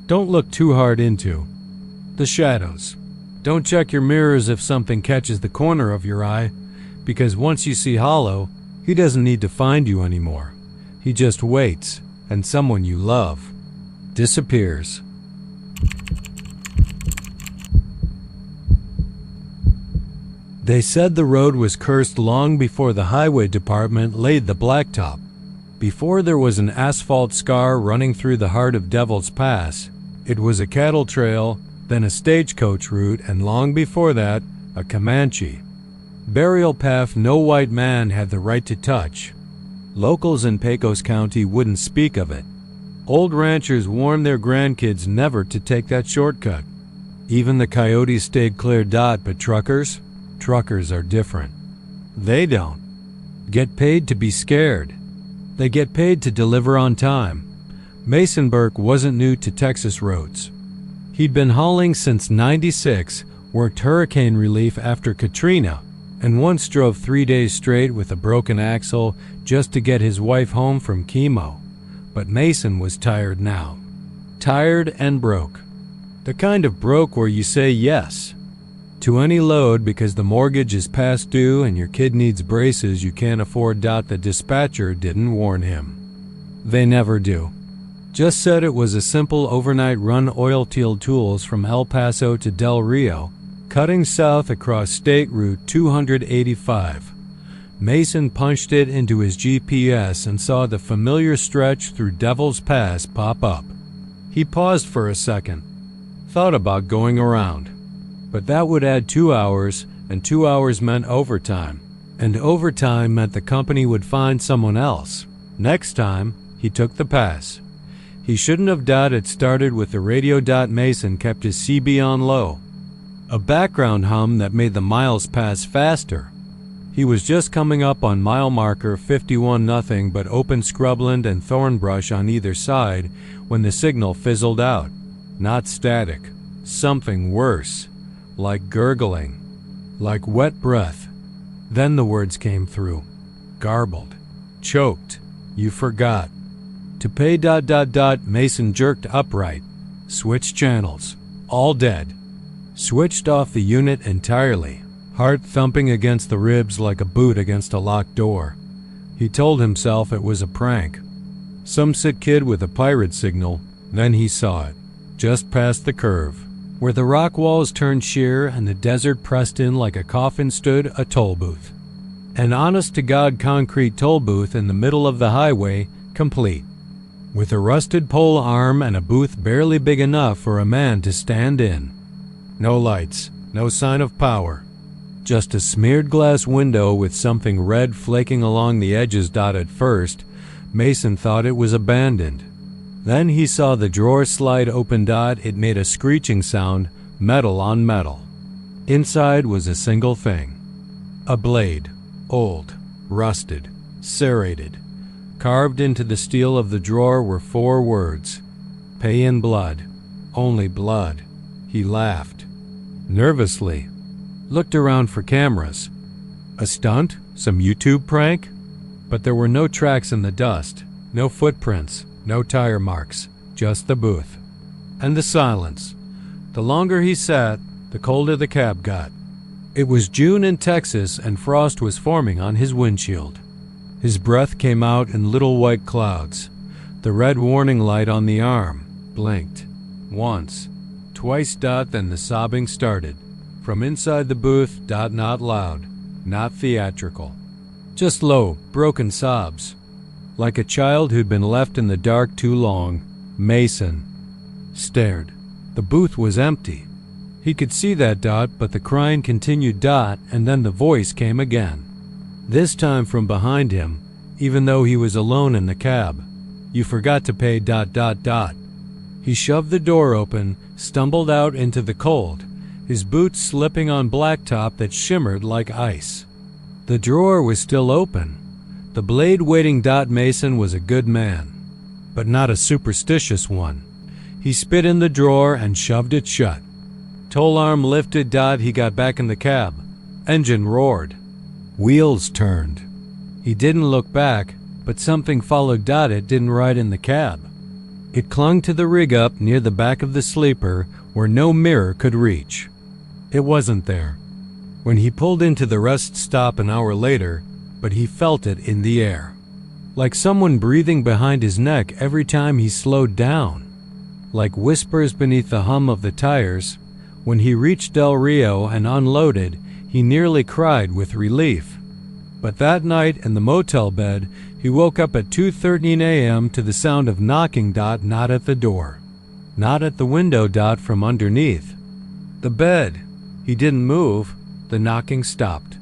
Speaker 1: don't look too hard into the shadows. Don't check your mirrors if something catches the corner of your eye, because once you see Hollow, he doesn't need to find you anymore. He just waits, and someone you love disappears. They said the road was cursed long before the highway department laid the blacktop. Before there was an asphalt scar running through the heart of Devil's Pass, It was a cattle trail, then a stagecoach route, and long before that, a Comanche. Burial path no white man had the right to touch. Locals in Pecos County wouldn't speak of it. Old ranchers warned their grandkids never to take that shortcut. Even the coyotes stayed clear. But truckers are different. They don't get paid to be scared. They get paid to deliver on time. Mason Burke wasn't new to Texas roads. He'd been hauling since '96, worked hurricane relief after Katrina, and once drove 3 days straight with a broken axle just to get his wife home from chemo. But Mason was tired now. Tired and broke. The kind of broke where you say yes to any load because the mortgage is past due and your kid needs braces you can't afford. The dispatcher didn't warn him. They never do. Just said it was a simple overnight run. Oil-Field tools from El Paso to Del Rio, cutting south across State Route 285. Mason punched it into his GPS and saw the familiar stretch through Devil's Pass pop up. He paused for a second, thought about going around. But that would add 2 hours, and 2 hours meant overtime. And overtime meant the company would find someone else. Next time, he took the pass. He shouldn't have. It started with the radio. Mason kept his CB on low, a background hum that made the miles pass faster. He was just coming up on mile marker 51, nothing but open scrubland and thorn brush on either side when the signal fizzled out. Not static, something worse, like gurgling, like wet breath. Then the words came through, garbled, choked. You forgot to pay. Mason jerked upright, switched channels, all dead. Switched off the unit entirely. Heart thumping against the ribs like a boot against a locked door. He told himself it was a prank. Some sick kid with a pirate signal. Then he saw it, just past the curve. Where the rock walls turned sheer and the desert pressed in like a coffin stood a toll booth. An honest-to-God concrete toll booth in the middle of the highway, complete. With a rusted pole arm and a booth barely big enough for a man to stand in. No lights, no sign of power. Just a smeared glass window with something red flaking along the edges. At first, Mason thought it was abandoned. Then he saw the drawer slide open. It made a screeching sound, metal on metal. Inside was a single thing. A blade, old, rusted, serrated. Carved into the steel of the drawer were 4 words. Pay in blood. Only blood. He laughed. Nervously. Looked around for cameras. A stunt? Some YouTube prank? But there were no tracks in the dust, no footprints, no tire marks, just the booth. And the silence. The longer he sat, the colder the cab got. It was June in Texas and frost was forming on his windshield. His breath came out in little white clouds. The red warning light on the arm blinked. Once, twice. Then the sobbing started. From inside the booth. Not loud, not theatrical. Just low, broken sobs. Like a child who'd been left in the dark too long. Mason stared. The booth was empty. He could see that. But the crying continued. And then the voice came again. This time from behind him, even though he was alone in the cab. You forgot to pay. He shoved the door open, stumbled out into the cold, his boots slipping on blacktop that shimmered like ice. The drawer was still open. The blade waiting. Mason was a good man, but not a superstitious one. He spit in the drawer and shoved it shut. Toll arm lifted. He got back in the cab. Engine roared. Wheels turned. He didn't look back, but something followed. It didn't ride in the cab. It clung to the rig up near the back of the sleeper where no mirror could reach. It wasn't there when he pulled into the rest stop an hour later, but he felt it in the air. Like someone breathing behind his neck every time he slowed down. Like whispers beneath the hum of the tires. When he reached Del Rio and unloaded, he nearly cried with relief. But that night in the motel bed, he woke up at 2:13 a.m. to the sound of knocking. Not at the door. not at the window from underneath. The bed. He didn't move. The knocking stopped.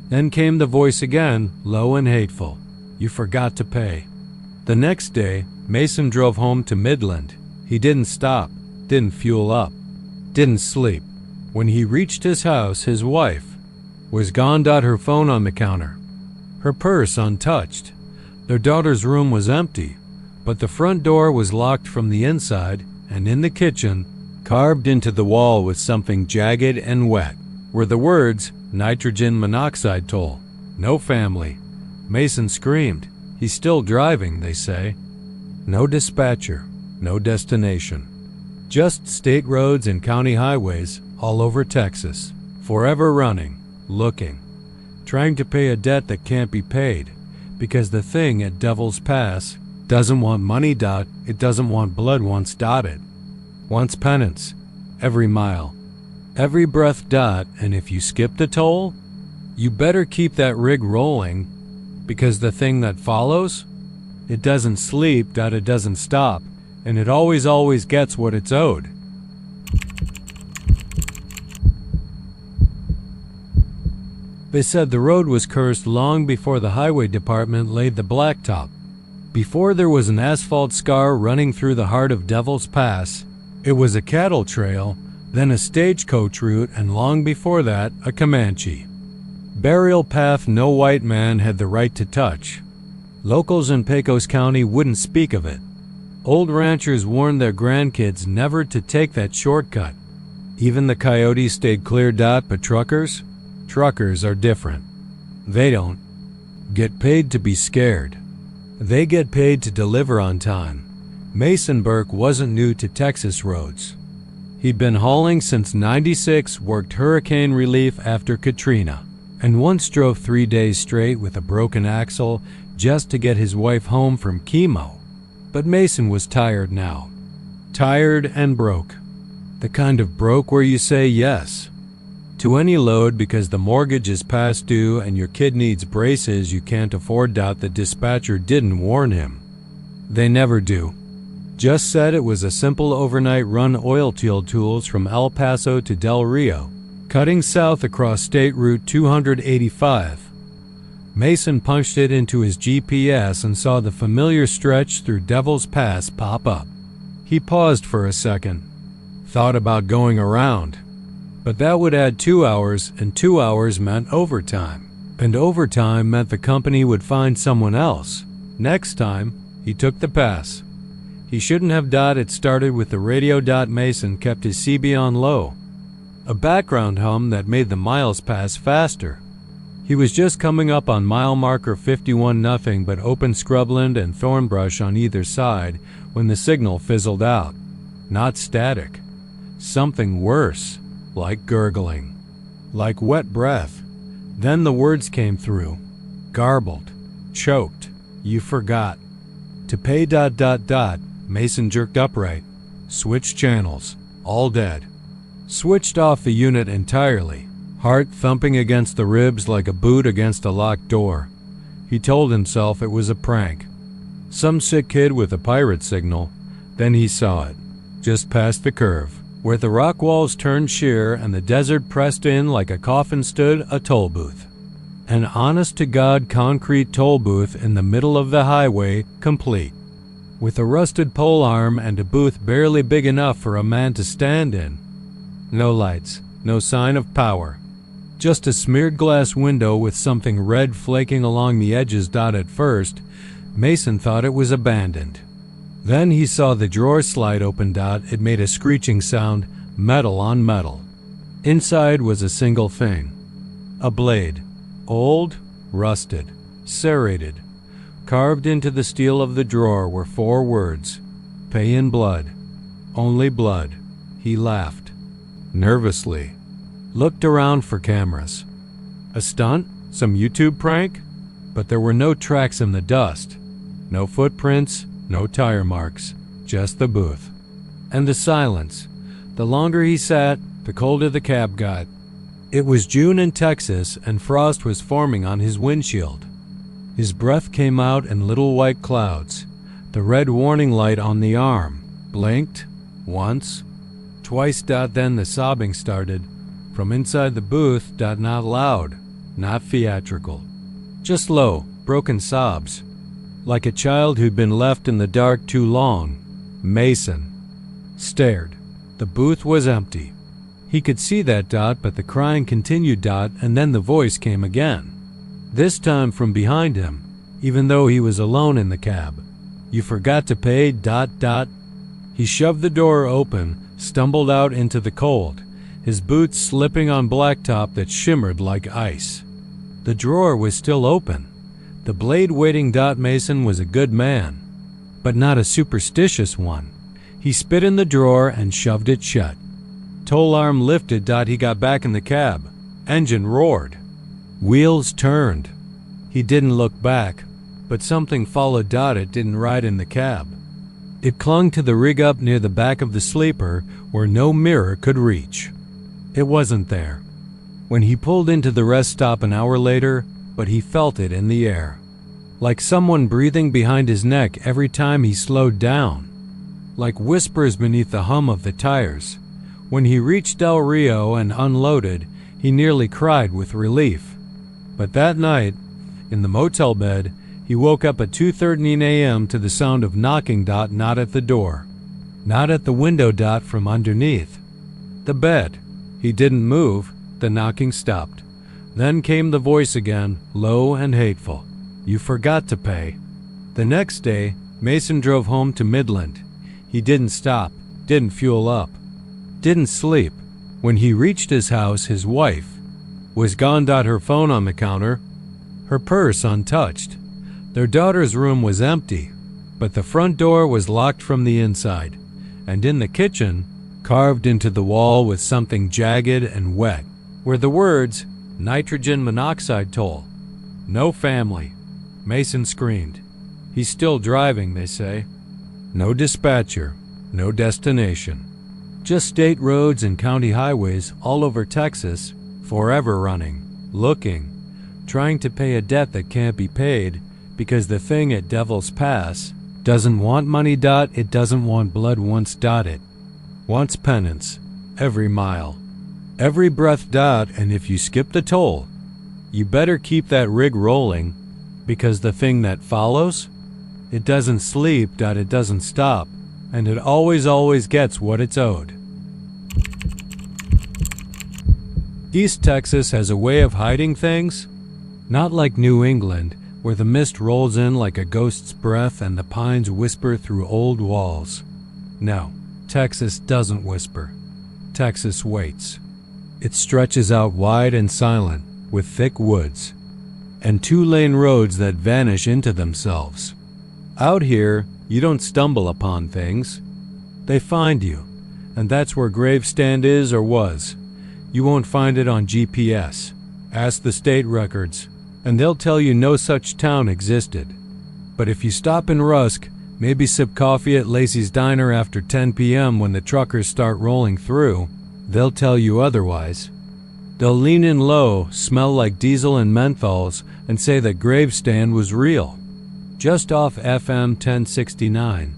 Speaker 1: Then came the voice again, low and hateful. You forgot to pay. The next day, Mason drove home to Midland. He didn't stop, didn't fuel up, didn't sleep. When he reached his house, his wife was gone. Her phone on the counter, her purse untouched. Their daughter's room was empty, but the front door was locked from the inside, and in the kitchen, carved into the wall with something jagged and wet, were the words, nitrogen monoxide toll. No family. Mason screamed. He's still driving, they say. No dispatcher, no destination. Just state roads and county highways all over Texas, forever running, looking, trying to pay a debt that can't be paid, because the thing at Devil's Pass doesn't want money. It doesn't want blood. Wants it. Wants penance. Every mile. Every breath. And if you skip the toll, you better keep that rig rolling, because the thing that follows, it doesn't sleep. It doesn't stop, and it always gets what it's owed. They said the road was cursed long before the highway department laid the blacktop. Before there was an asphalt scar running through the heart of Devil's Pass, it was a cattle trail, then a stagecoach route, and long before that, a Comanche burial path no white man had the right to touch. Locals in Pecos County wouldn't speak of it. Old ranchers warned their grandkids never to take that shortcut. Even the coyotes stayed clear. But truckers are different. They don't get paid to be scared. They get paid to deliver on time. Mason Burke wasn't new to Texas roads. He'd been hauling since '96, worked hurricane relief after Katrina, and once drove 3 days straight with a broken axle just to get his wife home from chemo. But Mason was tired now. Tired and broke. The kind of broke where you say yes to any load because the mortgage is past due and your kid needs braces you can't afford. The dispatcher didn't warn him. They never do. Just said it was a simple overnight run. Oil field tools from El Paso to Del Rio, cutting south across State Route 285. Mason punched it into his GPS and saw the familiar stretch through Devil's Pass pop up. He paused for a second, thought about going around. But that would add 2 hours, and 2 hours meant overtime. And overtime meant the company would find someone else. Next time, he took the pass. He shouldn't have. It started with the radio. Mason kept his CB on low, a background hum that made the miles pass faster. He was just coming up on mile marker 51, nothing but open scrubland and thornbrush on either side when the signal fizzled out. Not static. Something worse. Like gurgling, like wet breath. Then the words came through, garbled, choked. You forgot to pay. Mason jerked upright, switched channels, all dead. Switched off the unit entirely, heart thumping against the ribs like a boot against a locked door. He told himself it was a prank. Some sick kid with a pirate signal. Then he saw it, just past the curve, where the rock walls turned sheer and the desert pressed in like a coffin stood a toll booth. An honest-to-God concrete toll booth in the middle of the highway, complete, with a rusted pole arm and a booth barely big enough for a man to stand in. No lights, no sign of power. Just a smeared glass window with something red flaking along the edges. At first, Mason thought it was abandoned. Then he saw the drawer slide open. It made a screeching sound, metal on metal. Inside was a single thing. A blade. Old, rusted, serrated. Carved into the steel of the drawer were 4 words. Pay in blood. Only blood. He laughed. Nervously. Looked around for cameras. A stunt? Some YouTube prank? But there were no tracks in the dust. No footprints. No tire marks, just the booth. And the silence. The longer he sat, the colder the cab got. It was June in Texas, and frost was forming on his windshield. His breath came out in little white clouds. The red warning light on the arm blinked, Once, twice. Then the sobbing started. From inside the booth. Not loud, not theatrical. Just low, broken sobs. Like a child who'd been left in the dark too long. Mason stared. The booth was empty. He could see that. But the crying continued. And then the voice came again. This time from behind him, even though he was alone in the cab. You forgot to pay. He shoved the door open, stumbled out into the cold, his boots slipping on blacktop that shimmered like ice. The drawer was still open. The blade waiting. Mason was a good man, but not a superstitious one. He spit in the drawer and shoved it shut. Toll arm lifted. He got back in the cab. Engine roared. Wheels turned. He didn't look back, but something followed. It didn't ride in the cab. It clung to the rig up near the back of the sleeper where no mirror could reach. It wasn't there when he pulled into the rest stop an hour later, but he felt it in the air, like someone breathing behind his neck every time he slowed down, like whispers beneath the hum of the tires. When he reached Del Rio and unloaded, he nearly cried with relief. But that night, in the motel bed, he woke up at 2:13 a.m. to the sound of knocking. Not at the door, not at the window. From underneath the bed. He didn't move. The knocking stopped. Then came the voice again, low and hateful. You forgot to pay. The next day, Mason drove home to Midland. He didn't stop, didn't fuel up, didn't sleep. When he reached his house, his wife was gone. Her phone on the counter, her purse untouched. Their daughter's room was empty, but the front door was locked from the inside, and in the kitchen, carved into the wall with something jagged and wet, were the words, nitrogen monoxide toll. No family. Mason screamed. He's still driving, they say. No dispatcher, no destination. Just state roads and county highways all over Texas, forever running, looking, trying to pay a debt that can't be paid because the thing at Devil's Pass doesn't want money. It doesn't want blood once. It wants penance, every mile, every breath. And if you skip the toll, you better keep that rig rolling, because the thing that follows, it doesn't sleep. It doesn't stop, and it always gets what it's owed. East Texas has a way of hiding things, not like New England, where the mist rolls in like a ghost's breath and the pines whisper through old walls. No, Texas doesn't whisper. Texas waits. It stretches out wide and silent, with thick woods, and 2-lane roads that vanish into themselves. Out here, you don't stumble upon things. They find you, and that's where Gravestand is or was. You won't find it on GPS. Ask the state records, and they'll tell you no such town existed. But if you stop in Rusk, maybe sip coffee at Lacey's Diner after 10 p.m. when the truckers start rolling through, they'll tell you otherwise. They'll lean in low, smell like diesel and menthols, and say that Gravestand was real. Just off FM 1069,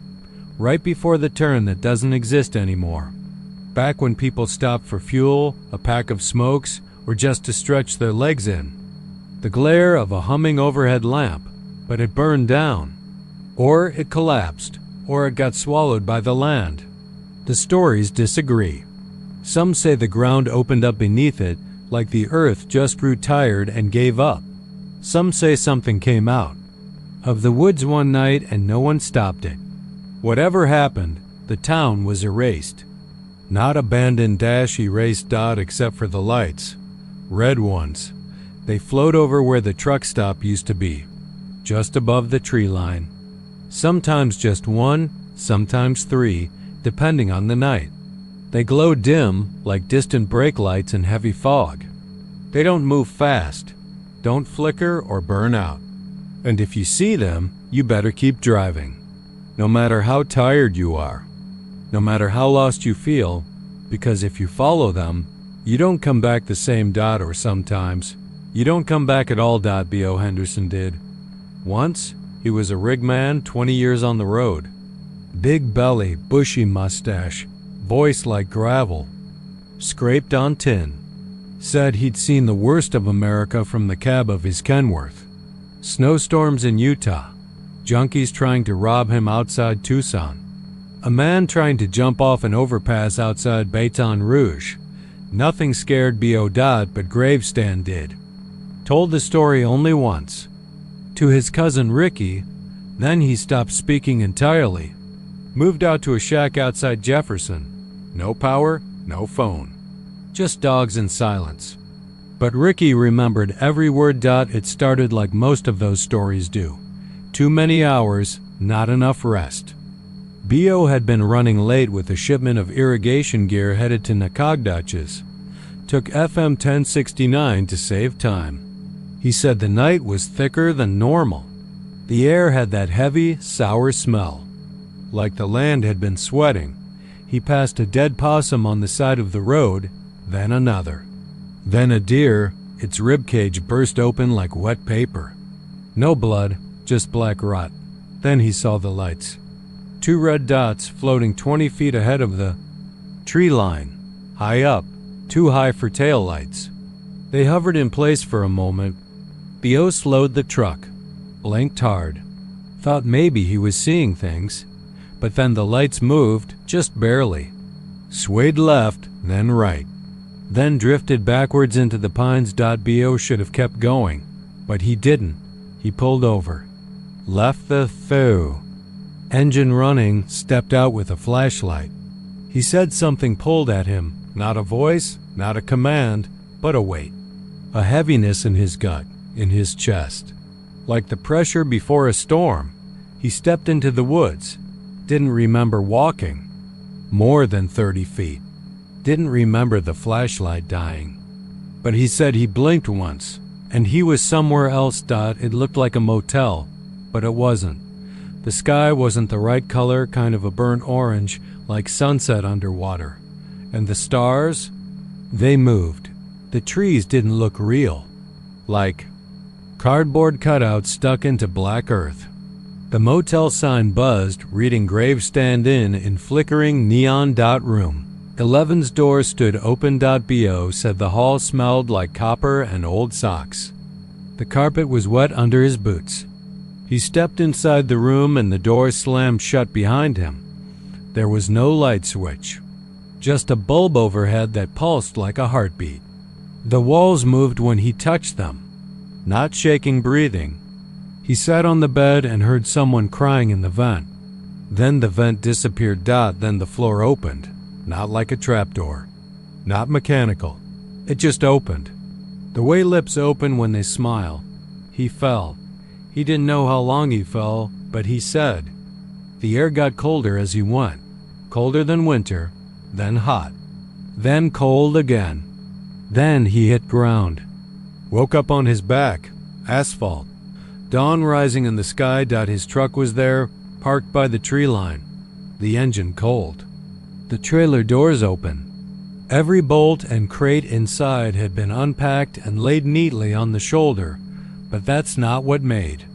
Speaker 1: right before the turn that doesn't exist anymore. Back when people stopped for fuel, a pack of smokes, or just to stretch their legs in. The glare of a humming overhead lamp, but it burned down. Or it collapsed, or it got swallowed by the land. The stories disagree. Some say the ground opened up beneath it, like the earth just grew tired and gave up. Some say something came out of the woods one night and no one stopped it. Whatever happened, the town was erased. Not abandoned erased except for the lights. Red ones. They float over where the truck stop used to be, just above the tree line. Sometimes just one, sometimes 3, depending on the night. They glow dim, like distant brake lights in heavy fog. They don't move fast, don't flicker or burn out. And if you see them, you better keep driving. No matter how tired you are, no matter how lost you feel, because if you follow them, you don't come back the same. Or sometimes, you don't come back at all. B.O. Henderson did. Once, he was a rig man, 20 years on the road. Big belly, bushy mustache, voice like gravel, scraped on tin. Said he'd seen the worst of America from the cab of his Kenworth. Snowstorms in Utah, junkies trying to rob him outside Tucson, a man trying to jump off an overpass outside Baton Rouge. Nothing scared B.O. but Gravesstand did. Told the story only once, to his cousin Ricky, then he stopped speaking entirely. Moved out to a shack outside Jefferson. No power, no phone. Just dogs and silence. But Ricky remembered every word. It started like most of those stories do. Too many hours, not enough rest. B.O. had been running late with a shipment of irrigation gear headed to Nacogdoches. Took FM 1069 to save time. He said the night was thicker than normal. The air had that heavy, sour smell. Like the land had been sweating. He passed a dead possum on the side of the road, then another. Then a deer, its ribcage burst open like wet paper. No blood, just black rot. Then he saw the lights. 2 red dots floating 20 feet ahead of the tree line, high up, too high for taillights. They hovered in place for a moment. B.O. slowed the truck, blinked hard, thought maybe he was seeing things, but then the lights moved, just barely. Swayed left, then right, then drifted backwards into the pines. B.O. should have kept going, but he didn't. He pulled over, left the engine running, stepped out with a flashlight. He said something pulled at him, not a voice, not a command, but a weight, a heaviness in his gut, in his chest. Like the pressure before a storm. He stepped into the woods, didn't remember walking more than 30 feet, didn't remember the flashlight dying. But he said he blinked once, and he was somewhere else. It looked like a motel, but it wasn't. The sky wasn't the right color, kind of a burnt orange, like sunset underwater. And the stars? They moved. The trees didn't look real. Like cardboard cutouts stuck into black earth. The motel sign buzzed, reading Gravesstand Inn in flickering neon. Room 11's door stood open. B.O. said the hall smelled like copper and old socks. The carpet was wet under his boots. He stepped inside the room and the door slammed shut behind him. There was no light switch, just a bulb overhead that pulsed like a heartbeat. The walls moved when he touched them, not shaking breathing. He sat on the bed and heard someone crying in the vent. Then the vent disappeared. Then the floor opened, not like a trapdoor, not mechanical. It just opened. The way lips open when they smile. He fell. He didn't know how long he fell, but he said. The air got colder as he went. Colder than winter, then hot, then cold again. Then he hit ground. Woke up on his back, asphalt. Dawn rising in the sky. His truck was there, parked by the tree line. The engine cold. The trailer doors open. Every bolt and crate inside had been unpacked and laid neatly on the shoulder. But that's not what made.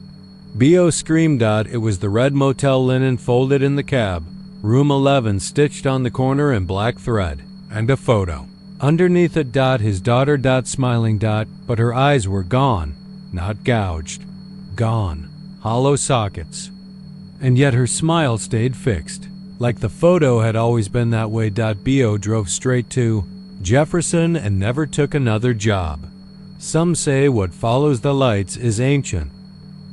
Speaker 1: B.O. screamed. It was the red motel linen folded in the cab, room 11 stitched on the corner in black thread, and a photo. Underneath it. His daughter. Smiling. But her eyes were gone, not gouged. Gone. Hollow sockets. And yet her smile stayed fixed, like the photo had always been that way. B.O. drove straight to Jefferson and never took another job. Some say what follows the lights is ancient.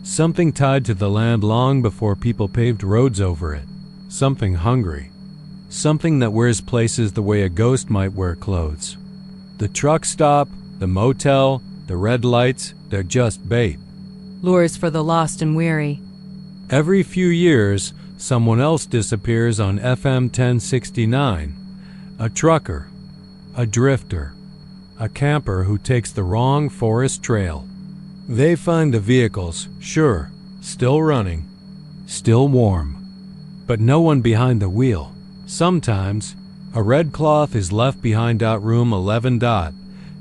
Speaker 1: Something tied to the land long before people paved roads over it. Something hungry. Something that wears places the way a ghost might wear clothes. The truck stop, the motel, the red lights, they're just bait.
Speaker 2: Lures for the lost and weary.
Speaker 1: Every few years, someone else disappears on FM 1069. A trucker, a drifter, a camper who takes the wrong forest trail. They find the vehicles, sure, still running, still warm, but no one behind the wheel. Sometimes, a red cloth is left behind. Room 11.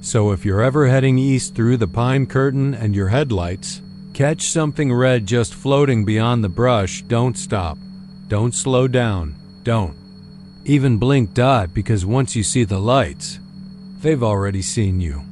Speaker 1: So if you're ever heading east through the pine curtain and your headlights catch something red just floating beyond the brush, don't stop. Don't slow down. Don't. Even blink dot because once you see the lights, they've already seen you.